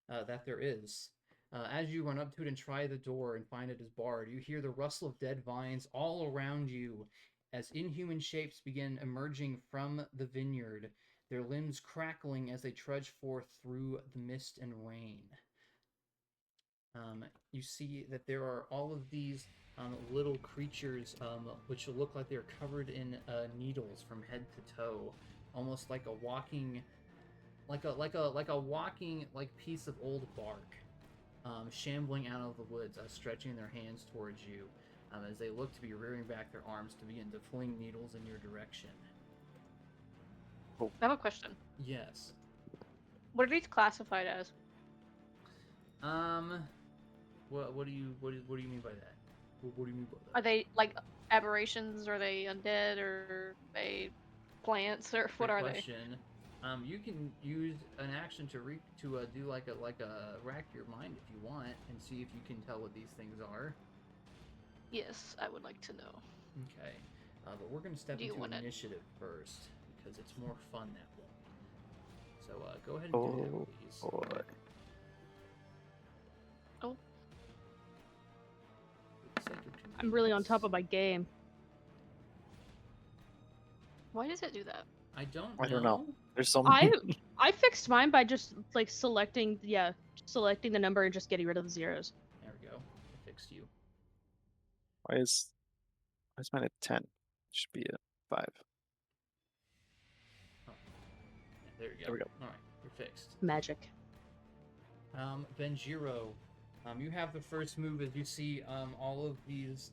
That there is. As you run up to it and try the door and find it is barred, you hear the rustle of dead vines all around you as inhuman shapes begin emerging from the vineyard, their limbs crackling as they trudge forth through the mist and rain. You see that there are all of these little creatures which look like they're covered in needles from head to toe, almost like a walking, like a walking piece of old bark, shambling out of the woods, stretching their hands towards you, as they look to be rearing back their arms to begin to fling needles in your direction. I have a question. Yes. What are these classified as? What do you mean by that? What do you mean by that? Are they like aberrations? Are they undead? Or are they plants? Or what Great are question. You can use an action to do like a rack your mind if you want and see if you can tell what these things are. they? Yes, I would like to know. Okay, but we're gonna step Do you into wanna- initiative first because it's more fun that way. So go ahead and do that, please. Boy. Oh. For the sake of I'm really on convenience. top of my game. Why does it do that? I don't don't know. There's so I many. I fixed mine by just like selecting the number and just getting rid of the zeros. There we go. I fixed you. Why is mine at 10? Should be a 5. Yeah, there you go. There we go. All right, you're fixed. Magic. Benjiro, you have the first move as you see all of these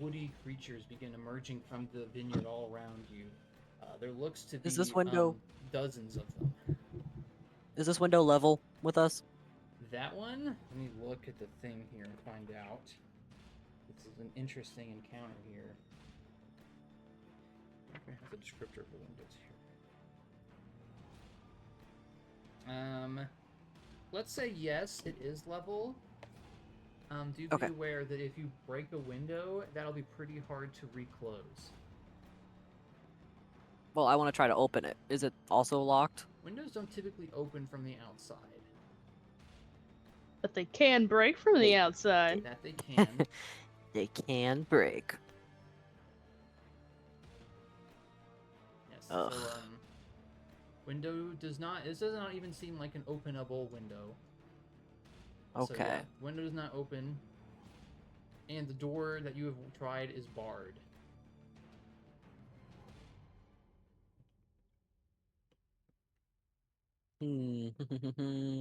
woody creatures begin emerging from the vineyard all around you. There looks to be Is this window- dozens of them. Is this window level with us? That one, let me look at the thing here and find out. This is an interesting encounter here. I'm gonna have the descriptor of the windows here. Let's say yes, it is level. Do Okay. be aware that if you break a window, that'll be pretty hard to reclose. Well, I want to try to open it. Is it also locked? Windows don't typically open from the outside. But they can break from the outside. That they can. They can break. Yes. Ugh. So window does not. This does not even seem like an openable window. So, Okay. yeah, window does not open, and the door that you have tried is barred.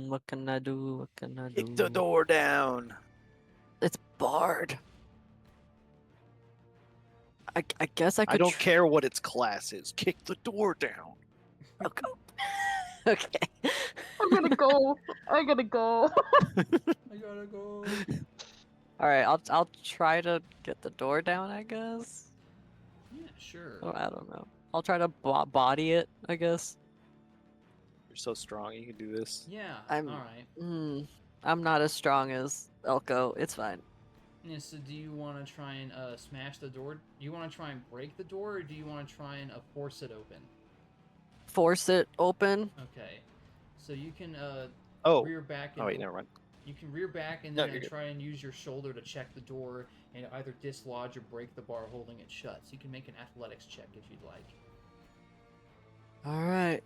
What can I do? What can I do? Kick the door down. It's barred. I guess I could. I don't care what its class is. Kick the door down. Okay. Okay. I'm gonna go. I gotta go. I gotta go. All right. I'll try to get the door down. I guess. Yeah, sure. Oh, I don't know. I'll try to body it. I guess. You're so strong. You can do this. Yeah. I'm- All right. I'm not as strong as Elco. It's fine. Yeah, so do you want to try and smash the door? Do you want to try and break the door, or do you want to try and force it open? Force it open. Okay. So you can Oh. rear back and Oh wait, never mind. you can rear back and No, then you're good. try and use your shoulder to check the door and either dislodge or break the bar holding it shut. So you can make an athletics check if you'd like. All right.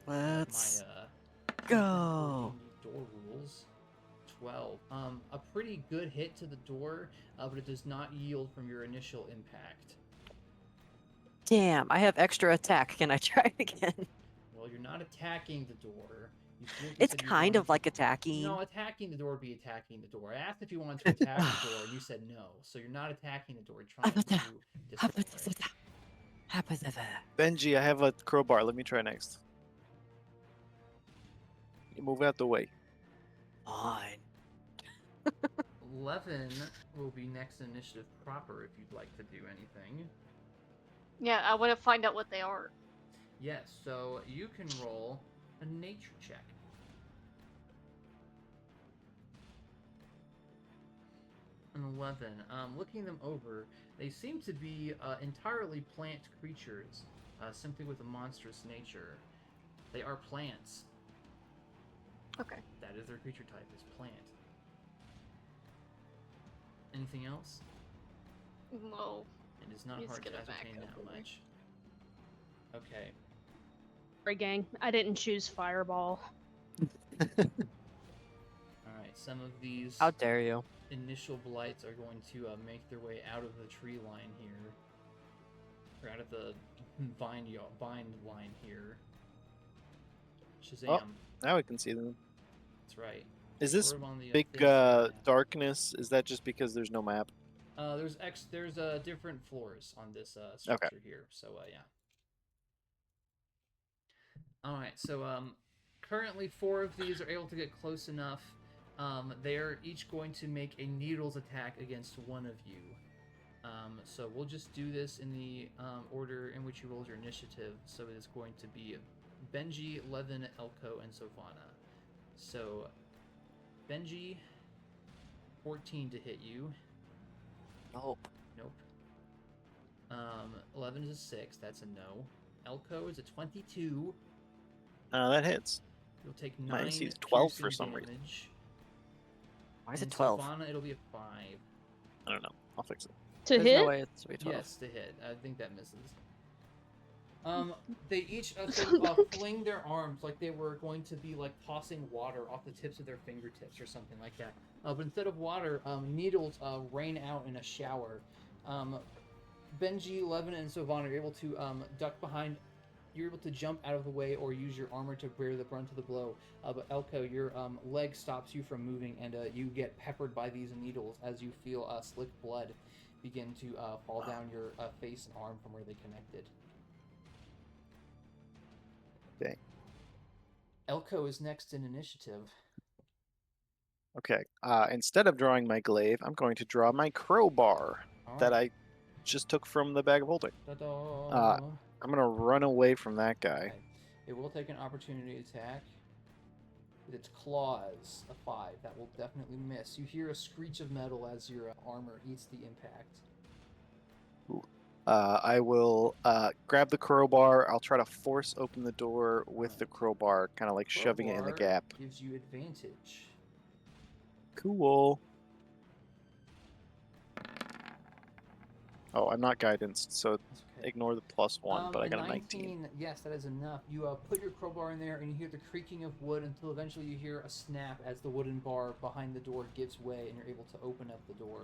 My Let's go. door rules. 12. A pretty good hit to the door, but it does not yield from your initial impact. Damn, I have extra attack. Can I try again? Well, you're not attacking the door. You It's said you kind wanted of like attacking. No, attacking the door would be attacking the door. I asked if you wanted to attack the door, and you said no. So you're not attacking the door. You're trying to destroy it. Benji, I have a crowbar. Let me try next. You move out the way. Fine. Levin will be next in initiative proper if you'd like to do anything. Yeah, I want to find out what they are. Yes, so you can roll a nature check. and 11. Looking them over, they seem to be entirely plant creatures, simply with a monstrous nature. They are plants. Okay. That is their creature type, is plant. Anything else? No. It is not He's hard to gonna back ascertain up that away. much. Okay. Sorry, gang. I didn't choose Fireball. Alright, some of these How dare you? initial blights are going to make their way out of the tree line here. Or out of the vine line here. Shazam. Now we can see them. That's right. Is this Sort of on the, big thin side of the map. darkness? Is that just because there's no map? There's different floors on this structure here, so yeah. All right, so currently 4 of these are able to get close enough. They are each going to make a needles attack against one of you. So we'll just do this in the order in which you rolled your initiative. So it is going to be Benji, Levin, Elco, and Sovanna. So Benji, 14 to hit you. Nope. Nope. 11 is a 6. That's a no. Elco is a 22. That hits. You'll take My 9 AC is 12 for piercing some reason. damage. Why is And it 12? Sovanna, it'll be a 5. I don't know. I'll fix it. To There's hit? no way it's 12. Yes, to hit. I think that misses. They each fling their arms like they were going to be like tossing water off the tips of their fingertips or something like that. But instead of water, needles rain out in a shower. Benji, Levin, and Sovanna are able to duck behind. You're able to jump out of the way or use your armor to bear the brunt of the blow. But Elco, your leg stops you from moving, and you get peppered by these needles as you feel slick blood begin to fall down your face and arm from where they connected. Okay. Elco is next in initiative. Okay. Instead of drawing my glaive, I'm going to draw my crowbar that I just took from the bag of holding. Ta-da! I'm going to run away from that guy. Okay. It will take an opportunity attack. With its claws, a 5. That will definitely miss. You hear a screech of metal as your armor eats the impact. I will grab the crowbar. I'll try to force open the door with the crowbar, kind of like shoving it in the Crowbar gap. Gives you advantage. Cool. Oh, I'm not guidanced, so That's okay. ignore the +1, but I got a 19. Yes, that is enough. You put your crowbar in there, and you hear the creaking of wood until eventually you hear a snap as the wooden bar behind the door gives way, and you're able to open up the door.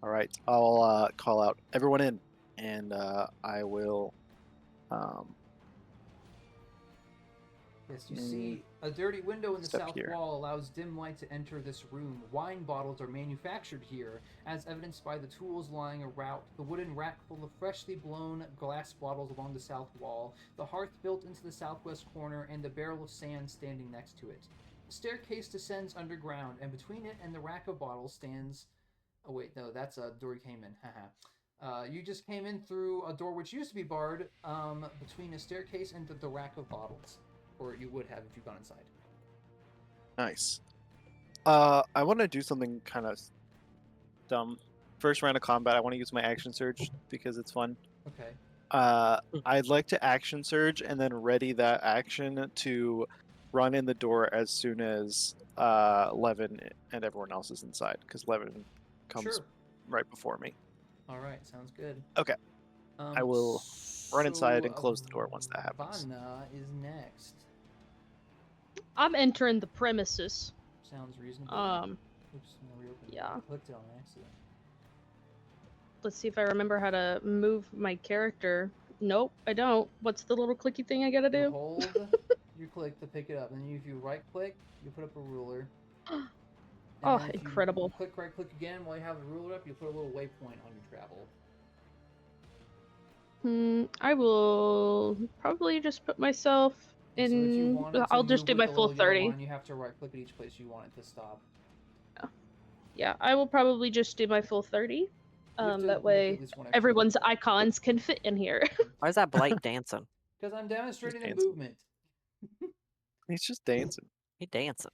All right, I'll call out everyone in, and I will. Yes, you see a dirty window in the Step south here. wall allows dim light to enter this room. Wine bottles are manufactured here, as evidenced by the tools lying around, the wooden rack full of freshly blown glass bottles along the south wall, the hearth built into the southwest corner, and the barrel of sand standing next to it. The staircase descends underground, and between it and the rack of bottles stands... Oh wait, no, that's a door you came in. Haha. You just came in through a door which used to be barred, between a staircase and the rack of bottles. Or you would have if you'd gone inside. Nice. I want to do something kind of dumb. First round of combat, I want to use my action surge because it's fun. Okay. I'd like to action surge and then ready that action to run in the door as soon as Levin and everyone else is inside, because Levin comes right before me. All right, sounds good. Okay. I will run inside and close the door once that happens. Sovanna is next. I'm entering the premises. Sounds reasonable. Um, Oops, I'm gonna reopen it. yeah. I clicked it on accident. Let's see if I remember how to move my character. Nope, I don't. What's the little clicky thing I gotta You do? hold, you click to pick it up, and then if you right click, you put up a ruler. And Oh, then if you incredible. click right click again while you have the ruler up, you put a little waypoint on your travel. I will probably just put myself And so if you in. wanted to I'll just move do with my the full little yellow 30. line, you have to right click at each place you want it to stop. Yeah, I will probably just do my full 30. You have to That make way at least one extra everyone's roll. icons can fit in here. Why is that blight dancing? Because I'm demonstrating a dancing. movement. He's just dancing. He dancing.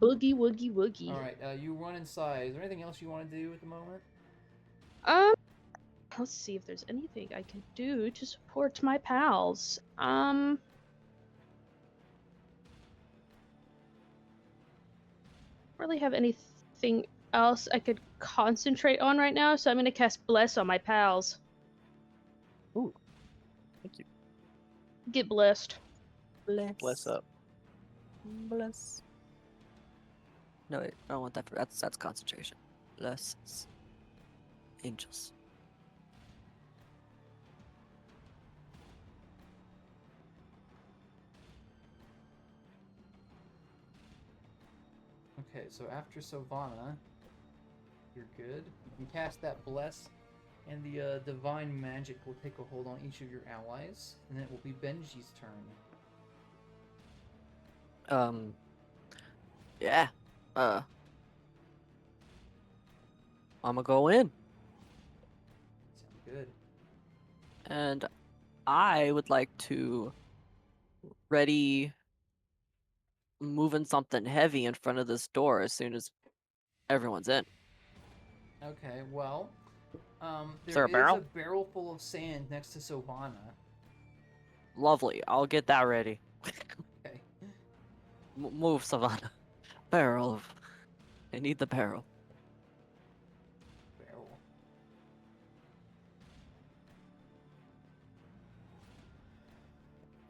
Boogie woogie woogie. All right, you run inside. Is there anything else you want to do at the moment? Let's see if there's anything I can do to support my pals. Really have anything else I could concentrate on right now, so I'm gonna cast Bless on my pals. Ooh. Thank you. Get blessed. Bless up. Bless. No, wait, I don't want that. That's concentration. Bless. Angels. Okay, so after Sovanna, you're good. You can cast that Bless, and the Divine Magic will take a hold on each of your allies, and then it will be Benji's turn. Yeah. I'ma go in, Sound good. and I would like to ready moving something heavy in front of this door as soon as everyone's in. Okay, well, Is there there a barrel? is a barrel full of sand next to Sovanna. Lovely. I'll get that ready. Okay. Move, Savannah. Barrel. I need the barrel. Barrel.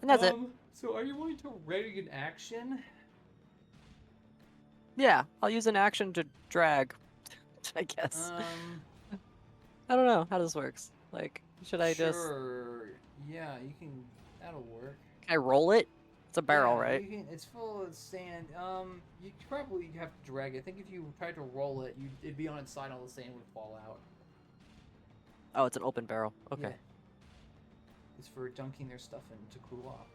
And that's it. So are you going to ready an action? Yeah, I'll use an action to drag, I guess. I don't know how this works. Like, should I just... Sure. Yeah, you can. That'll work. Can I roll it? It's a barrel, Yeah, right? You can, it's full of sand. You probably have to drag it. I think if you tried to roll it, it'd be on its side. All the sand would fall out. Oh, it's an open barrel. Okay, Yeah. It's for dunking their stuff in to cool off.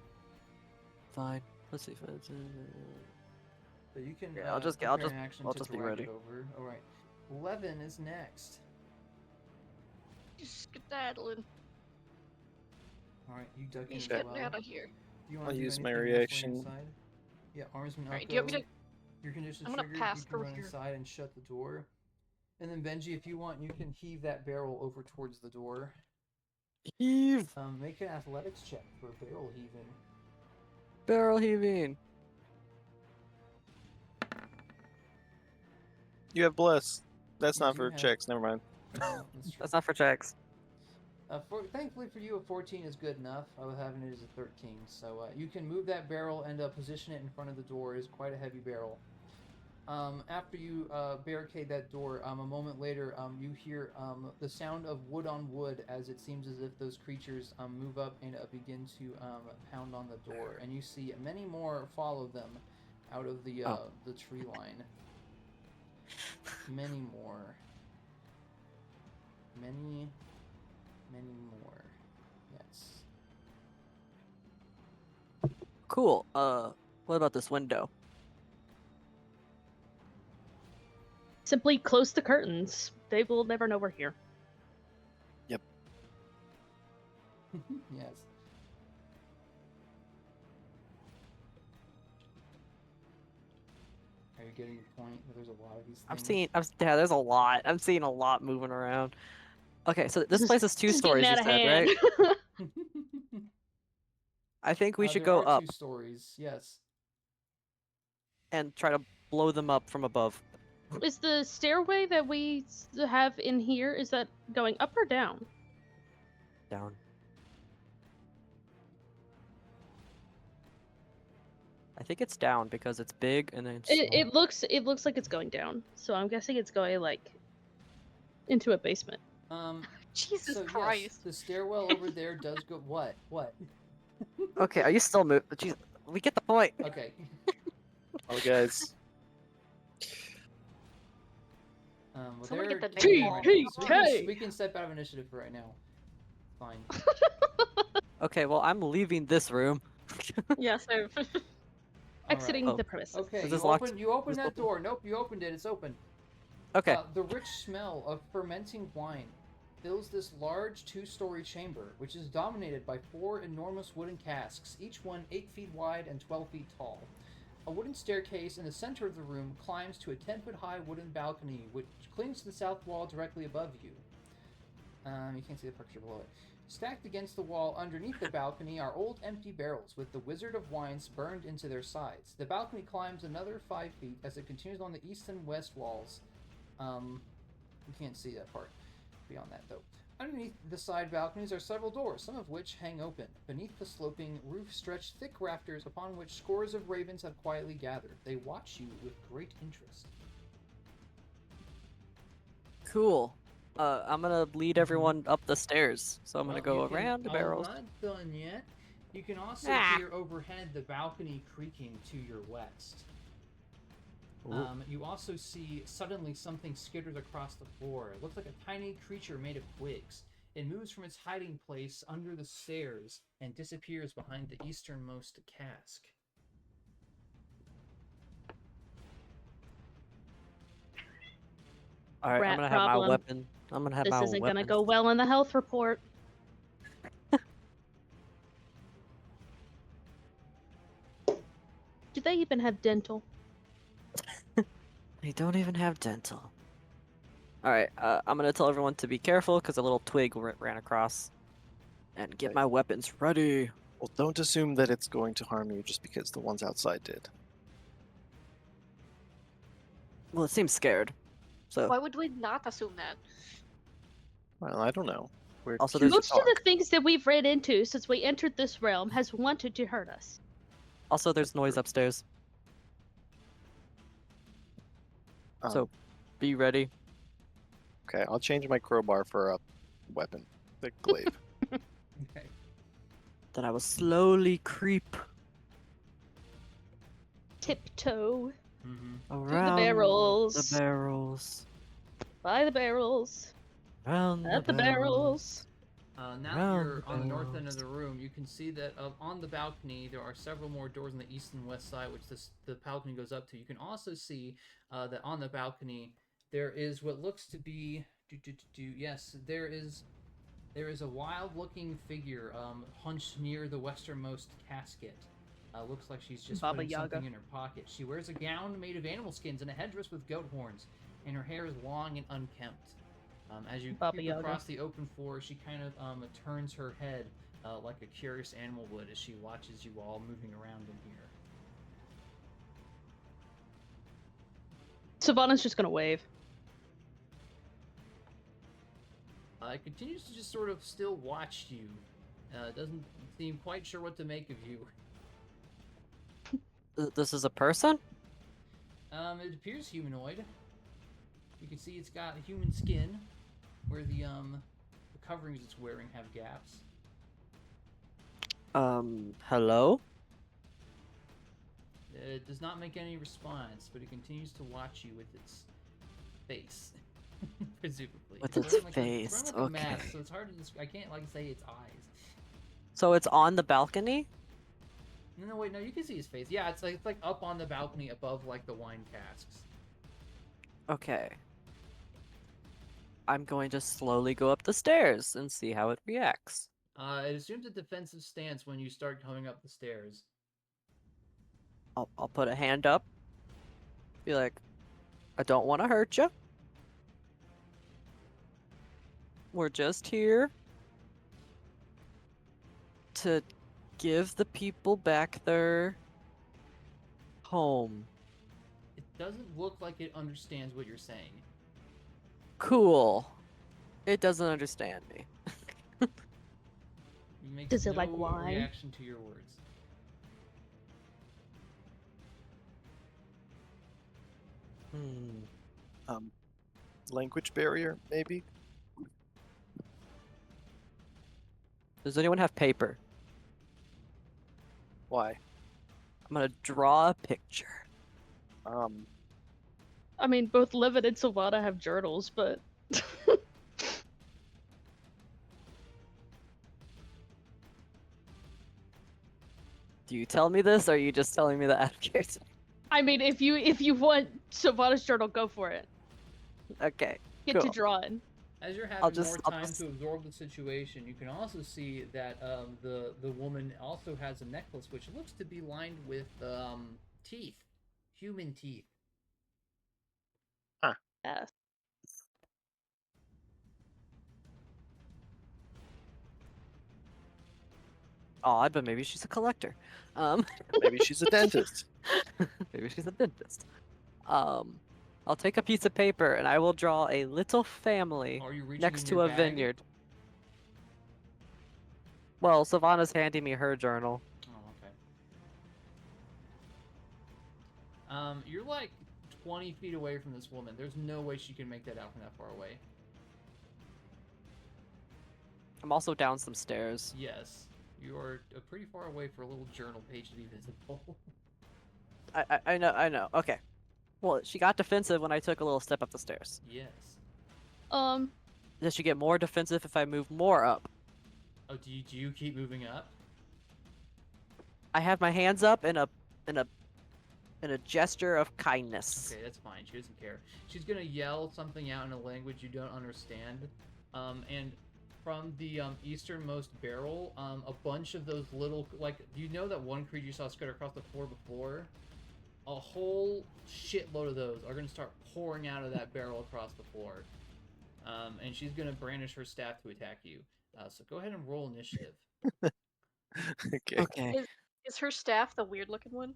fine. Let's see if it's... But you can. Yeah, I'll just prepare an action I'll to just be drag ready. it over. All right. Levin is next. Just skedaddling. All right, you duck in He's as getting well. out of here. Do you want I'll to do use my anything else while you're reaction. inside? Yeah, Armsman Alright, do you want me to? Your conditions I'm gonna triggered. pass You can through run here. inside and shut the door. And then Benji, if you want, you can heave that barrel over towards the door. Heave! Make an athletics check for barrel heaving. Barrel heaving! You have bless. That's You not do for have- checks. Never mind. That's true. That's not for checks. Thankfully for you, a 14 is good enough. I was having it as a 13. So you can move that barrel and position it in front of the door. It is quite a heavy barrel. After you barricade that door, a moment later, you hear the sound of wood on wood as it seems as if those creatures move up and begin to pound on the door. And you see many more follow them out of the tree line. Many more. Many more. Yes. Cool. What about this window? Simply close the curtains. They will never know we're here. Yep. Yes. Are you getting the point that there's a lot of these things? Yeah, there's a lot. I'm seeing a lot moving around. Okay, so this place is two This is getting stories, you out of said, hand. right? I think we should there go are up 2 stories, yes. and try to blow them up from above. Is the stairway that we have in here, is that going up or down? Down. I think it's down because it's big and then it's It looks like it's going down. So I'm guessing it's going like into a basement. Jesus So Christ. yes, the stairwell over there does go. What? Okay, are you still moving? Jeez, we get the point. Okay. Oh, guys. Well, Someone they're get the getting name right wrong. now, so TPK. we can step out of initiative for right now. Fine. Okay, well, I'm leaving this room. Yeah, so Exiting Oh. the premises. Okay, Is you this locked? open Is this that open? door. Nope, you opened it. It's open. Okay. The rich smell of fermenting wine fills this large 2-story chamber, which is dominated by 4 enormous wooden casks, each one 8 feet wide and 12 feet tall. A wooden staircase in the center of the room climbs to a 10-foot-high wooden balcony, which clings to the south wall directly above you. You can't see the picture below it. Stacked against the wall underneath the balcony are old empty barrels with the Wizard of Wines burned into their sides. The balcony climbs another 5 feet as it continues on the east and west walls. You can't see that part beyond that, though. Underneath the side balconies are several doors, some of which hang open. Beneath the sloping roof stretch thick rafters upon which scores of ravens have quietly gathered. They watch you with great interest. Cool. I'm gonna lead everyone up the stairs. So I'm gonna go around the barrels. I'm not done yet. You can also hear overhead the balcony creaking to your west. You also see suddenly something skitters across the floor. It looks like a tiny creature made of twigs. It moves from its hiding place under the stairs and disappears behind the easternmost cask. All right, Rat I'm gonna have my problem. weapon. I'm gonna have This my isn't weapon. gonna go well in the health report. Do they even have dental? They don't even have dental. All right, I'm gonna tell everyone to be careful because a little twig ran across, and get my weapons ready. Well, don't assume that it's going to harm you just because the ones outside did. Well, it seems scared. So Why would we not assume that? Well, I don't know. We're Also, here there's- to Most of the talk. things that we've ran into since we entered this realm has wanted to hurt us. also there's noise upstairs. Um, So be ready. Okay, I'll change my crowbar for a weapon. The glaive. Okay. Then I will slowly creep Tiptoe around barrels. the barrels. by the barrels, Around at the barrels. Now that Round you're on the north end of barrels. the room, you can see that on the balcony there are several more doors on the east and west side, which the balcony goes up to. You can also see that on the balcony there is what looks to be yes, there is a wild-looking figure hunched near the westernmost casket. Looks like she's just Baba putting Yaga. something in her pocket. She wears a gown made of animal skins and a headdress with goat horns, and her hair is long and unkempt. As you Baba creep Yaga. across the open floor, she kind of turns her head like a curious animal would as she watches you all moving around in here. Sovanna's just gonna wave. It continues to just sort of still watch you. Doesn't seem quite sure what to make of you. This is a person? It appears humanoid. You can see it's got human skin, where the coverings it's wearing have gaps. Hello? It does not make any response, but it continues to watch you with its face, presumably. With It's its wearing face, it's wearing like a mask, okay. so it's hard to I can't say its eyes. So it's on the balcony? No, wait, no, you can see his face. Yeah, it's like up on the balcony above like the wine casks. Okay. I'm going to slowly go up the stairs and see how it reacts. It assumes a defensive stance when you start coming up the stairs. I'll put a hand up. Be like, I don't want to hurt you. We're just here to give the people back their home. It doesn't look like it understands what you're saying. Cool. It doesn't understand me. It makes Does it no like wine? reaction to your words. Language barrier, maybe? Does anyone have paper? Why? I'm gonna draw a picture. I mean, both Levin and Sovanna have journals, but Do you tell me this, or are you just telling me that out of curiosity? I mean, if you want Sovanna's journal, go for it. Okay. Get to Cool. drawing. As you're I'll having just- more I'll time just- to absorb the situation, you can also see that the woman also has a necklace which looks to be lined with Teeth. Human teeth. Yes. Odd, but maybe she's a collector. Maybe she's a dentist. Maybe she's a dentist. I'll take a piece of paper and I will draw a little family Are you reaching next in to your a bag? vineyard. Well, Sovanna's handing me her journal. Oh, okay. You're like 20 feet away from this woman. There's no way she can make that out from that far away. I'm also down some stairs. Yes. You are pretty far away for a little journal page to be visible. I know. Okay. Well, she got defensive when I took a little step up the stairs. Yes. Does she get more defensive if I move more up? Oh, do you keep moving up? I have my hands up in a gesture of kindness. Okay, that's fine. She doesn't care. She's gonna yell something out in a language you don't understand. And from the easternmost barrel, a bunch of those little, like, do you know that one creature you saw skitter across the floor before? A whole shitload of those are gonna start pouring out of that barrel across the floor. And she's gonna brandish her staff to attack you. So go ahead and roll initiative. Okay. Okay. Is her staff the weird looking one?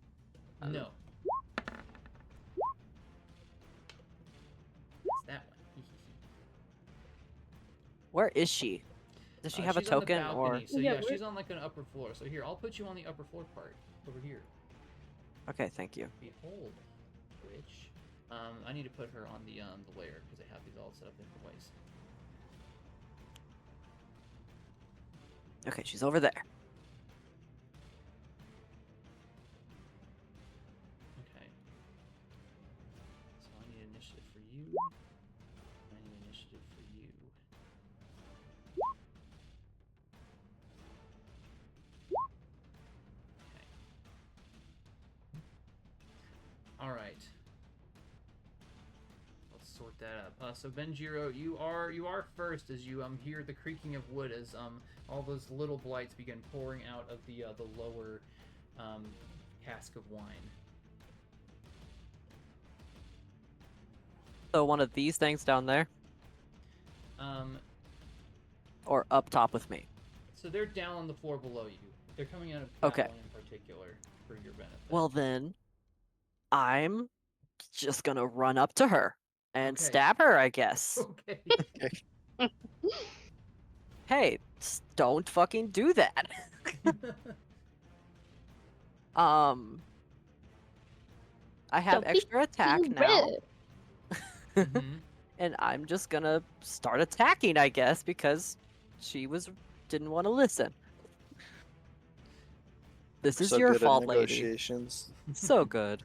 No. It's that one. Where is she? Does she have a She's on the token or? balcony, So Yeah, yeah, where- she's on like an upper floor. So here, I'll put you on the upper floor part over here. Okay, thank you. Behold, which I need to put her on the layer because I have these all set up different ways. Okay, she's over there. Okay. So I need initiative for you. I need initiative for you. Okay. All right. Let's sort that up. So Benjiro, you are first as you hear the creaking of wood as all those little blights begin pouring out of the lower cask of wine. So one of these things down there, or up top with me. So they're down on the floor below you. They're coming out of Okay. Catalan in particular for your benefit. Well then, I'm just gonna run up to her and Okay. stab her, I guess. Okay. Hey, don't fucking do that. I have Don't be extra attack Being now, red. Mhm. and I'm just gonna start attacking, I guess, because she didn't want to listen. This is So your good at fault, lady. negotiations. So good.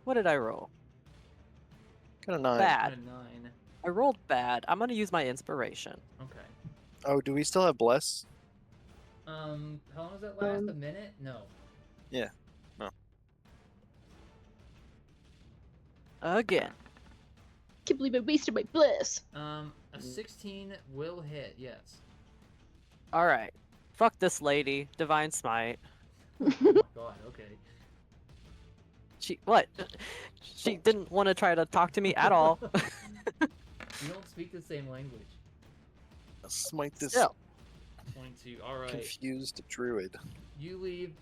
What did I roll? Got a 9. Bad. A 9. I rolled bad. I'm gonna use my inspiration. Okay. Oh, do we still have bless? How long does that last? A minute? No. Again. Can't believe I wasted my bliss. A 16 will hit. Yes. All right. Fuck this lady. Divine Smite. Oh my god. Okay. What? She didn't want to try to talk to me at all. You don't speak the same language. Smite this Still. 22. All right. confused druid. You leave.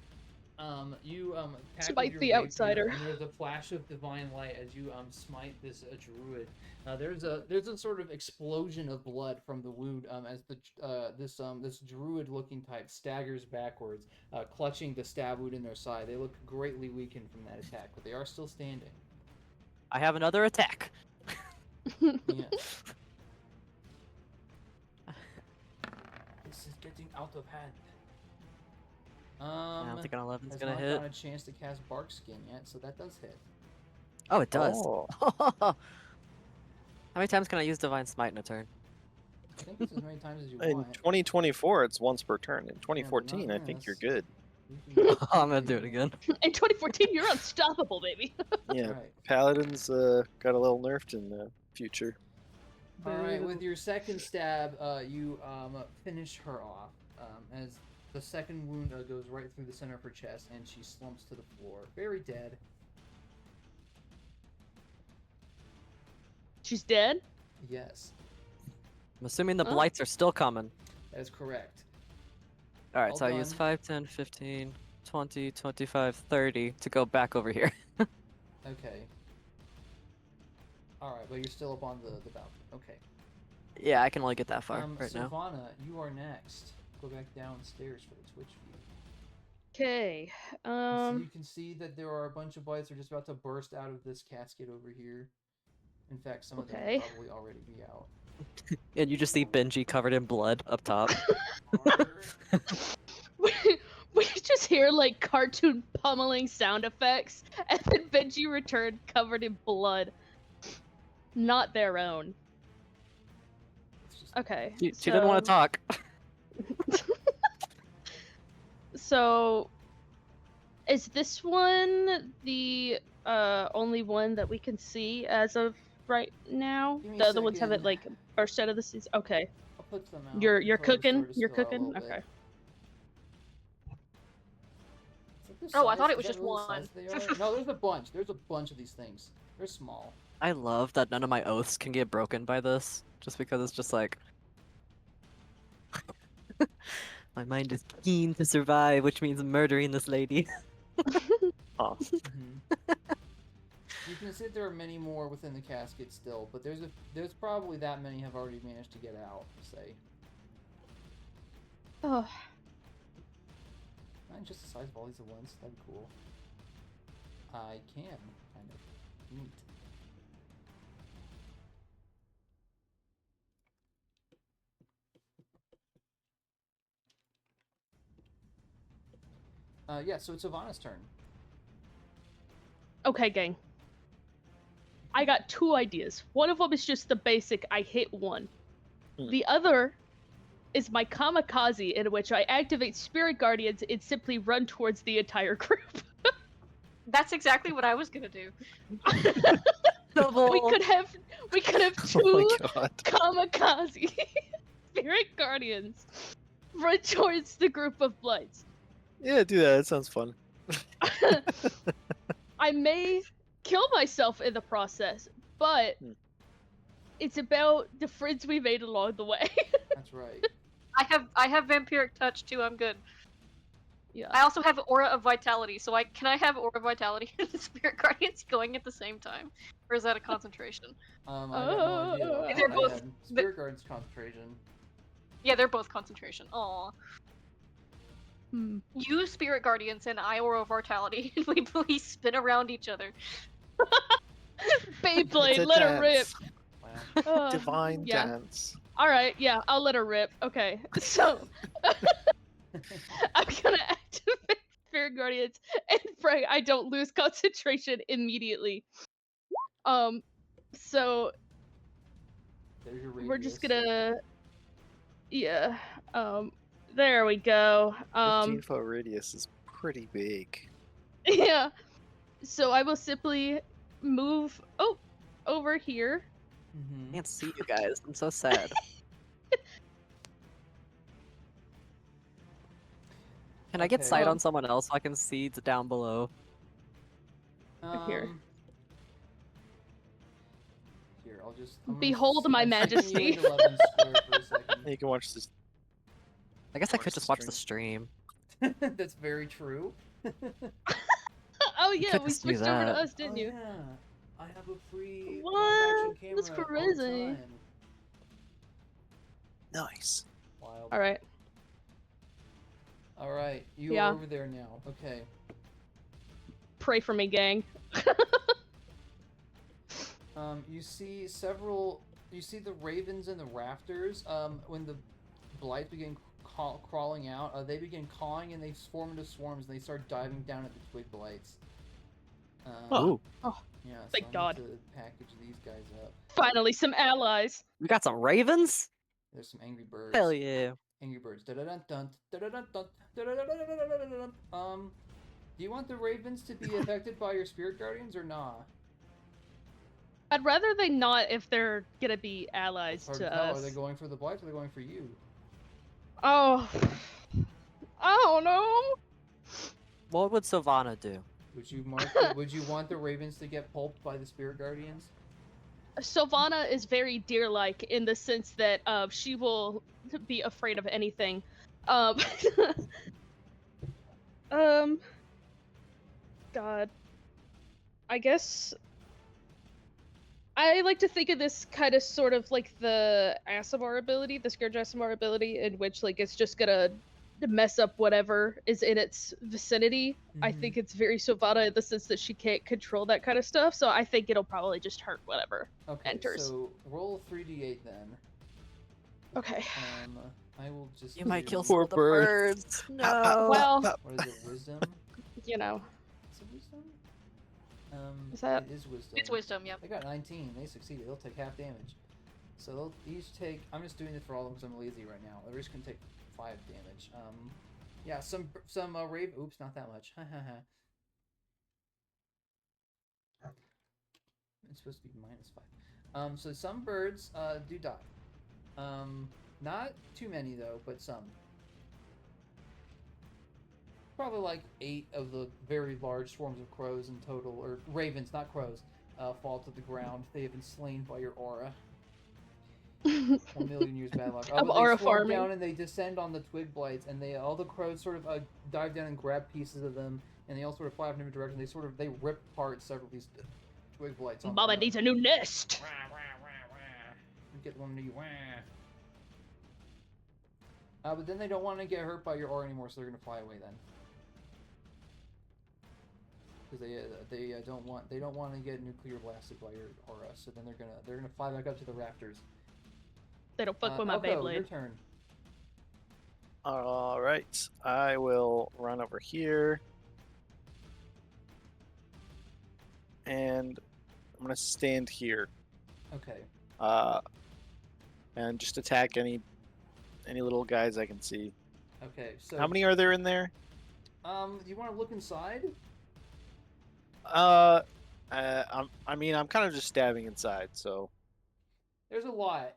You pack Smite with your the rapier, outsider. And there's a flash of divine light as you smite this druid. There's a sort of explosion of blood from the wound as the this druid-looking type staggers backwards, clutching the stab wound in their side. They look greatly weakened from that attack, but they are still standing. I have another attack. Yes. This is getting out of hand. I don't think an 11's has gonna not hit. gotten a chance to cast Bark Skin yet, so that does hit. Oh, it does. Oh. How many times can I use Divine Smite in a turn? I think it's as many times as you In want. 2024, it's once per turn. In 2014, I think you're good. I'm gonna do it again. In 2014, you're unstoppable, baby. Yeah, Alright. Paladins got a little nerfed in the future. Alright, with your second stab, you finish her off. As The second wound goes right through the center of her chest, and she slumps to the floor, very dead. She's dead? Yes, I'm assuming the Oh. blights are still coming. that is correct. Alright, All so I use done. 5, 10, 15, 20, 25, 30 to go back over here. Okay. Alright, but you're still up on the balcony. Okay. Yeah, I can only get that far right now. Sovanna, you are next. Go back downstairs for the Twitch view. Okay. So you can see that there are a bunch of blights that are just about to burst out of this casket over here. In fact, some of them Okay. will probably already be out. And you just see Benji covered in blood up top. we just hear like cartoon pummeling sound effects, and then Benji returned covered in blood. Not their own. It's just Okay. She didn't want to talk. So, is this one the only one that we can see as of right now? Give me The a other ones haven't second. like burst out of the season. Okay, I'll put them out. you're before the cooking. sword is You're still out a cooking. little bit. Okay. Is that the Oh, I size- thought it is was that just really the one. size they are? No, there's a bunch. There's a bunch of these things. They're small. I love that none of my oaths can get broken by this, just because it's just like... My mind is keen to survive, which means murdering this lady. Oh, You can see there are many more within the casket still, but there's probably that many have already managed to get out. Say, Oh, not just the size of all these at once. That'd be cool. I can kind of neat. Yeah, so it's Sovanna's turn. okay, gang. I got two ideas. One of them is just the basic I hit one. Hmm. The other is my kamikaze, in which I activate spirit guardians and simply run towards the entire group. That's exactly what I was gonna do. we could have two oh my god. kamikaze spirit guardians run towards the group of blights. Yeah, do that. That sounds fun. I may kill myself in the process, but Hmm. it's about the friends we made along the way. That's right. I have vampiric touch too. I'm good. Yeah. I also have aura of vitality, so can I have aura of vitality and the spirit guardians going at the same time, or is that a concentration? I got no idea. Oh. I They're had both- Spirit Guard's concentration. Yeah, they're both concentration. Aw. Hmm. You spirit guardians and I aura of vitality, and we spin around each other. Beyblade, It's a let her rip. dance. Wow. Divine yeah. dance. All right, yeah, I'll let her rip. Okay, so I'm gonna activate Spirit Guardians and pray I don't lose concentration immediately. So There's your we're just radius. gonna, yeah, there we go. 15-foot radius is pretty big. Yeah. So I will simply move over here. Mhm. I can't see you guys. I'm so sad. Can I get Okay. sight on someone else so I can see down below? Here. Here, I'm gonna Behold my I'm sticking you majesty. into Levin's square for a second. You can watch this. I guess I Watch could the just watch the stream. That's very true. Oh yeah, could we just do switched over to that. us, didn't Oh, you? yeah. I have a free What? live action That's camera all the crazy. time. Nice. Wild. All right. All right, you Yeah. are over there now. Okay. Pray for me, gang. You see several. You see the ravens in the rafters. When the blights begin crawling out, they begin cawing and they form into swarms and they start diving down at the twig blights. Ooh, Yeah. Thank so God. I need to package these guys up. Finally, some allies. we got some ravens? There's some angry birds. Hell yeah. Angry birds. Da-da-dun-dun, da-da-dun-dun, da-da-dun-dun-dun-dun-dun. Do you want the ravens to be affected by your spirit guardians or not? I'd rather they not if they're gonna be allies Hard to to tell. us. Are they going for the blights or are they going for you? Oh, I don't know. What would Sovanna do? Would you would you want the ravens to get pulped by the spirit guardians? Sovanna is very deer-like in the sense that she will be afraid of anything. Um, God. I guess I like to think of this kind of sort of like the Aasimar ability, the Scourge Aasimar ability, in which like it's just gonna mess up whatever is in its vicinity. I Mhm. think it's very Sovanna in the sense that she can't control that kind of stuff, so I think it'll probably just hurt whatever Okay, enters. so roll 3d8 then. Okay. I will just. You might do- kill some Poor of the birds. birds. Ow, ow, No. Well, ow, ow. What is it? Wisdom? You know. Is it wisdom? Is that- It is wisdom. It's wisdom, yep. They got 19. They succeeded. They'll take half damage. So they'll each take. I'm just doing it for all of them because I'm lazy right now. They're just gonna take 5 damage. Yeah, some rave. Oops, not that much. Ha ha ha. It's supposed to be -5. So some birds do die. Not too many though, but some. Probably like 8 of the very large swarms of crows in total, or ravens, not crows, fall to the ground. They have been slain by your aura. 1,000,000 years bad luck. I'm but aura they swarm farming. down and they descend on the twig blights, and all the crows sort of dive down and grab pieces of them, and they all sort of fly off in different directions. They rip apart several of these twig blights. On Mama the needs a new nest. Get one new. But then they don't want to get hurt by your aura anymore, so they're gonna fly away then. Because they don't want to get nuclear blasted by your aura, so then they're gonna fly back up to the rafters. They don't fuck with my Elco, your Beyblade. turn. All right, I will run over here, and I'm gonna stand here, Okay. and just attack any little guys I can see. Okay. So How many are there in there? you want to look inside? I mean, I'm kind of just stabbing inside, so. There's a lot.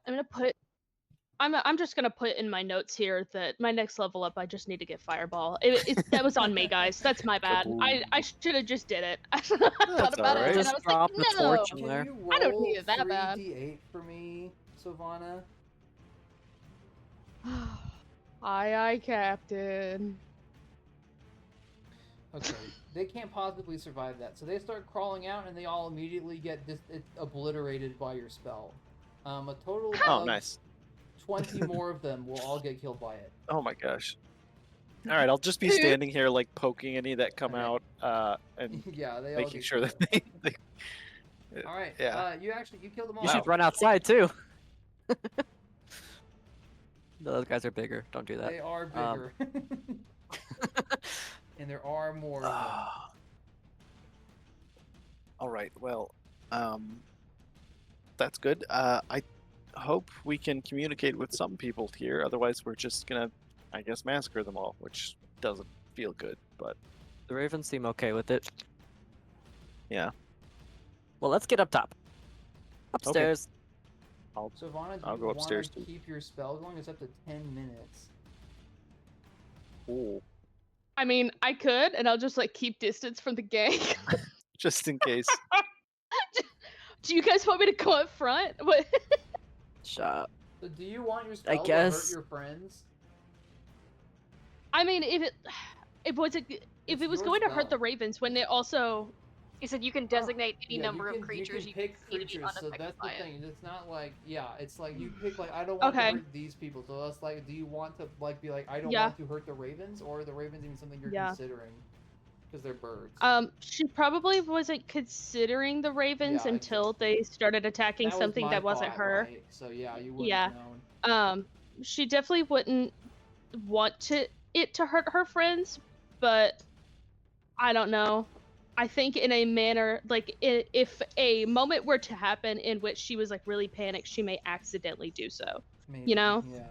I'm just gonna put in my notes here that my next level up, I just need to get Fireball. That was on me, guys. That's my bad. I should have just did it. I thought about alright. it and Just I was drop like, the no. torch in Can there. you roll I don't need it that bad. 3d8 for me, Sovanna? Aye, Captain. Okay. They can't possibly survive that, so they start crawling out, and they all immediately get obliterated by your spell. A total Oh, of nice. 20 more of them will all get killed by it. Oh my gosh. All right, I'll just be standing here, like poking any that come Okay. out, and Yeah, they all making get sure killed. that they All right. Yeah. You killed them all. You Wow. should run outside too. Those guys are bigger. Don't do that. They are bigger. And there are more of them. All right. Well, that's good. I hope we can communicate with some people here. Otherwise, we're just gonna, I guess, massacre them all, which doesn't feel good. But The ravens seem okay with it. yeah, Well, let's get up top. Upstairs. Sovanna, do I'll you go upstairs want to too. keep your spell going? It's up to 10 minutes. Ooh, I mean, I could, and I'll just like keep distance from the gang. just in case. Do you guys want me to go up front? What? Shut up. So do you want your spell to hurt guess- your friends? I mean, if it was It's if it was your going to hurt spell. the ravens, when it also He said you can designate any Yeah, number you of can- creatures You can pick see to be creatures, so unaffected that's the by it. thing. It's not like, yeah, it's like you pick like, I don't want Okay. to hurt these people. So that's like, do you want to like be like, I don't Yeah. want to hurt the ravens, or are the ravens even something you're Yeah. considering? Because they're birds. she probably wasn't considering the ravens Yeah, until exactly. they started attacking That was something my that wasn't thought, her. right? So yeah, you wouldn't Yeah. have known. She definitely wouldn't want it to hurt her friends, but I don't know. I think in a manner like if a moment were to happen in which she was like really panicked, she may accidentally do so. Maybe, know? Yeah.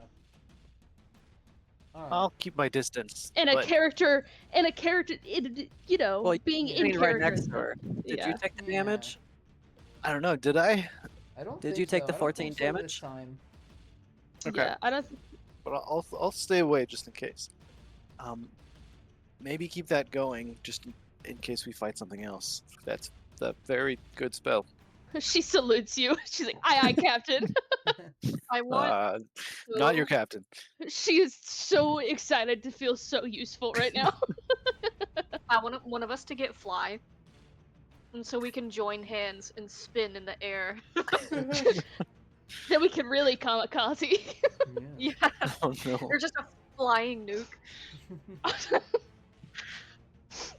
All right. I'll keep my distance. And a but- character, being Well, in Being character. right next to her. Did Yeah. you take the Yeah. damage? I don't know. Did I? I don't. Did think you take so. the I don't 14 think so this damage? time. Okay. Yeah, I don't. But I'll stay away just in case. Maybe keep that going just in case we fight something else. That's a very good spell. She salutes you. She's like, aye, aye, Captain. I want Not your to- captain. She is so excited to feel so useful right now. I want one of us to get fly, and so we can join hands and spin in the air. Then we can really kamikaze. Yeah. Yeah, Oh no. or just a flying nuke.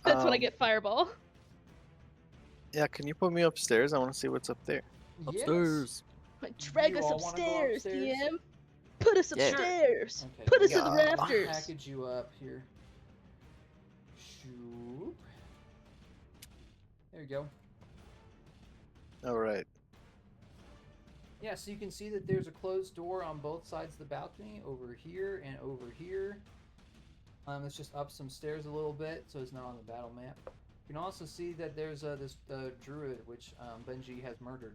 That's when I Um, get fireball. Yeah, can you put me upstairs? I want to see what's up there. Upstairs. Drag You us all wanna go upstairs, upstairs? DM. Put us Yeah. upstairs. Okay, Put us yeah. in the I'll rafters. Package you up here. Shoop. There you go. All right. Yeah, so you can see that there's a closed door on both sides of the balcony, over here and over here. It's just up some stairs a little bit, so it's not on the battle map. You can also see that there's this druid, which Benji has murdered.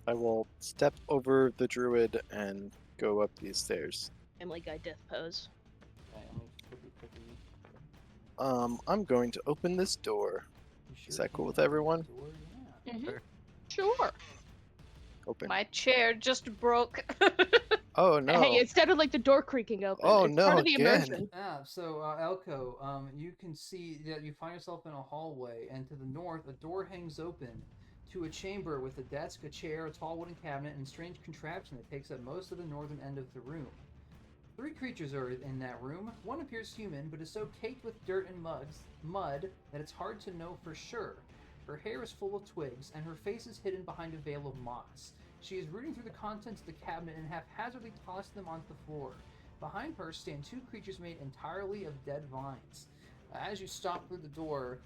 I will step over the druid and go up these stairs. Family Guy death pose. Okay, let me quickly. I'm going to open this door. You Is sure that cool can with open the everyone? door? Yeah. Mm-hmm. Sure. Open. My chair just broke. Oh no. Hey, it sounded like the door creaking open. Oh, it's no, part of the again. immersion. So Elco, you can see that you find yourself in a hallway, and to the north, a door hangs open to a chamber with a desk, a chair, a tall wooden cabinet, and a strange contraption that takes up most of the northern end of the room. 3 creatures are in that room. One appears human, but is so caked with dirt and mud that it's hard to know for sure. Her hair is full of twigs, and her face is hidden behind a veil of moss. She is rooting through the contents of the cabinet and haphazardly tossing them onto the floor. Behind her stand 2 creatures made entirely of dead vines. As you stop through the door,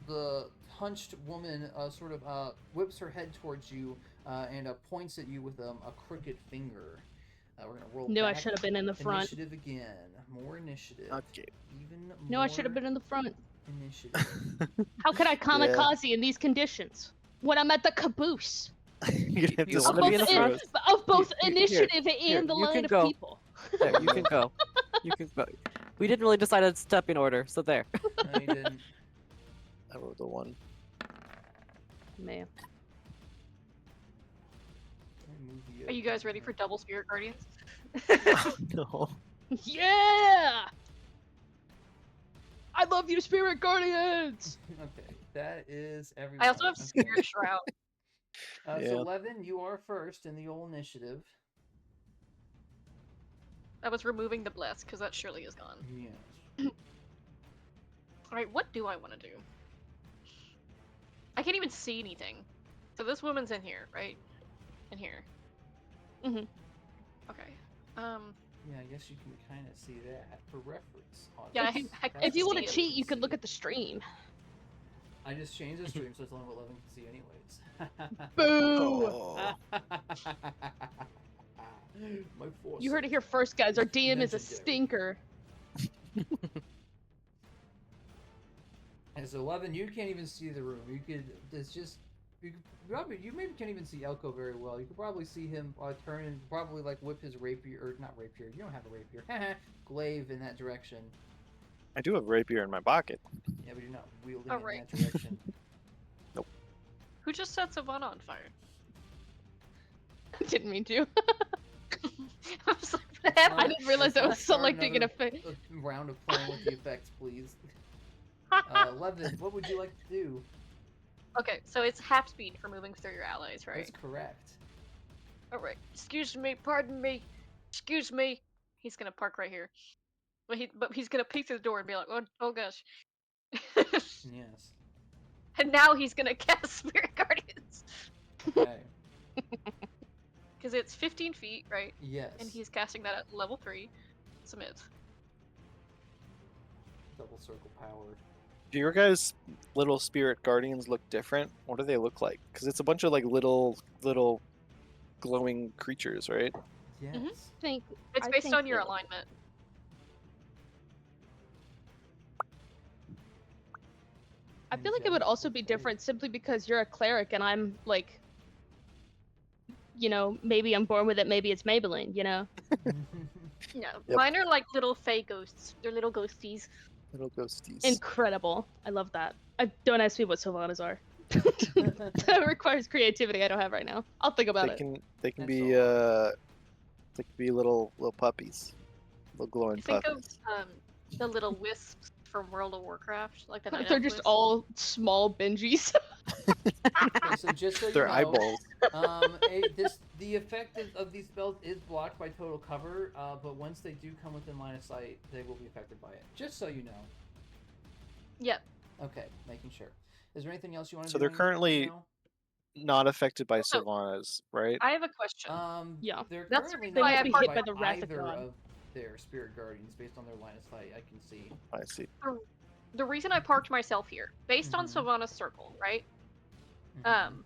the hunched woman sort of whips her head towards you and points at you with a crooked finger. We're gonna roll. No, I back. should have been in the front. Initiative again. More initiative. Okay. Even No, more I should have been in the front. initiative. How could I kamikaze in these conditions? When I'm at the caboose You're gonna have You to wanna switch be in the through front? it. of both Here, initiative here, and the you line can of go. people. There, you can go. You can go. We didn't really decide a stepping order, so there. No, you didn't. I rolled a 1. Man. Are you guys ready for double spirit guardians? No. Yeah! I love you, Spirit Guardians! Okay, that is everyone. I also have Okay. spirit shroud. Yeah. So Levin, you are first in the old initiative. I was removing the bless because that surely is gone. Yes. Alright, what do I want to do? I can't even see anything. So this woman's in here, right? In here. Mhm. Okay. Yeah, I guess you can kind of see that for reference. Yeah, audience. I If you want to see it. cheat, you can look at the stream. I just changed the stream so it's only what Levin can see anyways. Boo! Oh. My force. You heard it here first, guys. Our DM is a Legendary. stinker. And so Levin, you can't even see the room. You could. It's just. You maybe can't even see Elco very well. You could probably see him turn and probably like whip his rapier, or not rapier. You don't have a rapier. Glaive in that direction. I do have a rapier in my pocket. Yeah, but you're not wielding Oh, it right. in that direction. Who just set Sovanna on fire? Didn't mean to. I was like, what happened? I didn't realize I was Let's start selecting an another- effect. A round of playing with the effects, please. Levin, what would you like to do? Okay, so it's half speed for moving through your allies, right? That's correct. Alright. Excuse me, pardon me. Excuse me. He's gonna park right here. But he's gonna peek through the door and be like, oh gosh. Yes. And now he's gonna cast Spirit Guardians. Okay. Because it's 15 feet, right? Yes. And he's casting that at level 3. Submit. Double circle power. Do your guys' little spirit guardians look different? What do they look like? Because it's a bunch of like little glowing creatures, right? Yes. Think It's I based think on your that- alignment. I feel like it would also be different simply because you're a cleric and I'm like maybe I'm born with it, maybe it's Maybelline, No, Yep. mine are like little fey ghosts. They're little ghosties. Little ghosties. Incredible. I love that. Don't ask me what Sovannas are. That requires creativity I don't have right now. I'll think about They it. can That's be all. they can be little puppies, little glowing Think of puppies. the little wisps from World of Warcraft, like the night They're elf just wisp. all small Benjis. Okay, so just so you Their know, eyeballs. the effect of these spells is blocked by total cover, but once they do come within line of sight, they will be affected by it. Just so you know. Yep. Okay, making sure. Is there anything else you want to So do? they're currently not affected by Also, Sylvanas, right? I have a question. Yeah. They're That's currently the reason not why I affected parked hit by the Wrath of either God. of their spirit guardians based on their line of sight. I can see. I see. The reason I parked myself here, based on Mhm. Sylvana's circle, right? Mhm.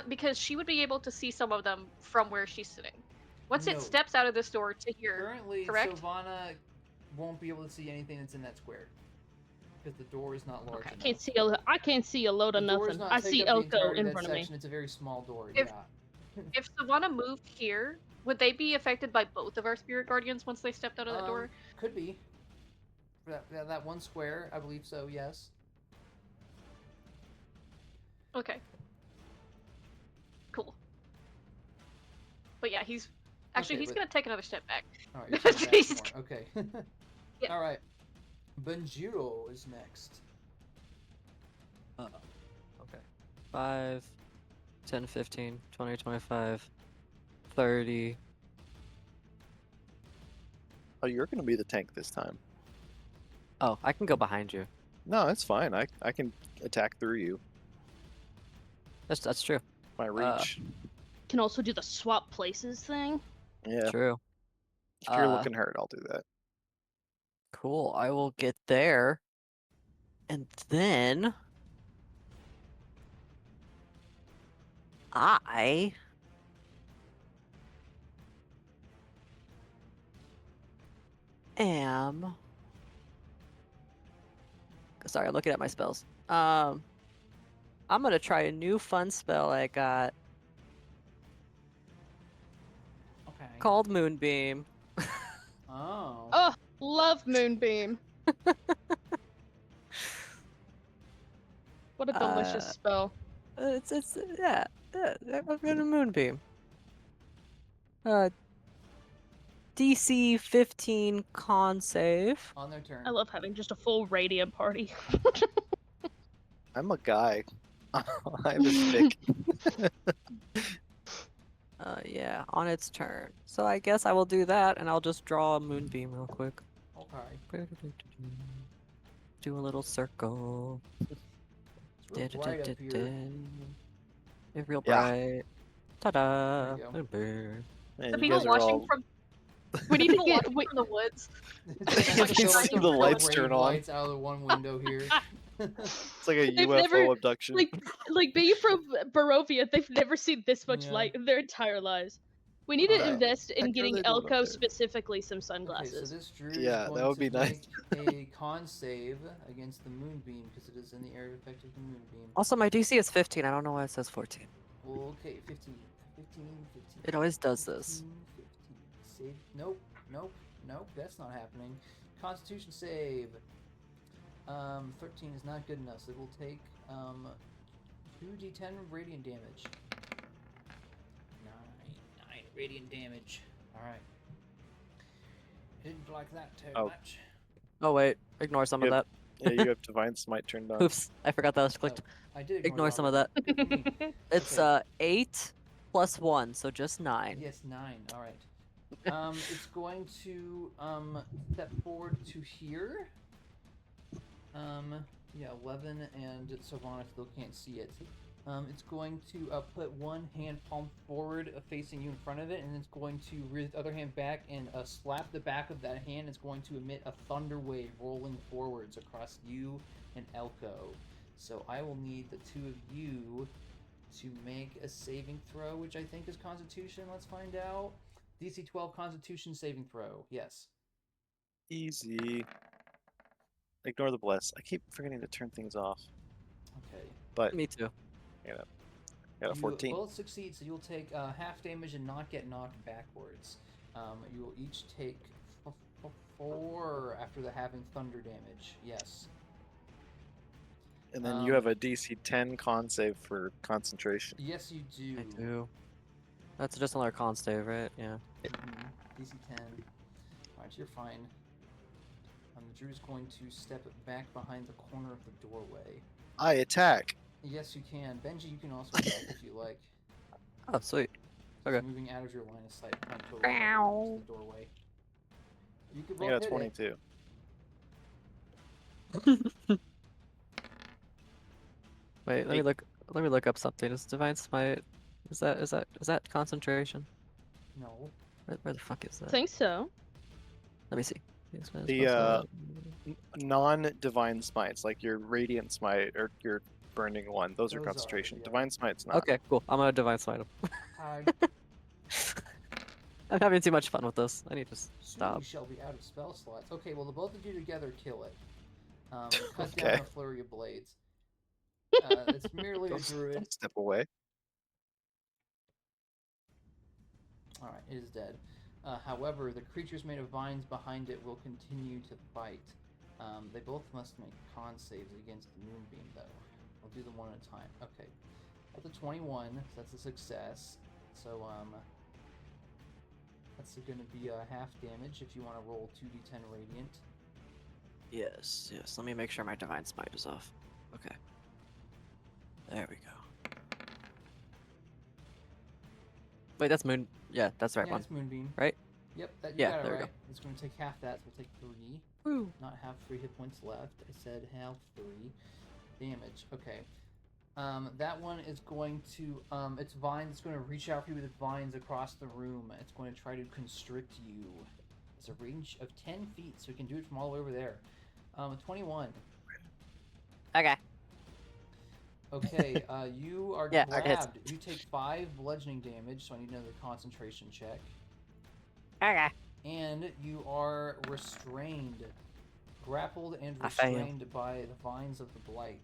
Because she would be able to see some of them from where she's sitting. Once No. it steps out of this door to here, Currently, correct? Sovanna won't be able to see anything that's in that square because the door is not large Okay, enough. I can't see a load of The door does nothing. not I take see up the Elco entirety in of that front of me. section. It's a very small door. If- Yeah. If Sylvana moved here, would they be affected by both of our spirit guardians once they stepped out of that door? Could be. That one square, I believe so. Yes. Okay. Cool. But yeah, he's Okay, but- gonna take another step back. All right. You're taking back He's- more. Okay. Yeah. All right. Benjiro is next. Okay. 5, 10, 15, 20, 25, 30. Oh, you're gonna be the tank this time. Oh, I can go behind you. No, it's fine. I can attack through you. That's true. My reach. Can also do the swap places thing. Yeah. True. If you're looking hurt, I'll do that. Cool. I will get there. And then I am sorry, I'm looking at my spells. I'm gonna try a new fun spell I got Okay. called Moonbeam. Oh. Oh, love Moonbeam. What a delicious spell. It's I've got a Moonbeam. DC 15 con save. On their turn. I love having just a full radiant party. I'm a guy. I'm a stick. Yeah, on its turn. So I guess I will do that, and I'll just draw a Moonbeam real quick. Okay. Do a little circle. It's real bright up here. It's real Yeah. bright. Ta-da! There you go. Man, The you people guys are watching all... from We need to people get. watching from the woods. You can see the lights turn on. Lights out of the one window here. It's like a They've UFO never, abduction. like being from Barovia, they've never seen this much Yeah. light in their entire lives. We need to Alright. invest in Heck are getting they doing up Elco there? specifically some Okay, so sunglasses. this druid Yeah, is that going would be to nice. make a con save against the moonbeam because it is in the area of effect of the moonbeam. Also, my DC is 15. I don't know why it says 14. Well, okay, 15. It always does this. 15. Save. Nope. That's not happening. Constitution save. 13 is not good enough. So it will take 2d10 radiant damage. 9 radiant damage. All right. Didn't like that too Oh. much. Oh wait, ignore some of Yep. that. Yeah, you have Divine Smite turned on. Oops, I forgot that was clicked. I did Ignore some of that. Good for me. It's Okay. 8 plus 1, so just 9. Yes, 9. All right. It's going to step forward to here. Yeah, 11 and Sovanna still can't see it. It's going to put one hand palm forward, facing you in front of it, and it's going to rear the other hand back and slap the back of that hand. It's going to emit a thunder wave rolling forwards across you and Elco. So I will need the two of you to make a saving throw, which I think is Constitution. Let's find out. DC 12 Constitution saving throw. Yes. Easy. Ignore the bless. I keep forgetting to turn things off. Okay. But Me too. Got a You 14. both succeed, so you'll take half damage and not get knocked backwards. You will each take 4 after the having thunder damage. Yes. And then you have a DC 10 con save for concentration. Yes, you do. I do. That's just another con save, right? Yeah. DC 10. Alright, you're fine. Drew's going to step back behind the corner of the doorway. I attack. Yes, you can. Benji, you can also attack if you like. Oh, sweet. Just Okay. moving out of your line of sight, kind of totally to the doorway. You could I both got a hit 22. Wait, let me look. Let me look up something. Is divine smite? Is that concentration? it. No. Where the fuck is I that? think so. Let me see. The non-divine smites, like your radiant smite or your burning one, those are Those are, concentration. yeah. Divine smite's not. Okay, cool. I'm gonna divine smite him. Hi. I'm having too much fun with this. I need to Soon stop. we shall be out of spell slots. Okay, well, the both of you together kill it. Cut Okay. down a flurry of blades. It's merely a druid. Don't step away. Alright, it is dead. However, the creatures made of vines behind it will continue to bite. They both must make con saves against the moonbeam, though. We'll do them one at a time. Okay. That's a 21, so that's a success. So, that's going to be half damage if you want to roll 2d10 radiant. Yes. Let me make sure my divine smite is off. Okay. There we go. Wait, that's moon. Yeah, that's the right Yeah, one. it's moonbeam. Right? Yep, you Yeah, got it there we right. go. It's going to take half that, so we'll take 3. Woo. Not have 3 hit points left. I said half 3 damage. Okay. That one is going to, its vines, it's going to reach out for you with its vines across the room. It's going to try to constrict you. It's a range of 10 feet, so it can do it from all the way over there. 21. Okay. Okay, you are Yeah, it hits. grabbed. You take 5 bludgeoning damage, so I need another concentration check. Okay. And you are restrained. Grappled and I fail. restrained by the vines of the blight.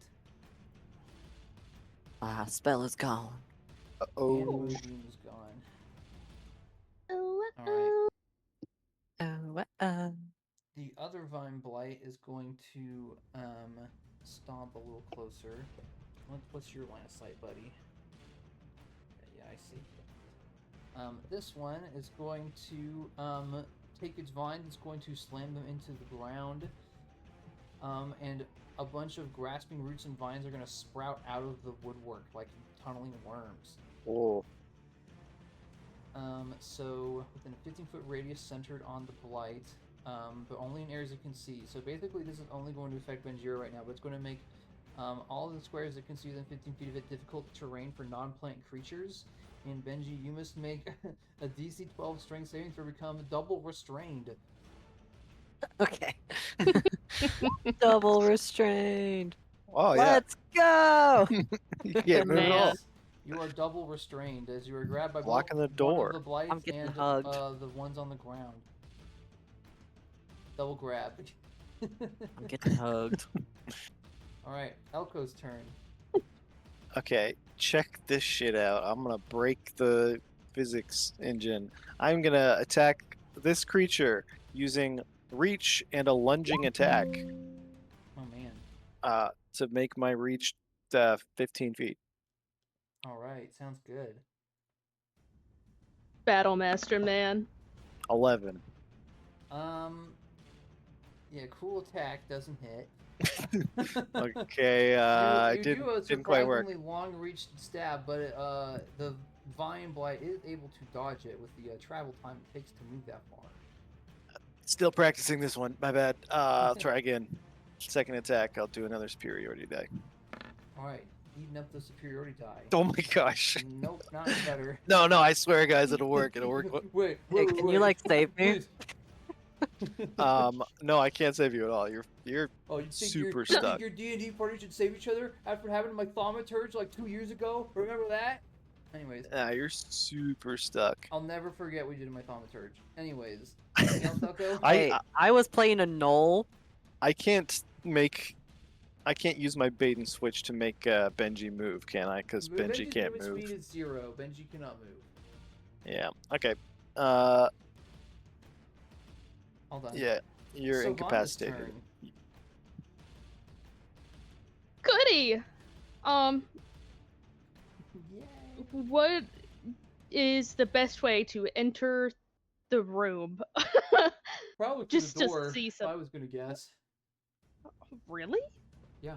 Spell is gone. And Oh. Moonbeam is gone. Oh, Alright. The other vine blight is going to stomp a little closer. What's your line of sight, buddy? Yeah, I see. This one is going to take its vines, it's going to slam them into the ground, and a bunch of grasping roots and vines are going to sprout out of the woodwork like tunneling worms. Oh. So within a 15-foot radius centered on the blight, but only in areas it can see. So basically this is only going to affect Benjiro right now, but it's going to make all of the squares that can see within 15 feet of it difficult terrain for non-plant creatures. And Benji, you must make a DC 12 strength saving throw to become double restrained. Okay. Double restrained. Oh, yeah. Let's go! You can't move at all. Man. You are double restrained as you are grabbed by Blocking both the door. one of the blights I'm getting and hugged. the ones on the ground. Double grab. I'm getting hugged. Alright, Elco's turn. Okay, check this shit out. I'm gonna break the physics engine. I'm gonna attack this creature using reach and a lunging attack Oh man. to make my reach 15 feet. Alright, sounds good. Battle Master, man. 11. Yeah, cool attack doesn't hit. Okay, you it do a didn't quite work. surprisingly long-reached stab, but the vine blight is able to dodge it with the travel time it takes to move that far. Still practicing this one. My bad. I'll try again. Second attack, I'll do another superiority die. Alright, eating up the superiority die. Oh my gosh. Nope, not better. No, I swear, guys, it'll work. It'll work. Wait, Hey, can you like save me? Please. No, I can't save you at all. You're Oh, you think super you stuck. think your D&D party should save each other after having my thaumaturge like 2 years ago? Remember that? Anyways, You're super stuck. I'll never forget what we did in my thaumaturge. Anyways, anything else, Elco? I- Hey, I was playing a knoll. I can't make I can't use my bait and switch to make Benji move, can I? Because Benji Benji's can't movement move. speed is 0. Benji cannot move. Yeah. Okay. Hold on. Yeah. You're Sovanna's incapacitated. turn. Goody. Yay. What is the best way to enter the room? Probably through Just the to door. see If some. I was gonna guess. Really? Yeah.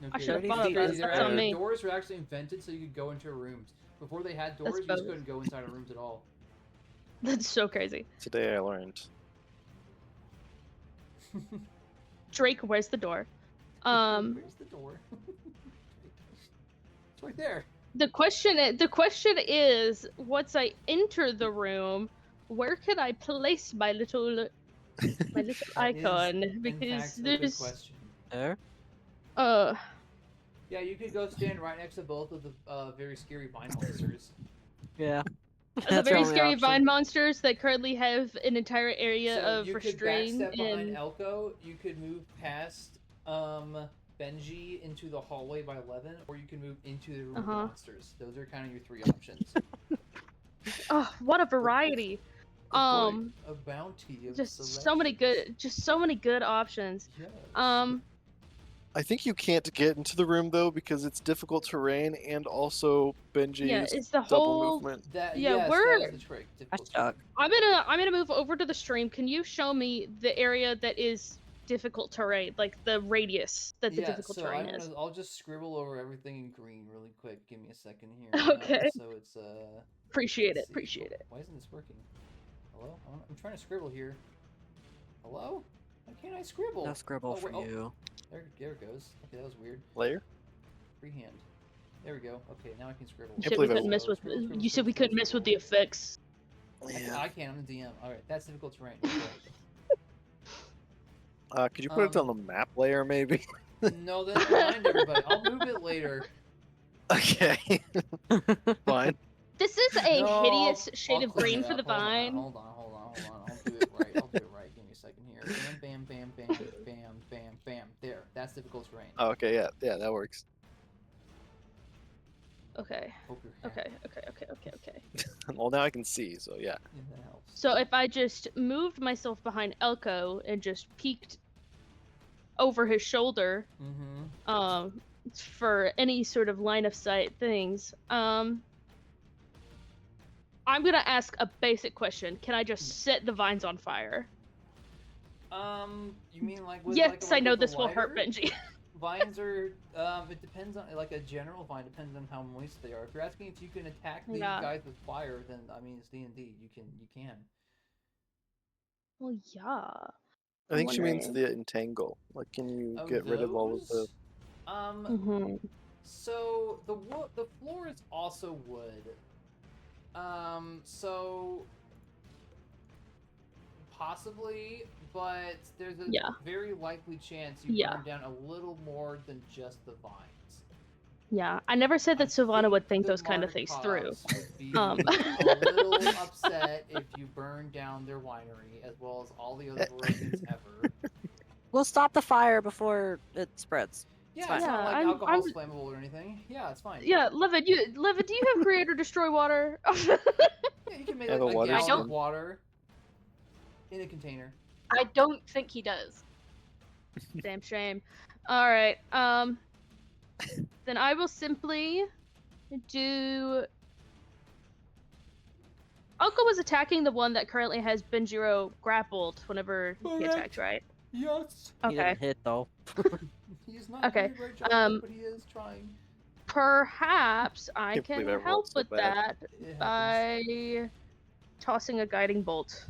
No I kidding. should've thought of Because this. they're That's on actually- me. Doors were actually invented so you could go into rooms. Before they had doors, you just both. couldn't go inside of rooms at all. That's so crazy. Today I learned. Drake, where's the door? Where's the door? It's right there. The question is, once I enter the room, where can I place my little That is, icon? in Because fact, a good there's question. There. Yeah, you could go stand right next to both of the very scary vine monsters. Yeah. the That's very only scary option. vine monsters that currently have an entire area So of you could restraint backstep behind and Elco. You could move past Benji into the hallway by Levin, or you can move into the room with the monsters. Those are kind of your 3 options. oh, what a variety! A bounty of Just so many good options. Yes. I think you can't get into the room though because it's difficult terrain and also Benji's Yeah, it's the double whole. movement. That, yeah, yes, we're- that is the trick. Difficult stuck. terrain. I'm gonna move over to the stream. Can you show me the area that is difficult terrain, like the radius that the difficult terrain is? I'll just scribble over everything in green really quick. Give me a second here. Okay. So it's Appreciate let's it. see. Appreciate it. Why isn't this working? Hello? I'm trying to scribble here. Hello? Why can't I scribble? No scribble Oh, for wait, you. There it goes. Okay, that was weird. Layer? Freehand. There we go. Okay, now I can scribble. You Can't said we believe I couldn't mess with. Scribble, scribble, You said we scribble, couldn't mess with the scribble. effects. I can. I'm the DM. All right, that's difficult terrain. Could you put it on the map layer maybe? No, then remind everybody. I'll move it later. Okay. Fine. This is a No, hideous shade I'll of clean green it for the up. Hold on, vine. Hold on. I'll do it right. Give me a second here. Bam, bam, bam, bam, bam, bam, bam. There. That's difficult terrain. Oh, okay, yeah, that works. Okay. Hope you're happy. Okay. Well, now I can see, so yeah. Yeah, that helps. So if I just moved myself behind Elco and just peeked over his shoulder, Mm-hmm. for any sort of line of sight things, I'm gonna ask a basic question. Can I just set the vines on fire? You mean like with Yes, I know with a this will hurt lighter? Benji. Vines are, it depends on, like a general vine depends on how moist they are. If you're asking if you can attack these Yeah. guys with fire, then I mean it's D&D. You can. Well, yeah. I think she means wondering. the entangle. Like, can you Oh, get rid of all of the? those? Mm-hmm. So the floor is also wood. So possibly, but there's a Yeah. very likely chance you Yeah. burn down a little more than just the vines. Yeah, I never said that Sovanna would think the those kind of things through. Markovs would be Um. a little upset if you burn down their winery, as well as all the other Barovians ever. We'll stop the fire before it spreads. Yeah, fine. it's not Yeah, like I'm- alcohol's flammable or anything. Yeah, it's fine. Yeah, Levin, do you have Creator Destroy Water? Yeah, you can make Have like a a water gallon of skin. water in a container. I don't think he does. Damn shame. All right. Then I will simply do. Elco was attacking the one that currently has Benjiro grappled whenever he Correct. attacked, right? Yes. He Okay. didn't hit though. He's not Okay, doing a great job, but he is trying. Perhaps I Can't believe I can rolled help so with bad. that It happens. by tossing a guiding bolt.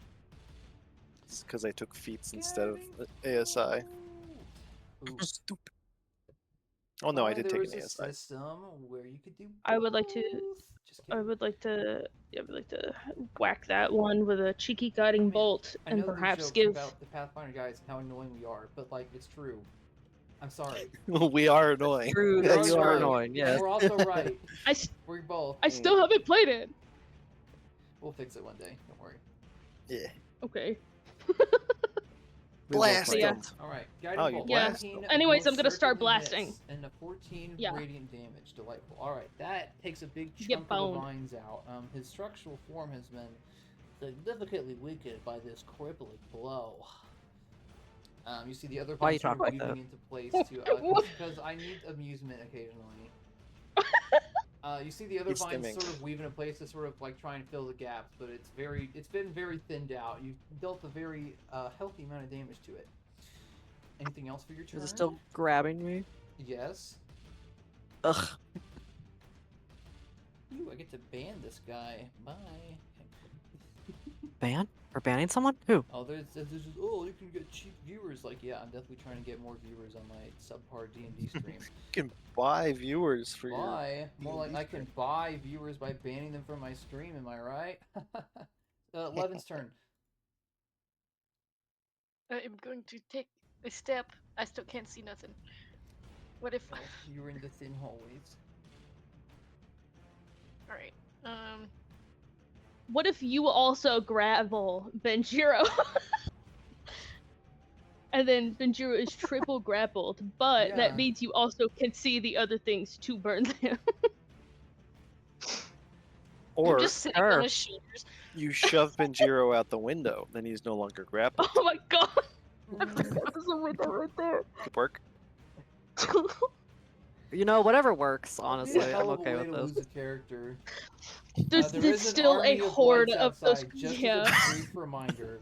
It's because I took feats instead of ASI. Ooh. Stupid. Oh no, I did There take an was a ASI. system where you could do. I would like to- both. Just I kidding. would like to whack that one with a cheeky guiding mean, bolt I and know the perhaps jokes give. about the Pathfinder guys and how annoying we are, but like it's true. I'm sorry. We are annoying. True, We that That's you are true. annoying. And Yes. we're also right. I, s- We're both. I still haven't played it. We'll fix it one day. Don't worry. Yeah. Okay. We will Blast play Yeah. them. it. All right, guiding Oh, you bolt. Yeah. blast 14 them. Anyways, most I'm gonna start certainly blasting. hits, and a 14 Yeah. radiant damage. Delightful. All right, that takes a big Get chunk of the boned. vines out. His structural form has been significantly weakened by this crippling blow. You see the other Why vines you sort of talk like weaving that? into place too, What? because I need amusement occasionally. You see the other He's vines stimming. sort of weave into place to sort of like try and fill the gaps, but it's been very thinned out. You've dealt a very healthy amount of damage to it. Anything else for your turn? Is it still grabbing me? Yes. Ugh. Ooh, I get to ban this guy. Bye. Ban? We're banning someone? Who? Oh, there's just, oh, you can get cheap viewers. Like, yeah, I'm definitely trying to get more viewers on my subpar D&D stream. You can buy viewers for your. Buy? More like D&D I can stream. buy viewers by banning them from my stream, am I right? Levin's turn. I am going to take a step. I still can't see nothing. What if? Oh, you were in the thin hallways. All right. What if you also grapple Benjiro? And then Benjiro is triple grappled, but Yeah. that means you also can see the other things to burn them. Or I'm just sitting on his shoulders. you shove Benjiro out the window, then he's no longer grappled. Oh my god! Mm. There's a window right there. Could work. You know, whatever works, That'd be a honestly. hell I'm of a okay way with to this. lose a character. There's There is an still a army of horde whites of those. outside, just Yeah. as a brief reminder.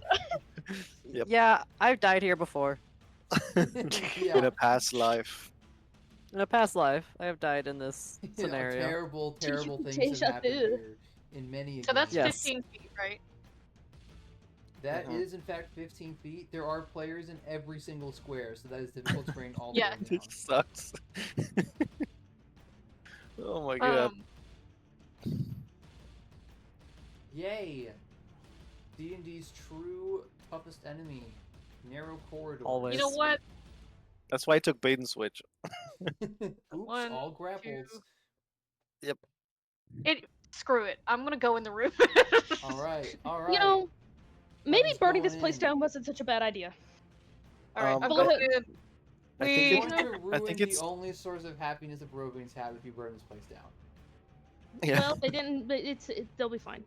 Yep. Yeah, I've died here before. Yeah. In a past life. In a past life, I have died in this Yeah, scenario. terrible, terrible things Deja have happened vu. here in many. So that's games. Yes. 15 feet, right? That Mhm. is in fact 15 feet. There are players in every single square, so that is difficult terrain all the Yeah. way down. It sucks. Oh my god. Yay! D&D's true toughest enemy. Narrow corridor. Always. You know what? That's why I took bait and switch. Oops, One, all grapples. two. Screw it. I'm gonna go in the room. Alright, alright. You know, maybe Levin's burning this going place in. down wasn't such a bad idea. Alright, I'm But going I in. I think It's it's, going to ruin think the it's- only source of happiness the Barovians have if you burn this place down. yeah. Well, they didn't. But they'll be fine.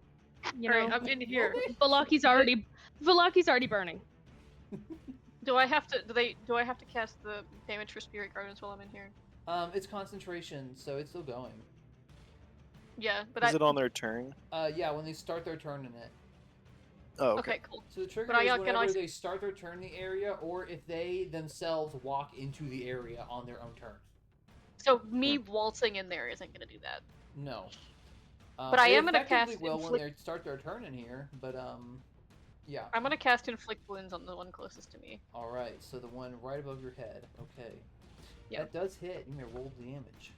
You Alright, know, I'm in here. Valaki's already burning. Do I have to cast the damage for Spirit Guardians while I'm in here? It's concentration, so it's still going. Yeah, but Is it on their turn? Yeah, when they start their turn in it. Oh, okay. Okay, cool. So the trigger But I is can whenever always- they start their turn in the area, or if they themselves walk into the area on their own turn. So me waltzing in there isn't gonna do that. No. But I they am gonna effectively cast will when inflict- they start their turn in here, but yeah. I'm gonna cast Inflict Wounds on the one closest to me. All right, so the one right above your head. Okay. Yeah. That does hit. You may roll damage.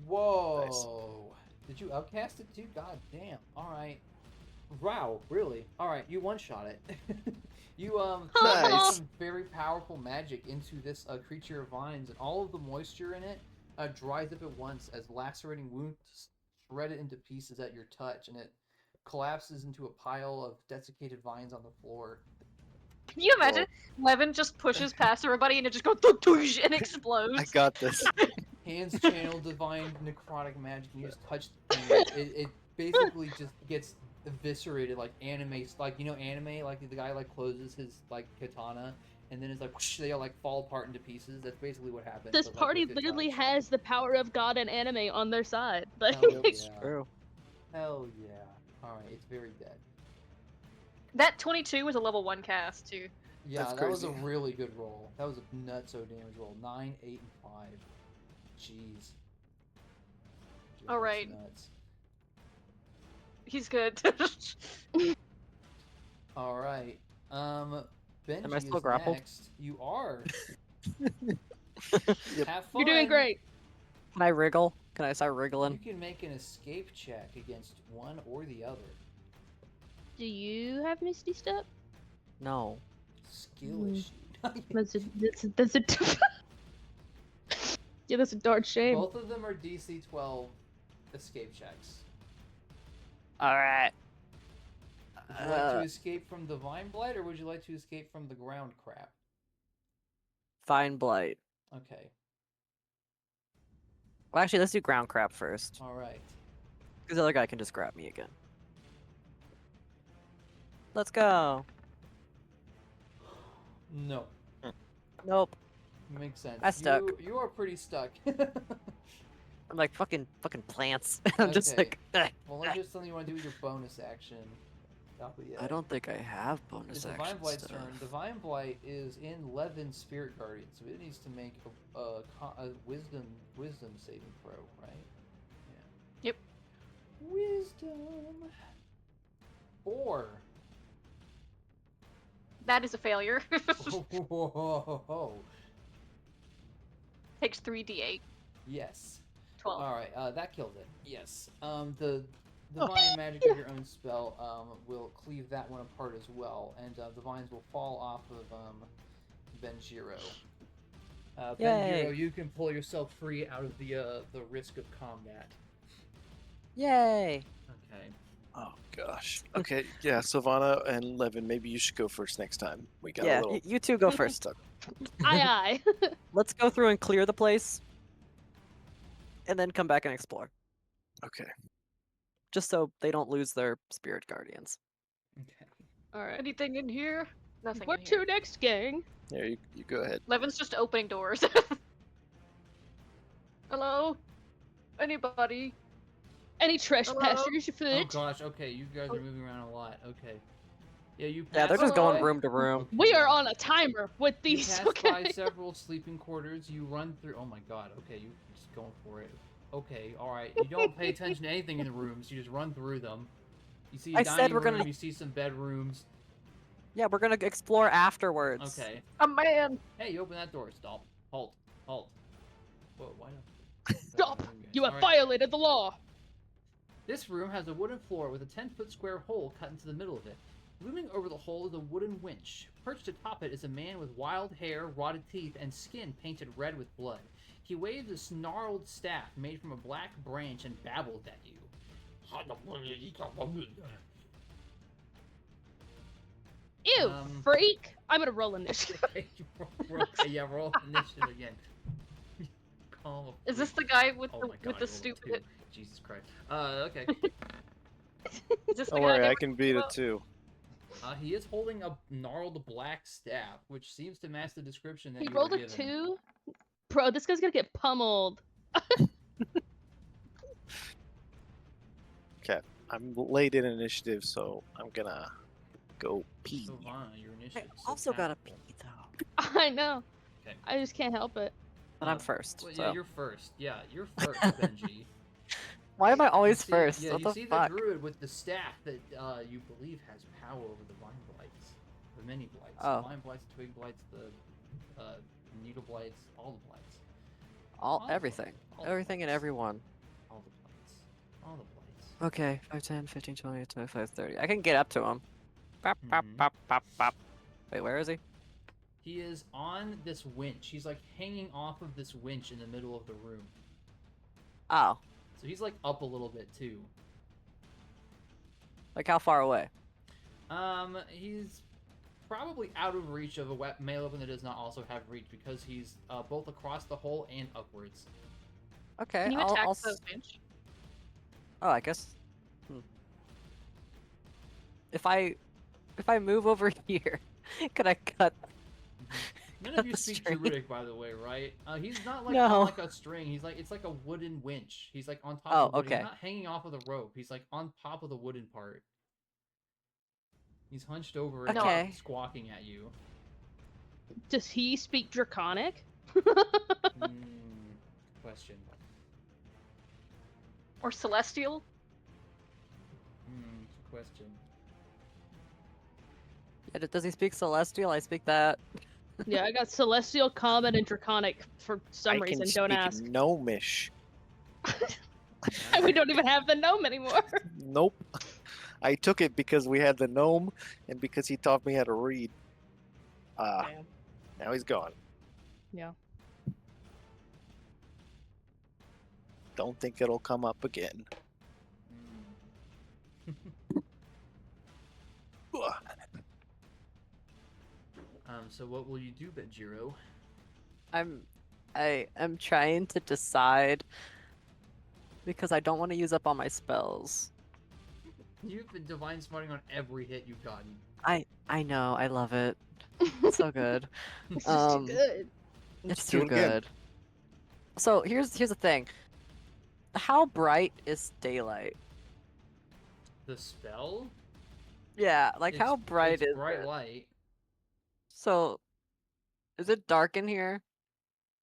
Whoa! Did you upcast it too? God damn! All right. Wow, really? All right, you one-shot it. You Nice. some very powerful magic into this creature of vines, and all of the moisture in it dries up at once as lacerating wounds shred it into pieces at your touch, and it collapses into a pile of desiccated vines on the floor. Can you imagine? Levin just pushes past everybody and it just goes "Tush," and explodes. I got this. Hands channel divine necrotic magic, and you just touch the thing. It basically just gets eviscerated like anime, like anime, like the guy like closes his like katana, and then it's like whoosh, they all like fall apart into pieces. That's basically what happens. This but, like, party with your literally touch. has the power of God and anime on their side. Like, Hell It's yeah. true. Hell yeah! All right, it's very dead. That 22 was a level 1 cast too. Yeah, That's that was a crazy. really good roll. That was a nutso damage roll. 9, 8, and 5. Jeez. All That's right. Nuts. He's good. All right. Benji Am I still is grappled? next. You are. Yep. Have fun. you're doing great. Can I wriggle? Can I start You wriggling? can make an escape check against one or the other. Do you have Misty Step? No. Skill issue. That's a yeah, that's a darn shame. Both of them are DC 12 escape checks. Alright. Would you like to escape from the vine blight, or would you like to escape from the ground crap? Fine blight. Okay. Well, actually, let's do ground crap first. All right. Because the other guy can just grab me again. Let's go. No. Nope. Makes sense. I stuck. You are pretty stuck. I'm like fucking plants. I'm just Okay. like. "Ugh, Well, let's just something you want to do with your bonus action. I don't think I have bonus It's the action Vine Blight's stuff. turn. The Vine Blight is in Levin's Spirit Guardian, so it needs to make a wisdom saving throw, right? Yep. Wisdom. 4. That is a failure. Whoa. Takes 3d8. Yes. 12. All right. That killed it. Yes. The divine magic of your own spell will cleave that one apart as well, and the vines will fall off of Benjiro. Benjiro, Yay. you can pull yourself free out of the risk of combat. Yay! Okay. Oh gosh. Okay, yeah, Sovanna and Levin, maybe you should go first next time. We got a Yeah, little you two go first. stuck. Aye, aye. Let's go through and clear the place, and then come back and explore. Okay. Just so they don't lose their spirit guardians. Okay. All right. Anything in here? Nothing Where in here. to next, gang? There, you go ahead. Levin's just opening doors. Hello? Anybody? Any trespassers Oh afoot? gosh. Okay, you guys are moving around a lot. Okay. Yeah, you. Yeah, they're pass just going by- room to room. Okay, We yeah. are on a timer with You these. pass by Okay. several sleeping quarters. You run through. Oh my god. Okay, you just going for it. Okay, all right. You don't pay attention to anything in the rooms. You just run through them. You see a I dining said we're room. gonna- You see some bedrooms. Yeah, we're gonna explore afterwards. Okay. A man! Hey, you open that door. Stop. Halt. Halt. Whoa, why not? Stop! You have Alright. violated the law. This room has a wooden floor with a 10-foot square hole cut into the middle of it. Looming over the hole is a wooden winch. Perched atop it is a man with wild hair, rotted teeth, and skin painted red with blood. He waves a snarled staff made from a black branch and babbles at you. Ew, freak! I'm gonna roll initiative. Yeah, roll initiative again. Call a Is this freak. the guy with Oh the my god, with the I rolled a stupid? 2. Jesus Christ. Okay. Is this the Don't guy worry, I never can talked beat it about? too. He is holding a gnarled black staff, which seems to match the description that He you rolled were a given. 2. Bro, this guy's gonna get pummeled. I'm late in initiative, so I'm gonna go pee. Sovanna, your I initiative. also got a pee though. I know. Okay. I just can't help it. But I'm first. Well, so. yeah, you're first. Yeah, you're first, Benji. Why am I You always see- first? Yeah, what you the see fuck? the druid with the staff that you believe has power over the vine blights, the many blights, Oh. the vine blights, the twig blights, the needle blights, all the blights, All the everything. blights, all the Everything and blights, everyone. all the blights, all the blights. Okay, 5, 10, 15, 20, 25, 30. I can get up to him. Bop, bop, Mhm. bop, bop, bop. Wait, where is he? He is on this winch. He's like hanging off of this winch in the middle of the room. Oh, So he's like up a little bit too. like how far away? He's probably out of reach of a melee weapon that does not also have reach because he's both across the hole and upwards. Okay, Can you I'll, attack I'll the s- bench? Oh, I guess. If I move over here, could I cut? None of you The speak string. Druidic, by the way, right? He's not like No. on like a string. He's like it's like a wooden winch. He's like on top Oh, of the wood. okay. He's not hanging off of the rope. He's like on top of the wooden part. He's hunched over and Okay. squawking at you. Does he speak Draconic? Question. Or celestial? Question. Yeah, does he speak Celestial? I speak that. Yeah, I got Celestial, Common, and Draconic for some I reason. can Don't speak ask. gnomish. And we don't even have the gnome anymore. Nope. I took it because we had the gnome and because he taught me how to read. Damn. Now he's gone. Yeah. Don't think it'll come up again. So what will you do, Benjiro? I am trying to decide because I don't want to use up all my spells. You've been divine smarting on every hit you've gotten. I know, I love it. It's so good. It's just too Um, good. It's do too it again. good. So here's the thing. How bright is daylight? The spell? Yeah, like how It's- bright it's is bright it? light. So, is it dark in here?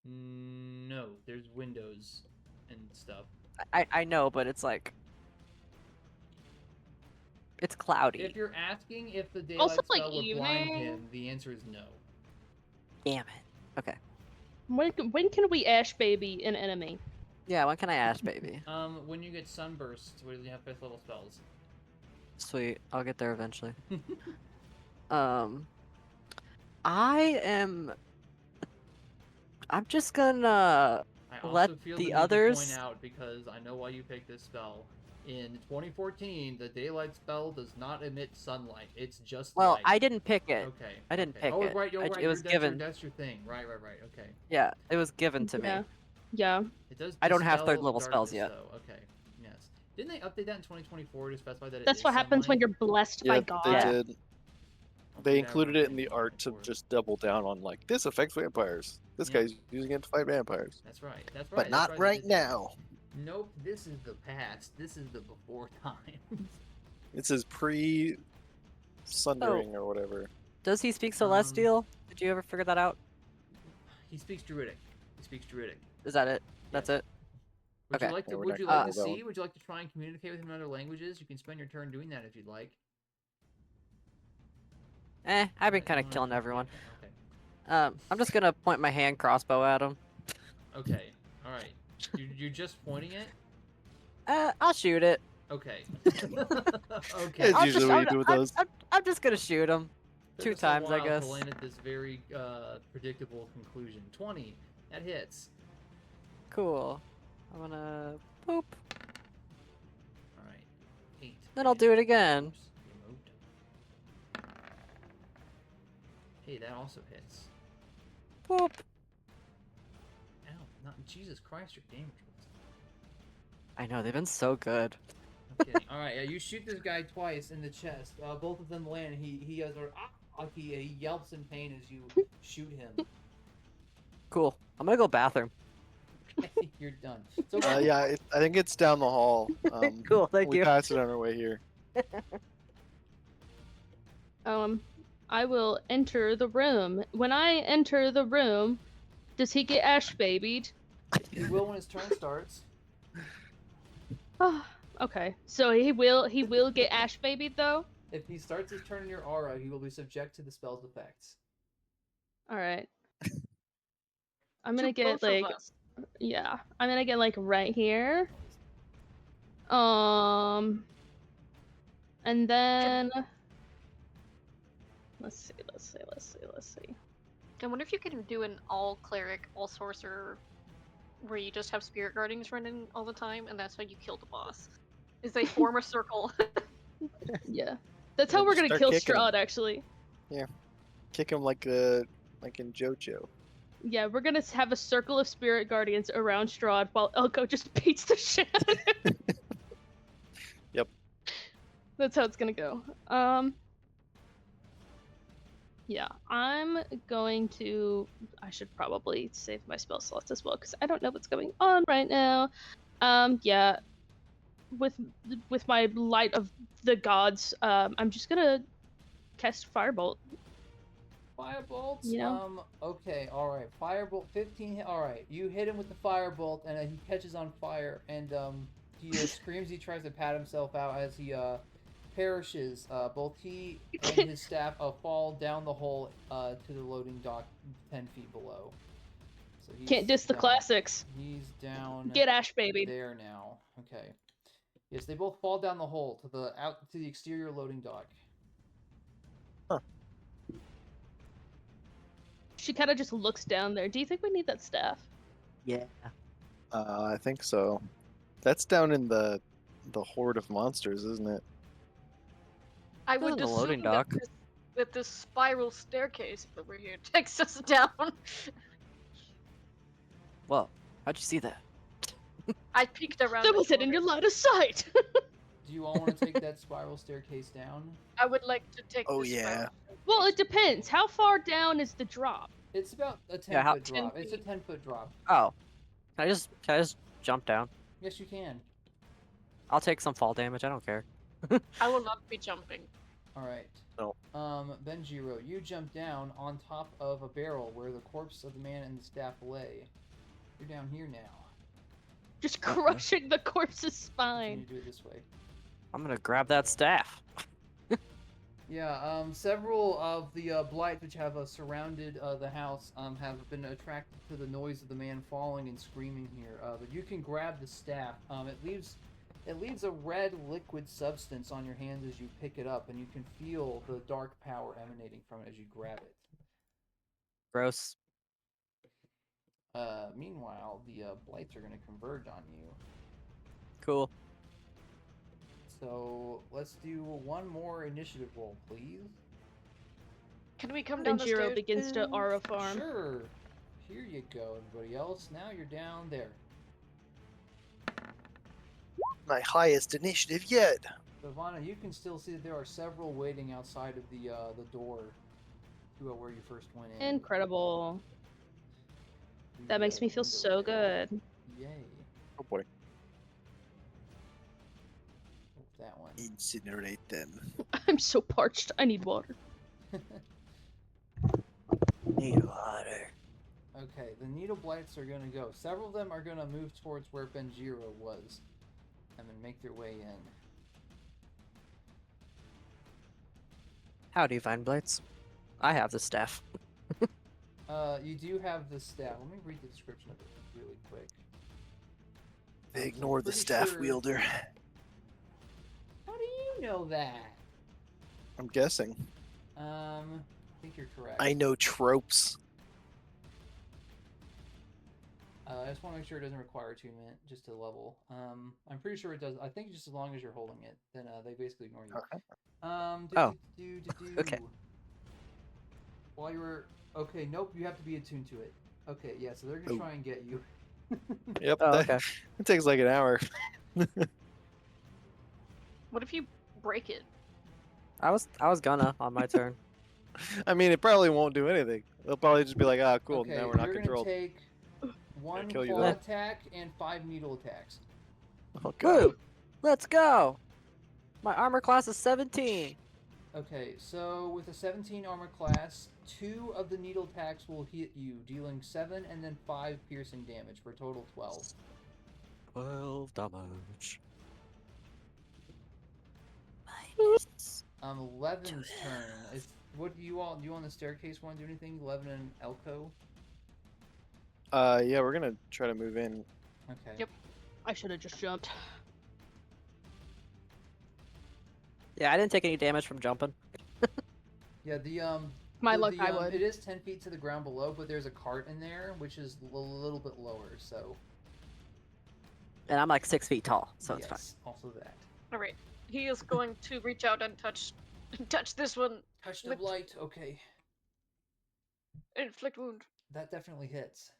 No, there's windows and stuff. I know, but it's like it's cloudy. If you're asking if the daylight Also, like, spell would blind evening. him, the answer is no. Damn it. Okay. When can we ash baby an enemy? Yeah, when can I ash, baby? When you get sunbursts, where you have fifth level spells. Sweet. I'll get there eventually. I'm just gonna I also let feel the the need others. to point out, because I know why you picked this spell. In 2014, the daylight spell does not emit sunlight. It's just Well, light. I didn't pick it. Okay. I didn't okay. pick Oh, it. right, you're I- right. it was given. That's your thing. Right. Okay. Yeah, it was given to Yeah. me. Yeah. It does. I don't have dispel third level spells darkness, yet. Though. Okay. Yes. Didn't they update that in 2024 to specify that it That's is what happens when sunlight? you're blessed by Yeah, God. they Yeah. did. They included it in the art to just double down on like this affects vampires. This Yeah. guy's using it to fight vampires. That's right. That's right. But not they right did that. now. Nope. This is the past. This is the before time. It says pre-sundering or whatever. Does he speak Celestial? Did you ever figure that out? He speaks Druidic. Is that it? That's it? Would Okay. you like to? Yeah, we're Would not you gonna like to do that see? one. Would you like to try and communicate with him in other languages? You can spend your turn doing that if you'd like. I've been You kind of wanna- killing everyone. Okay. I'm just gonna point my hand crossbow at him. Okay. All right. You're just pointing it. I'll shoot it. Okay. It's okay. usually what you do with those. I'm just gonna shoot him. Took 2 us a times, I while guess. To land at this very predictable conclusion. 20. That hits. Cool. I'm gonna boop. All right. 8. Then I'll do it again. Oops, remote. Hey, that also hits. Boop. Ow! Not Jesus Christ! Your damage was. I know they've been so good. I'm kidding. All right. Yeah, you shoot this guy twice in the chest. Both of them land. He has he yelps in pain as you shoot him. Cool. I'm gonna go bathroom. You're done. So Yeah, I think it's down the hall. Cool, thank we you. passed it on our way here. I will enter the room. When I enter the room, does he get ash babied? he will when his turn starts. Oh, okay. So he will get ash babied though? If he starts his turn in your aura, he will be subject to the spell's effects. Alright. I'm To gonna get both of like us. yeah. I'm gonna get like right here. And then let's see. I wonder if you can do an all cleric, all sorcerer, where you just have spirit guardians running all the time, and that's how you kill the boss. Is they form a circle. Yeah. That's Yeah, how we're just gonna start kill kicking 'em. Strahd actually. Kick him like in JoJo. Yeah, we're gonna have a circle of spirit guardians around Strahd while Elco just beats the shit out of him. Yep. That's how it's gonna go. Yeah, I'm going to. I should probably save my spell slots as well because I don't know what's going on right now. Yeah, with my light of the gods, I'm just gonna cast firebolt. Firebolts? You know? Okay, alright. Firebolt 15 alright. You hit him with the firebolt and he catches on fire and he screams, he tries to pat himself out as he perishes. Both he and his staff fall down the hole to the loading dock 10 feet below. So he's Can't diss the down- classics. He's down Get ash baby. there now. Okay. Yes, they both fall down the hole to the exterior loading dock. She kind of just looks down there. Do you think we need that staff? Yeah. I think so. That's down in the horde of monsters, isn't it? I Still would in the loading assume dock. that that this spiral staircase over here takes us down. Well, how'd you see that? I peeked around. That the wasn't in your corner. line of sight. Do you all want to take that spiral staircase down? I would like to take. Oh, this yeah. spiral Well, it staircase. depends. How far down is the drop? It's about a 10 Yeah, how- foot drop. 10 It's a feet. 10-foot drop. Oh, can I just jump down? Yes, you can. I'll take some fall damage. I don't care. I will not be jumping. All right. No. Benjiro, you jump down on top of a barrel where the corpse of the man and the staff lay. You're down here now. Just crushing the corpse's spine. Continue to do it this way. I'm gonna grab that staff. Yeah, several of the blights which have surrounded the house have been attracted to the noise of the man falling and screaming here. But you can grab the staff. It leaves a red liquid substance on your hands as you pick it up, and you can feel the dark power emanating from it as you grab it. Gross. Meanwhile, the blights are going to converge on you. Cool. So let's do one more initiative roll, please. Can we come down the Benjiro stairs? begins to aura farm. Sure. Here you go, everybody else. Now you're down there. My highest initiative yet. Sovanna, you can still see that there are several waiting outside of the door to where you first went in. Incredible. The, That makes me feel window so there. good. Yay. Oh boy. Oh, that one. Incinerate them. I'm so parched. I need water. Need water. Okay, the needle blights are going to go. Several of them are going to move towards where Benjiro was and then make their way in. Howdy, Vine Blights. I have the staff. You do have the staff. Let me read the description of it really quick. They I'm ignore the pretty staff sure- wielder. How do you know that? I'm guessing. I think you're correct. I know tropes. I just want to make sure it doesn't require attunement just to level. I'm pretty sure it does. I think just as long as you're holding it, then they basically ignore you. Okay. Oh. Okay. While you were okay, nope, you have to be attuned to it. Okay, yeah, so they're gonna Oh. try and get you. Yep. Oh, that- okay. It takes like an hour. What if you break it? I was gonna on my turn. I mean, it probably won't do anything. They'll probably just be like, ah, cool, Okay, now we're not you're controlled. gonna take one kill you claw then. attack and 5 needle attacks. Oh, God. Woo! Let's go! My armor class is 17. Okay, so with a 17 armor class, 2 of the needle attacks will hit you, dealing 7 and then 5 piercing damage for a total of 12. 12 damage. 11's turn. What do you on the staircase want to do anything? Levin and Elco? Yeah, we're gonna try to move in. Okay. Yep. I should have just jumped. Yeah, I didn't take any damage from jumping. Yeah, the My the- luck, the, I would. It is 10 feet to the ground below, but there's a cart in there, which is a little bit lower, so And I'm like 6 feet tall, so it's fine. yes, also that. All right. He is going to reach out and touch this one. Touch the With- blight, okay. Inflict wound. That definitely hits.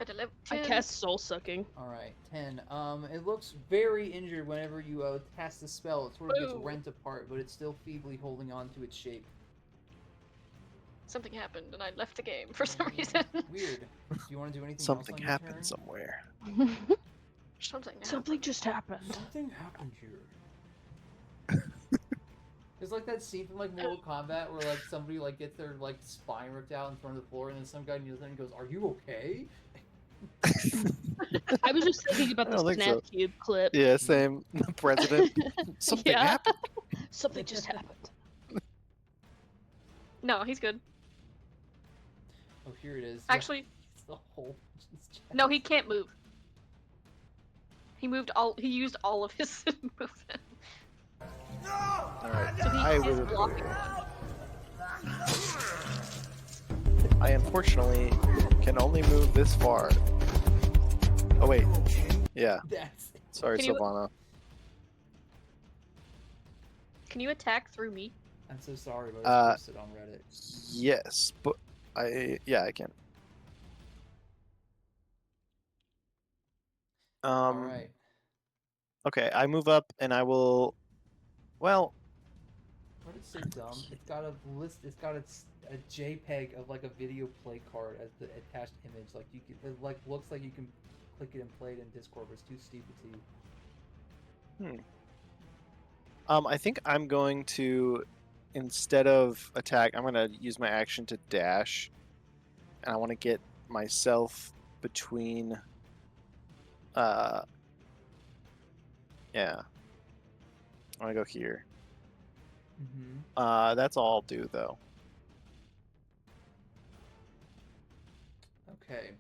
At 11. I cast soul sucking. Alright, 10. It looks very injured whenever you cast the spell. It sort of gets Ooh. rent apart, but it's still feebly holding on to its shape. Something happened and I left the game for some reason. Weird. Do you want to do anything Something else on your happened turn? somewhere. Something happened. Something just happened. Something happened here. It's like that scene from like Mortal Kombat where like somebody like gets their like spine ripped out in front of the floor, and then some guy kneels there and goes, "Are you okay?" I was just thinking about I the don't think Snap so. Cube clip. Yeah, same. The president. Something Yeah. happened. Something just happened. No, he's good. Oh, here it is. Actually, It's the whole. no, he can't move. He used all of his movement. Alright. So he I is will. blocking. I unfortunately can only move this far. Oh wait. Yeah. That's Sorry, Can you- Sovanna. Can you attack through me? I'm so sorry, but I posted on Reddit. Yes, but I can. All right. Okay, I move up and I will. Well, What did it say, dumb? It's got a list. It's got a JPEG of like a video play card as the attached image. Like you can, it like looks like you can click it and play it in Discord, but it's too stupid to. I think I'm going to, instead of attack, I'm going to use my action to dash, and I want to get myself between. Yeah. I want to go here. Mm-hmm. That's all I'll do though. Okay.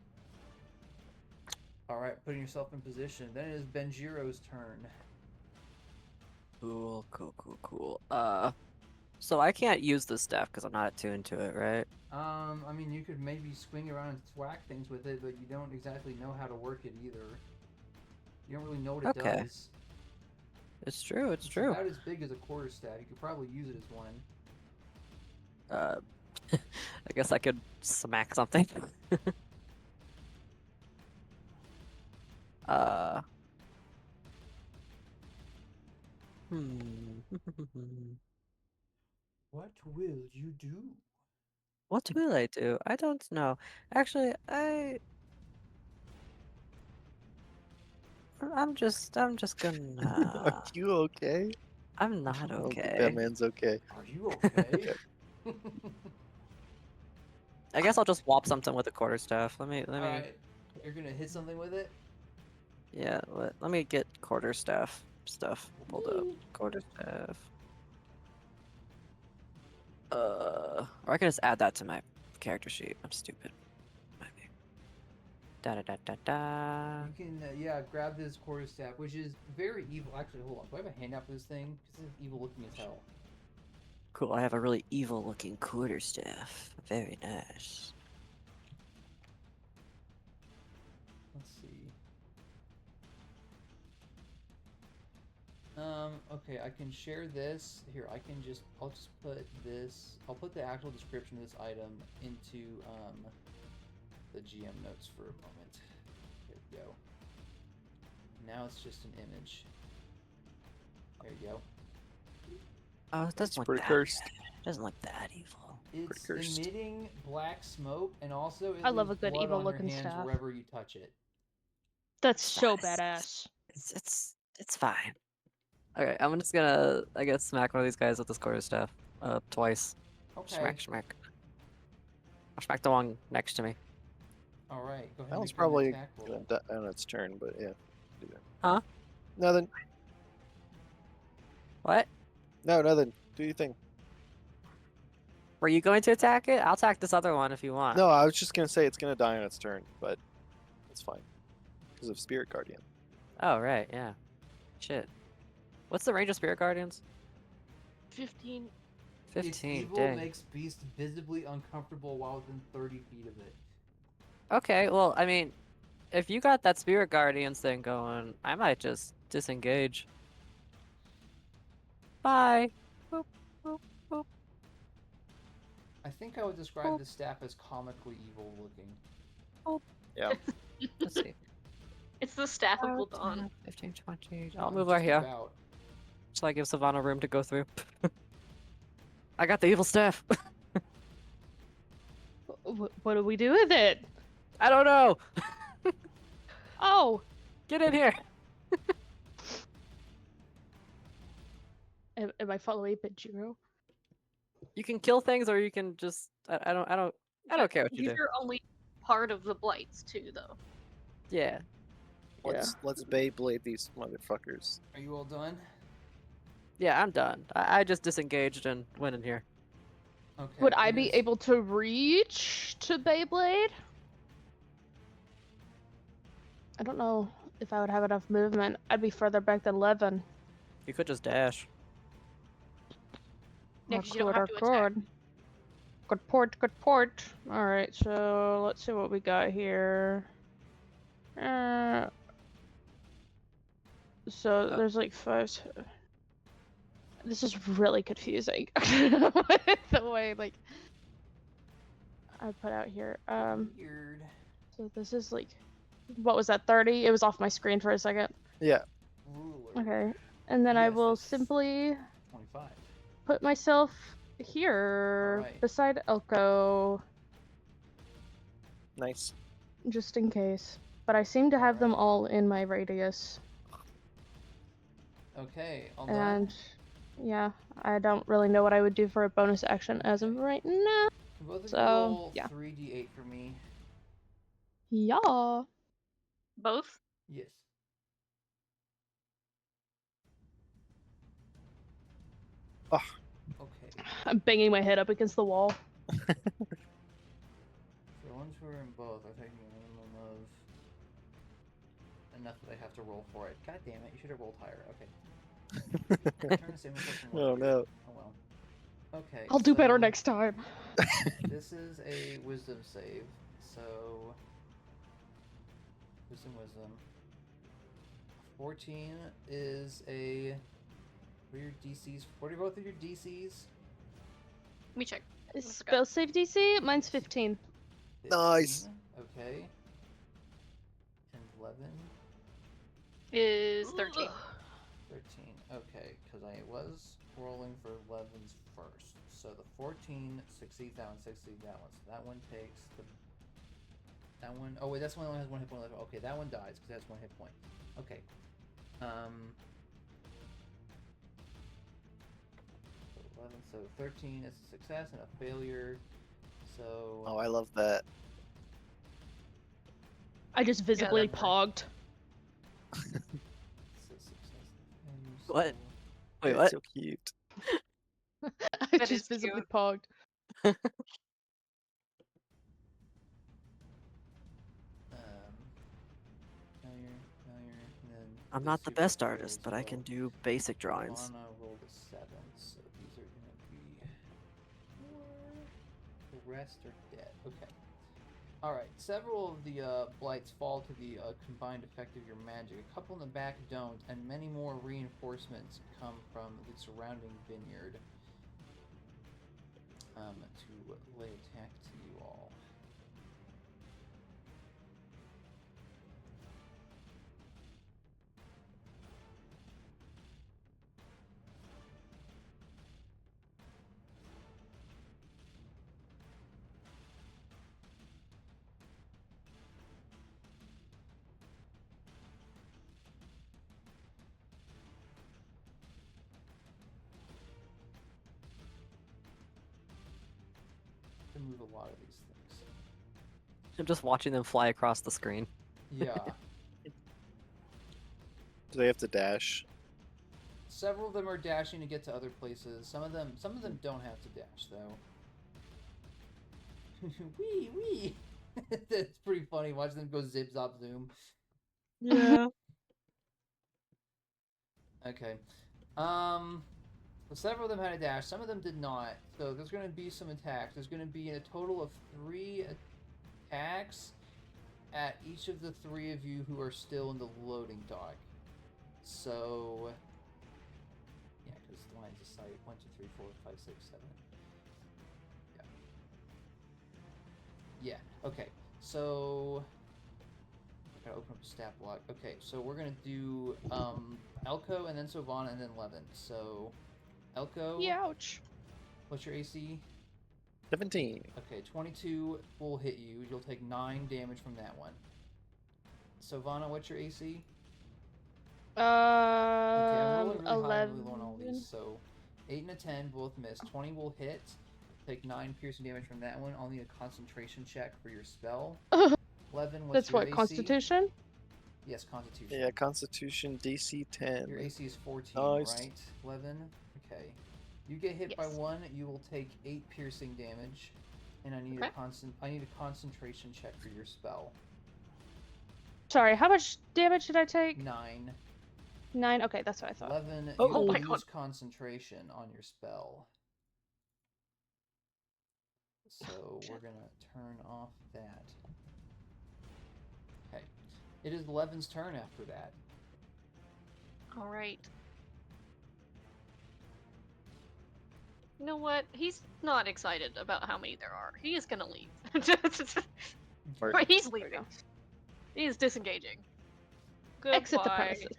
All right, putting yourself in position. Then it is Benjiro's turn. Cool. So I can't use this staff because I'm not attuned to it, right? I mean, you could maybe swing around and thwack things with it, but you don't exactly know how to work it either. You don't really know what it Okay. does. It's true. It's about as big as a quarterstaff. You could probably use it as one. I guess I could smack something. What will you do? What will I do? I don't know. Actually, I'm just Are gonna. you okay? I'm I not don't think okay. that man's okay. Are you okay? I guess I'll just whop something with a quarterstaff. Let me. Alright. You're gonna hit something with it? Yeah. Let me get quarterstaff stuff pulled up. Quarterstaff. Or I can just add that to my character sheet. I'm stupid. Maybe. Da da da da da. You can, yeah, grab this quarterstaff, which is very evil. Actually, hold on. Do I have a handout for this thing? This is evil looking as hell. Cool. I have a really evil looking quarterstaff. Very nice. Let's see. Okay, I can share this. Here, I'll just put this, I'll put the actual description of this item into, the GM notes for a moment. There we go. Now it's just an image. There you go. Oh, it doesn't look pretty that cursed. bad. It doesn't look that evil. It's cursed. emitting black smoke, and also it I love a leaves good blood evil on your looking hands staff. wherever you touch it. That's It's so fine. badass. It's fine. Okay, I'm just gonna, I guess, smack one of these guys with this quarterstaff. Twice. Okay. Smack. I'll smack the one next to me. All right. Go ahead. That and was make an probably attack roll. gonna die on its turn, but yeah. Do that. Huh? Nothing. What? No, nothing. Do your thing. Were you going to attack it? I'll attack this other one if you want. No, I was just gonna say it's gonna die on its turn, but it's fine because of Spirit Guardian. Oh, right, yeah. Shit. What's the range of Spirit Guardians? 15. 15, Its evil dang. makes beast visibly uncomfortable while within 30 feet of it. Okay, well, I mean, if you got that Spirit Guardians thing going, I might just disengage. Bye. Boop, boop, boop. I think I would describe the staff as comically evil looking. Yeah. Let's see. It's the staff of Gul'dan. 15, 20. I'll Just move right here. about. So I give Sovanna room to go through. I got the evil staff. What do we do with it? I don't know. Oh, Get in here. am I following Benjiro? You can kill things, or you can just. I don't care what you These do. are only part of the blights too, though. Yeah. Let's Beyblade these motherfuckers. Are you all done? Yeah, I'm done. I just disengaged and went in here. Okay. Would I it be is- able to reach to Beyblade? I don't know if I would have enough movement. I'd be further back than Levin. You could just dash. Yeah, 'cause you don't have to attack. Good port. Alright, so let's see what we got here. So there's like 5. This is really confusing. The way like I put out here. Weird. So this is like, what was that? 30? It was off my screen for a second. Yeah. Ruler. Okay, and then I Yes, will this is simply 25. put myself here Alright. beside Elco, Nice. just in case. But I seem to have them Alright. all in my radius. Okay, all done. And yeah, I don't really know what I would do for a bonus action as of Okay. right now. Both of you So, roll yeah. 3d8 for me. Yeah. Both? Yes. Oh. Okay. I'm banging my head up against the wall. For the ones who are in both, I think a minimum of enough that I have to roll for it. God damn it! You should have rolled higher. Okay. Turn the same question. Oh no. Oh well. Okay. I'll do better so next time. This is a wisdom save. So wisdom. 14 is a. What are your DCs? What are both of your DCs? Let me check. Spell save DC? Mine's 15. Nice. 15, okay. And 11. Is 13. 13. Okay, because I was rolling for 11's first. So the 14 succeeds that one, succeeds that one. So that one takes the. That one. Oh, wait, that's one that only has 1 hit point left. Okay, that one dies because it has 1 hit point. Okay. 11, so 13 is a success and a failure. So. Oh, I love that. I just visibly that pogged. So success and failure, What? so- Wait, It's what? so cute. I That is just visibly cute. pogged. Failure, and then I'm the not the super best failure artist, as but I well. can do basic drawings. Sovanna rolled a 7, so these are gonna be 4. The rest are dead. Okay. Alright, several of the blights fall to the combined effect of your magic. A couple in the back don't, and many more reinforcements come from the surrounding vineyard to lay attack to you all. To move a lot of these things. I'm just watching them fly across the screen. Yeah. Do they have to dash? Several of them are dashing to get to other places. Some of them don't have to dash though. Wee. That's pretty funny. Watching them go zip zop zoom. Yeah. Okay. So several of them had a dash. Some of them did not. So there's going to be some attacks. There's going to be a total of 3 attacks at each of the 3 of you who are still in the loading dock. So yeah, because lines of sight 1, 2, 3, 4, 5, 6, 7. Yeah. Okay. So I gotta open up a stat block. Okay, so we're gonna do Elco and then Sovanna and then Levin. So Elco, Ouch. what's your AC? 17. Okay, 22 will hit you. You'll take 9 damage from that one. Sovanna, what's your AC? Okay, I'm rolling really high and really low on all 11. these. So 8 and a 10 both miss. 20 will hit. Take 9 piercing damage from that one. I'll need a concentration check for your spell. 11, what's That's your what, AC? Constitution? Yes, Constitution. Yeah, Constitution DC 10. Your AC is 14, Nice. right? 11? Okay. You get hit by Yes. 1, you will take 8 piercing damage. And I need a concentration check for your spell. Sorry, how much damage did I take? 9. 9? Okay, that's what I thought. 11, Oh. you Oh my lose God. concentration on your spell. So we're gonna turn off that. Okay. It is Levin's turn after that. All right. You know what? He's not excited about how many there are. He is gonna leave. Or- But he's There we leaving. go. He is disengaging. Exit the Goodbye. premises.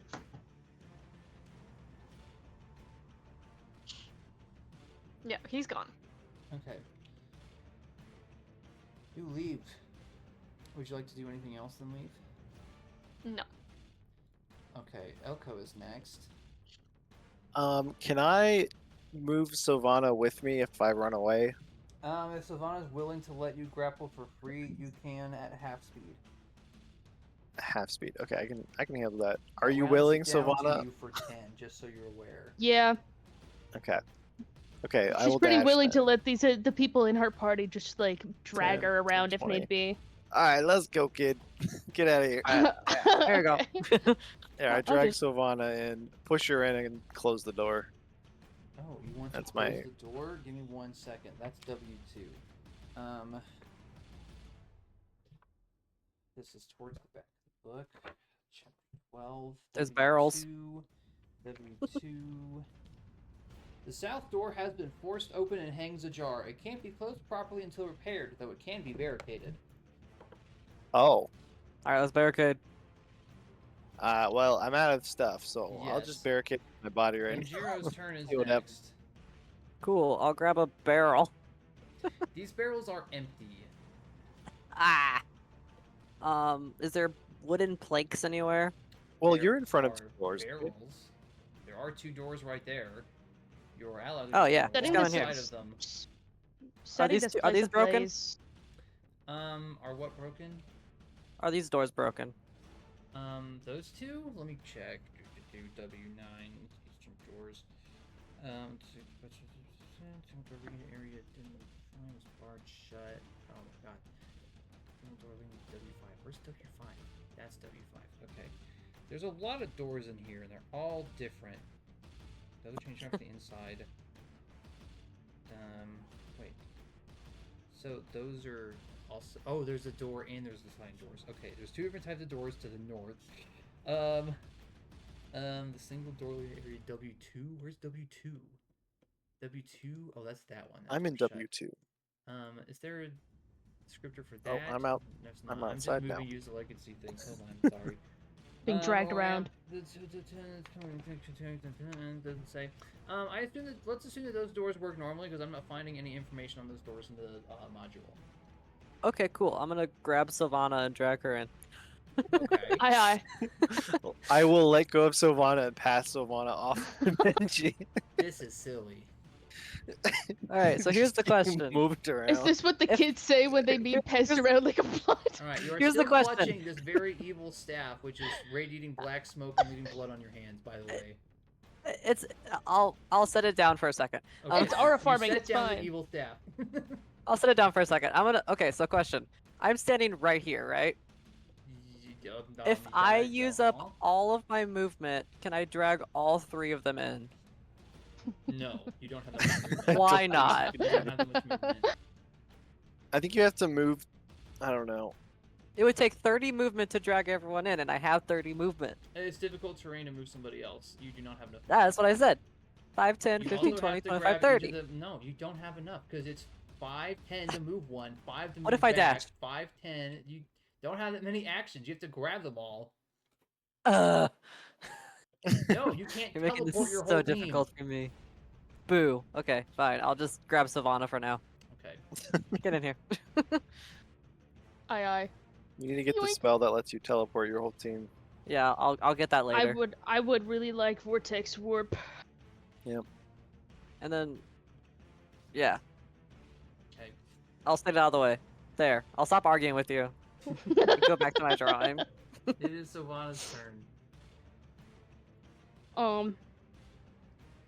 Yeah, he's gone. Okay. You leave. Would you like to do anything else than leave? No. Okay, Elco is next. Can I move Sovanna with me if I run away? If Sovanna's willing to let you grapple for free, you can at half speed. Half speed. Okay, I can handle that. Are I'll you round willing, it down to Sovanna? you for 10, just so you're aware. Yeah, Okay. Okay, I she's will pretty dash willing then. to let these the people in her party just like drag 10, her around 10, if 20. need be. All right, let's go, kid. Get out of here. There you go. Okay. Yeah, I I'll drag just- Sovanna in, push her in, and close the door. Oh, you want That's to close my- the door? Give me 1 second. That's W2. This is towards the back of the book. Chapter 12. There's W2, barrels. W2. The south door has been forced open and hangs ajar. It can't be closed properly until repaired, though it can be barricaded. Oh. Alright, let's barricade. Well, I'm out of stuff, so I'll Yes. just barricade my body right now. Benjiro's turn is See what happens. next. Cool, I'll grab a barrel. These barrels are empty. Ah! Is there wooden planks anywhere? Well, There you're in front of are two doors. Barrels. There are 2 doors right there. Your allies. Oh, yeah, Setting on one this here. side of them. Setting these this two- are place these broken? ablaze. Are what broken? Are these doors broken? Those 2? Let me check. W9 eastern doors. Area didn't find was barred shut. Oh my god. W5. Where's W5? That's W5. Okay. There's a lot of doors in here, and they're all different. Those are changing up the inside. Wait. So those are also. Oh, there's a door and there's the sliding doors. Okay, there's 2 different types of doors to the north. The single door area W2. Where's W2? W2. Oh, that's that one. That's I'm in shut. W2. Is there a descriptor for Oh, that? I'm out. No, it's I'm not. outside I'm now. just moving you so I can see things. Hold on, sorry. Being dragged Oh, around. Doesn't say. I assume that. Let's assume that those doors work normally because I'm not finding any information on those doors in the module. Okay, cool. I'm gonna grab Sovanna and drag her in. Okay. Aye, aye. I will let go of Sovanna and pass Sovanna off to Benji. This is silly. Alright, so here's the Just getting question. Moved around. Is this what the If- kids say when they meet passed around like a blunt? Alright, you are Here's the still question. clutching this very evil staff, which is radiating black smoke and leaving blood on your hands, by the way. It's I'll set it down for a second. Okay, It's aura you farming, set it's down fine. the evil staff. I'll set it down for a second. Okay, so question. I'm standing right here, right? If I use up all of my movement, can I drag all 3 of them in? No, you don't have that much movement. Why not? You don't have that much movement. I think you have to move. I don't know. It would take 30 movement to drag everyone in, and I have 30 movement. It's difficult terrain to move somebody else. You do not have enough. That's what I said. 5, 10, You 15, also 20, have to 25, grab each 30. of the- No, you don't have enough because it's 5, 10 to move one, 5 to move What if I back, dash? 5, 10. You don't have that many actions. You have to grab them all. Uh, No, you can't you're making teleport this your so whole difficult for me. Boo. Okay, fine. I'll just grab Sovanna for now. team. Okay. Get in here. Aye, aye. You need to get the Yoink. spell that lets you teleport your whole team. Yeah, I'll get that later. I would really like vortex warp. And then, yeah, Okay. I'll set it out of the way. There. I'll stop arguing with you. Go back to my drawing. It is Sovanna's turn.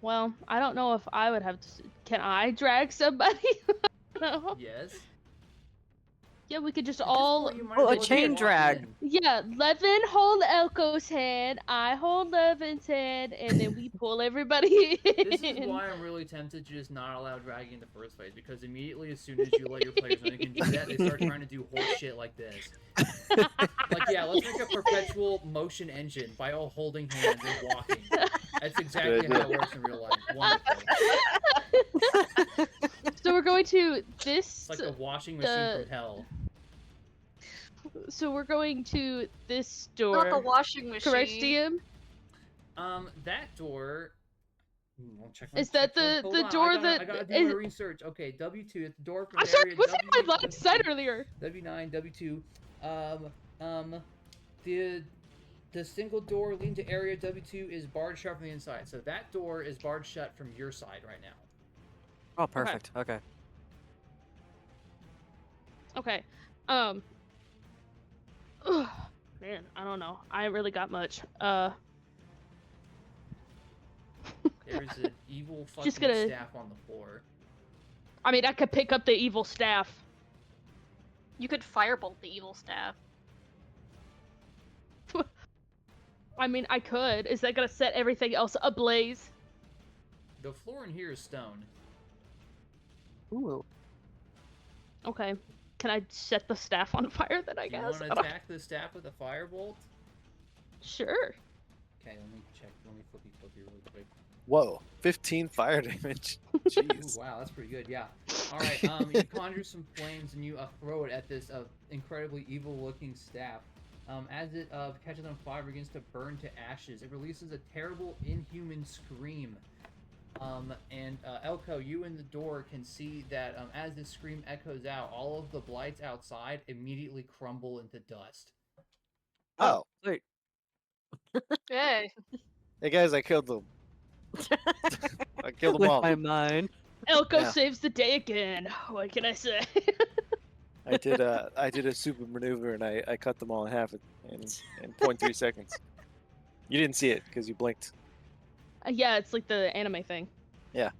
Well, I don't know if I would have to. Can I drag somebody? No. Yes. Yeah, we could just At this all. point, you might Oh, as a well just chain walk drag. in. Yeah, Levin hold Elco's hand, I hold Levin's hand, and then we pull everybody in. This is why I'm really tempted to just not allow dragging in the first place, because immediately as soon as you let your players know they can do that, they start trying to do horse shit like this. Like, yeah, let's make a perpetual motion engine by all holding hands and walking. That's exactly how it works in real life. Wonderful. So we're going to this. It's like a washing machine from hell. So we're going to this Not the door. washing machine. Correct, DM? That door. I'll check Is that check the hold on, door I gotta that do is- my research. Okay, W2. It's the door from I'm sorry, area was it my W- line side earlier? W9, W2. The single door leading to area W2 is barred shut from the inside. So that door is barred shut from your side right now. Oh, perfect. Okay. Okay. Man, I don't know. I ain't really got much. There's an evil fucking Just gonna- staff on the floor. I mean, I could pick up the evil staff. You could firebolt the evil staff. I mean, I could. Is that gonna set everything else ablaze? The floor in here is stone. Ooh. Okay. Can I set the staff on fire then, I Do you guess? want I to don't- attack the staff with a firebolt? Sure. Okay, let me check. Let me flippy really quick. Whoa, 15 fire damage. Jeez. Ooh, wow, that's pretty good. Yeah. All right. You conjure some flames and you throw it at this incredibly evil-looking staff. As it catches on fire, begins to burn to ashes. It releases a terrible, inhuman scream. Elco, you in the door can see that as this scream echoes out, all of the blights outside immediately crumble into dust. Oh, Wait. Hey. hey guys, I killed them. I killed them With all. my mind. Elco Yeah. saves the day again. What can I say? I did a super maneuver and I cut them all in half in 0.3 seconds. You didn't see it because you blinked. Yeah, it's like the anime thing. All right.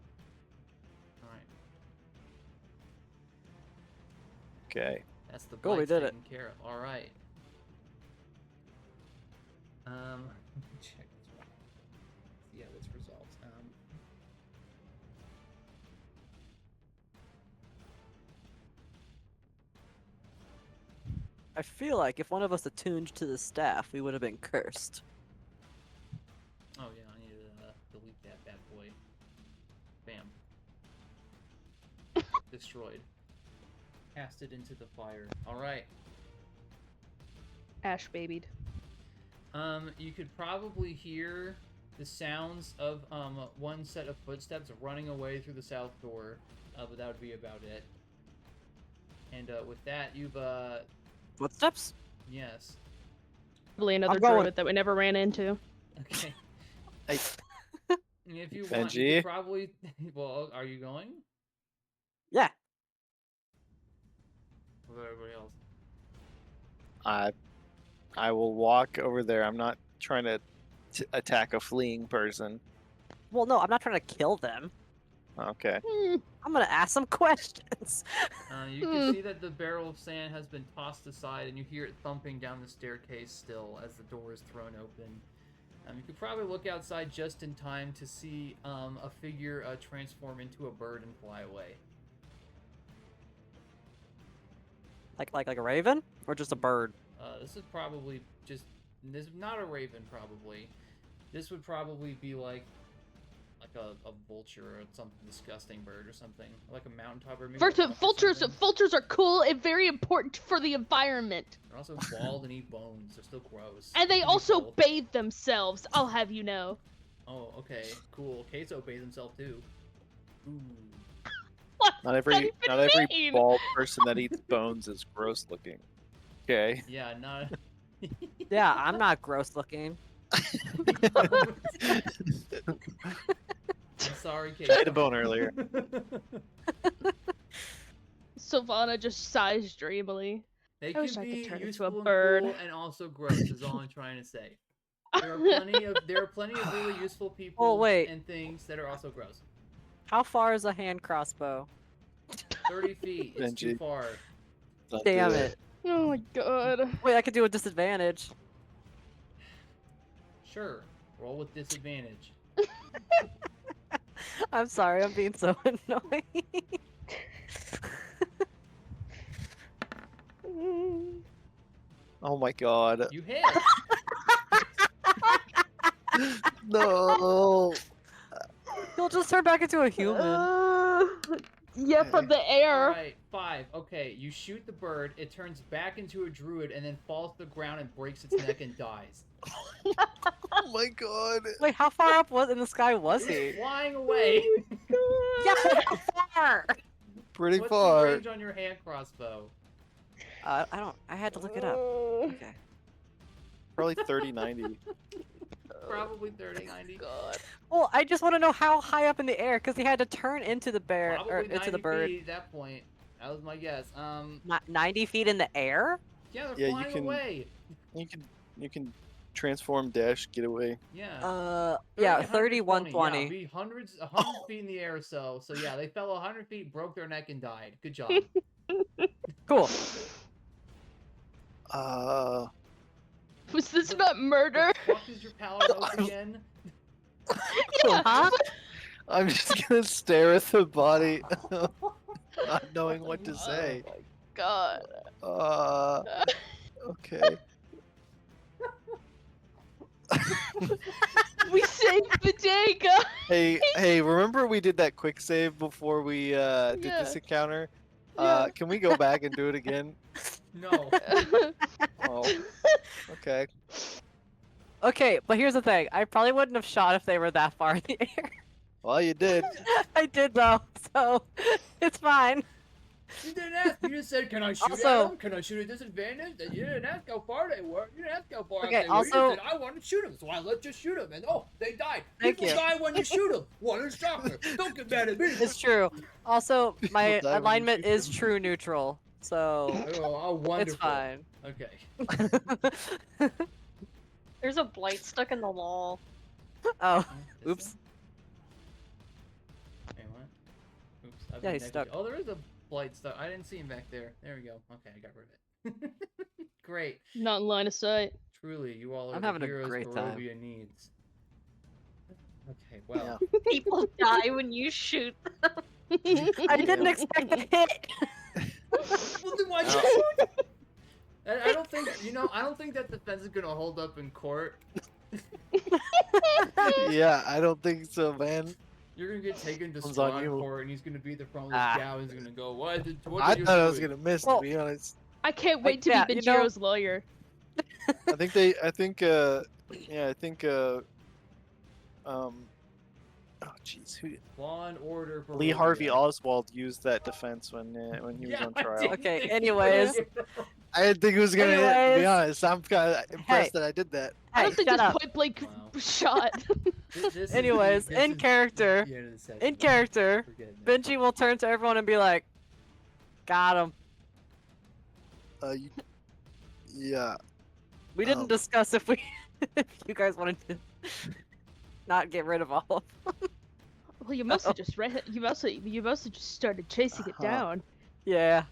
Okay. That's the Cool, we blights did it. taken care of. All right. Let me check this one. Yeah, this resolves. I feel like if one of us attuned to the staff, we would have been cursed. Oh yeah, I need to delete that bad boy. Bam. Destroyed. Casted into the fire. All right. Ash babied. You could probably hear the sounds of one set of footsteps running away through the south door, but that would be about it. And with that, you've Footsteps? yes. Probably another I'm going- druid that we never ran into. Okay. Hey, And if you want, you Benji? could probably. Well, are you going? Yeah. What about everybody else? I will walk over there. I'm not trying to attack a fleeing person. Well, no, I'm not trying to kill them. Okay. Hmm. I'm gonna ask some questions. You can see that the barrel of sand has been tossed aside, and you hear it thumping down the staircase still as the door is thrown open. You could probably look outside just in time to see a figure transform into a bird and fly away. Like a raven, or just a bird? This is probably just this not a raven probably. This would probably be like a vulture or some disgusting bird or something, like a mountaintop or maybe. First, a hawk or vultures something. are cool and very important for the environment. They're also bald and eat bones. They're still gross. And they You can eat also both. bathe themselves, I'll have you know. Oh, okay, cool. Queso bathes himself too. Ooh. What? Not does that every even mean? bald person that eats bones is gross looking. Okay. Yeah, not. Yeah, I'm not gross looking. I'm sorry, I Queso. ate a bone earlier. Sovanna just sighs dreamily. They I can wish I could be turn into useful a and bird. cool and also gross. Is all I'm trying to say. There are plenty of really useful people wait. and things that are also gross. How far is a hand crossbow? 30 feet. It's too Benji. far. Don't Damn do it. Oh my god. Wait, I could do a disadvantage. Sure. Roll with disadvantage. I'm sorry, I'm being so annoying. Oh my god. You hit. No. He'll just turn back into a human. Yeah, from the air. Alright, 5. Okay, you shoot the bird, it turns back into a druid, and then falls to the ground and breaks its neck and dies. Oh my god. Wait, how far up in the sky was It was he? flying away. Yeah, how far? Pretty What's the far. range on your hand crossbow? I don't. I had to look it up. Okay. Probably 30-90. Probably 30-90. God. Well, I just want to know how high up in the air, because he had to turn into the bear or Probably into the 90 bird. feet at that point. That was my guess. Not 90 feet in the air? Yeah, they're Yeah, you flying can- away. You can transform, dash, get away. Yeah. Yeah, 30, 120. Yeah, be 100 feet in the air or so. So yeah, they fell 100 feet, broke their neck, and died. Good job. Cool. Was this not murder? What is your paladin oath again? Yeah. Huh? I'm just gonna stare at the body, not knowing what to say. Oh my god. Okay. We saved the day, guys. Hey, remember we did that quick save before we did this Yeah. encounter? Yeah. Can we go back and do it again? No. Oh, okay. Okay, but here's the thing. I probably wouldn't have shot if they were that far in the air. Well, you did. I did though, so it's fine. You didn't ask. You just said, "Can I shoot Also- at them? Can I shoot at disadvantage?" And you didn't ask how far they were. You didn't ask how far Okay, they were. also- You said, "I want to shoot them, so I let you shoot them." And oh, they died. Thank People you. die when you shoot them. What a shocker! Don't get mad at me. It's true. Also, my People die when you alignment shoot is them. true neutral, so Oh, wonderful. it's fine. Okay. There's a blight stuck in the wall. Oh, This oops. one? Wait, what? Oops. I've Yeah, been he's stuck. Oh, there is a blight stuck. I didn't see him back there. There we go. Okay, I got rid of it. Great. Not in line of sight. Truly, you all are I'm the having a heroes great time. Barovia needs. Okay, well. People die when you shoot. I didn't expect a hit. Well, then why'd you Oh. shoot? I don't think, I don't think that defense is gonna hold up in court. Yeah, I don't think so, man. You're gonna get taken to Comes on Strahd you. court, and he's gonna be at the front of this Ah. gal, and he's gonna go, what did I you thought I was do?" gonna miss, Well- to be honest. I can't wait to yeah, be you know- Benjiro's lawyer. Oh jeez, who? Law and order. Lee Harvey Barovia. Oswald used that defense when he was Yeah, on I trial. did Okay, think anyways. you- I didn't think it was gonna hit. To be Anyways. honest, I'm kind of impressed that I did that. I Hey, don't think shut this up. point blank Wow. shot. This is Anyways, the- this in is character, the end of the session. in character, Forget it. Benji will turn to everyone and be like, "Got him." Yeah. We didn't Um, discuss if we, if you guys wanted to not get rid of all of them. Well, you must have just you must have just started chasing it Uh-huh. down. Yeah.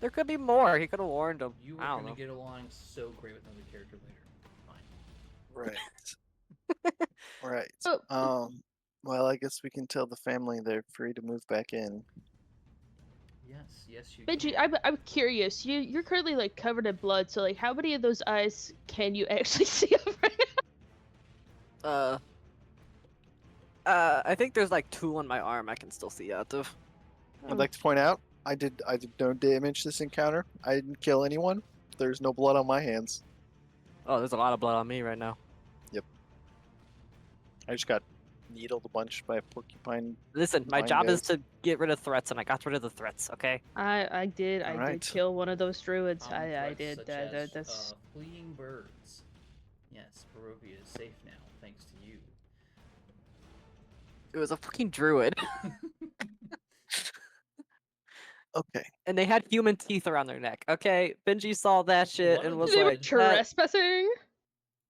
There could be more. He could have warned him. You are I don't gonna know. get along so great with another character later. Fine. Right. Right. Oh. Well, I guess we can tell the family they're free to move back in. Yes, you. Benji, can. I'm curious. You're currently like covered in blood, so like, how many of those eyes can you actually see over? I think there's like 2 on my arm I can still see out of. I'd like to point out, I did no damage this encounter. I didn't kill anyone. There's no blood on my hands. Oh, there's a lot of blood on me right now. I just got needled a bunch by a porcupine. Listen, my Mine job is goes. to get rid of threats, and I got rid of the threats. Okay. I did Alright. kill one of those druids. Common I threats did. such as, That's fleeing birds. Yes, Barovia is safe now, thanks to you. It was a fucking druid, Okay. and they had human teeth around their neck. Okay, Benji saw that shit One and of was them they were like, "That-" trespassing.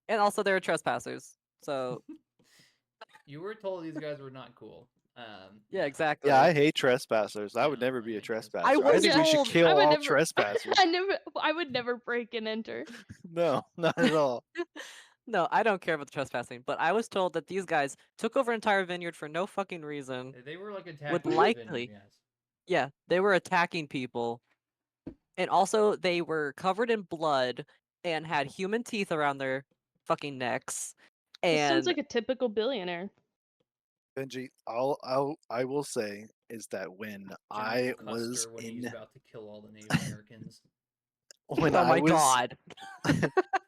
and also they were trespassers. So You were told these guys were not cool. Yeah, exactly. Yeah, I hate trespassers. I Yeah, would never I be a hate trespassers. trespasser. I I was think we should told- kill I would all never- trespassers. I would never break and enter. No, not at all. No, I don't care about the trespassing, but I was told that these guys took over an entire vineyard for no fucking reason. They were like attacking Would the likely- vineyard, yes. Yeah, they were attacking people. And also, they were covered in blood and had human teeth around their fucking necks. This And sounds like a typical billionaire. Benji, I will say is that when I General was Custer when he's in about to kill all the Native Americans. when oh I my was god.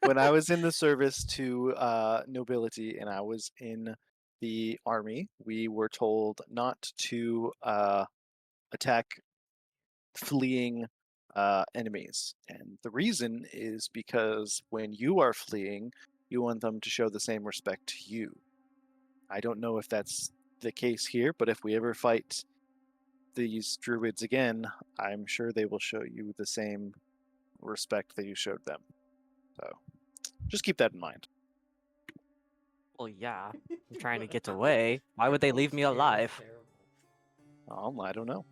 when I was in the service to nobility and I was in the army, we were told not to attack fleeing enemies. And the reason is because when you are fleeing, you want them to show the same respect to you. I don't know if that's the case here, but if we ever fight these druids again, I'm sure they will show you the same respect that you showed them. So just keep that in mind. Well, yeah. I'm trying to get away. Why would they leave me alive? I don't know.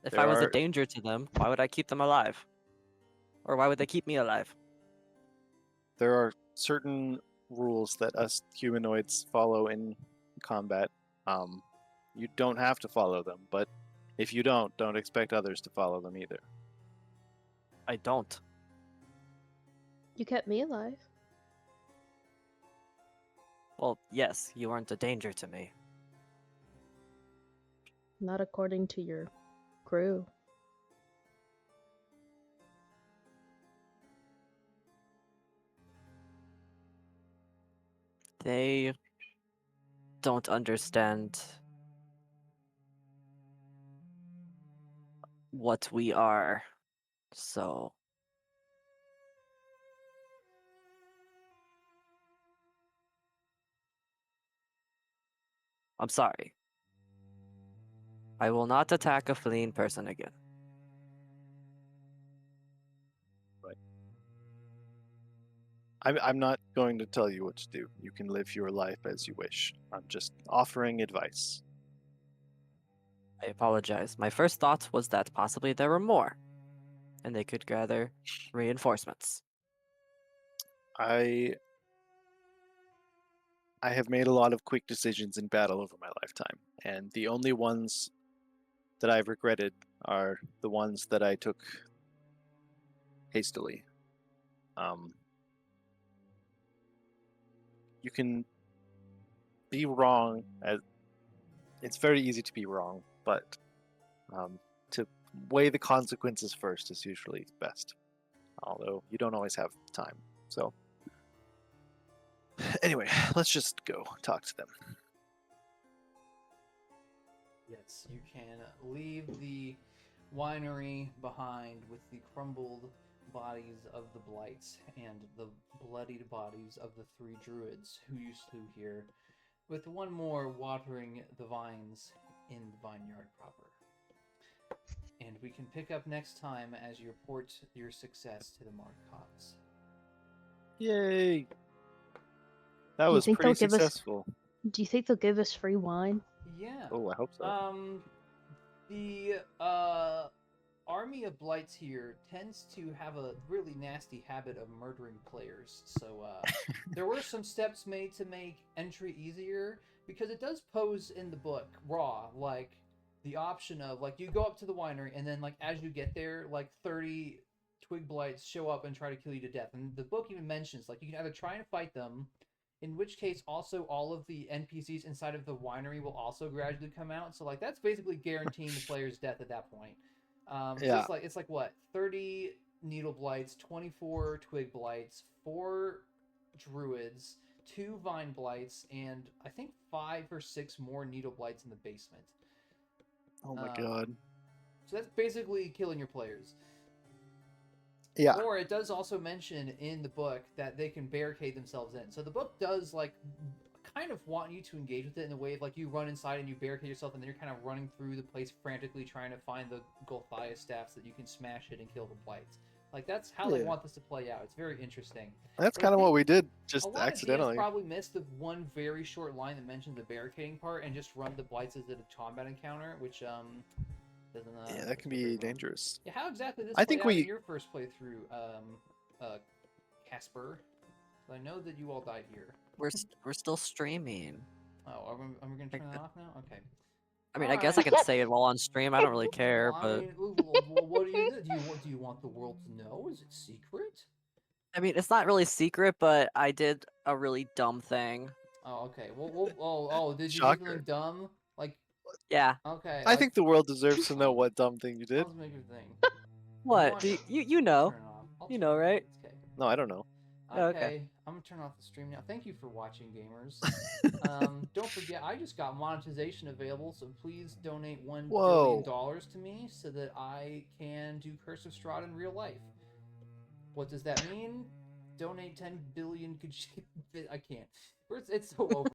If There I was a are- danger to them, why would I keep them alive? Or why would they keep me alive? There are certain rules that us humanoids follow in combat. You don't have to follow them, but if you don't expect others to follow them either. I don't. You kept me alive. Well, yes, you aren't a danger to me. Not according to your crew. They don't understand what we are. So I'm sorry. I will not attack a fleeing person again. I'm not going to tell you what to do. You can live your life as you wish. I'm just offering advice. I apologize. My first thought was that possibly there were more, and they could gather reinforcements. I have made a lot of quick decisions in battle over my lifetime, and the only ones that I've regretted are the ones that I took hastily. You can be wrong. It's very easy to be wrong, but to weigh the consequences first is usually best. Although you don't always have time. So anyway, let's just go talk to them. Yes, you can leave the winery behind with the crumbled bodies of the blights and the bloodied bodies of the 3 druids who you slew here, with one more watering the vines in the vineyard proper. And we can pick up next time as you report your success to the Marcottes. Yay! That you was think pretty they'll give us- successful. Do you think they'll give us free wine? Yeah. Oh, I hope so. The army of blights here tends to have a really nasty habit of murdering players. So there were some steps made to make entry easier, because it does pose in the book raw, like the option of like you go up to the winery and then like as you get there, like 30 twig blights show up and try to kill you to death. And the book even mentions like you can either try and fight them, in which case also all of the NPCs inside of the winery will also gradually come out. So like that's basically guaranteeing the player's death at that point. Yeah. So it's like what, 30 needle blights, 24 twig blights, 4 druids, 2 vine blights, and I think 5 or 6 more needle blights in the basement. Oh my god. So that's basically killing your players. Yeah. Or it does also mention in the book that they can barricade themselves in. So the book does like kind of want you to engage with it in a way of like you run inside and you barricade yourself, and then you're kind of running through the place frantically trying to find the Golthias staffs that you can smash it and kill the blights. Like that's how they Yeah. want this to play out. It's very interesting. That's But I kind of what think we did, a just lot accidentally. of DMs probably missed the one very short line that mentioned the barricading part and just run the blights as a combat encounter, which doesn't. Yeah, that can go very be well. dangerous. Yeah, how exactly this I played think out we- in your first playthrough, Kasper? So I know that you all died here. We're still streaming. Oh, are we gonna turn that off now? Okay. I mean, I guess I Alright. can say it while on stream. I don't really care, Well, I but mean, well, what do you do? Do you want the world to know? Is it secret? I mean, it's not really secret, but I did a really dumb thing. Oh, okay. Did you do Shocker. something dumb? Like, Yeah. okay. I think the world deserves to know what dumb thing you did. Let's make a thing. What? want- Do you know? Turn it off. I'll You turn know, it off. right? It's okay. No, I don't know. Oh, okay. Okay, I'm gonna turn off the stream now. Thank you for watching, gamers. Don't forget, I just got monetization available, so please donate $1 Whoa. billion to me so that I can do Curse of Strahd in real life. What does that mean? Donate 10 billion. I can't. It's so over.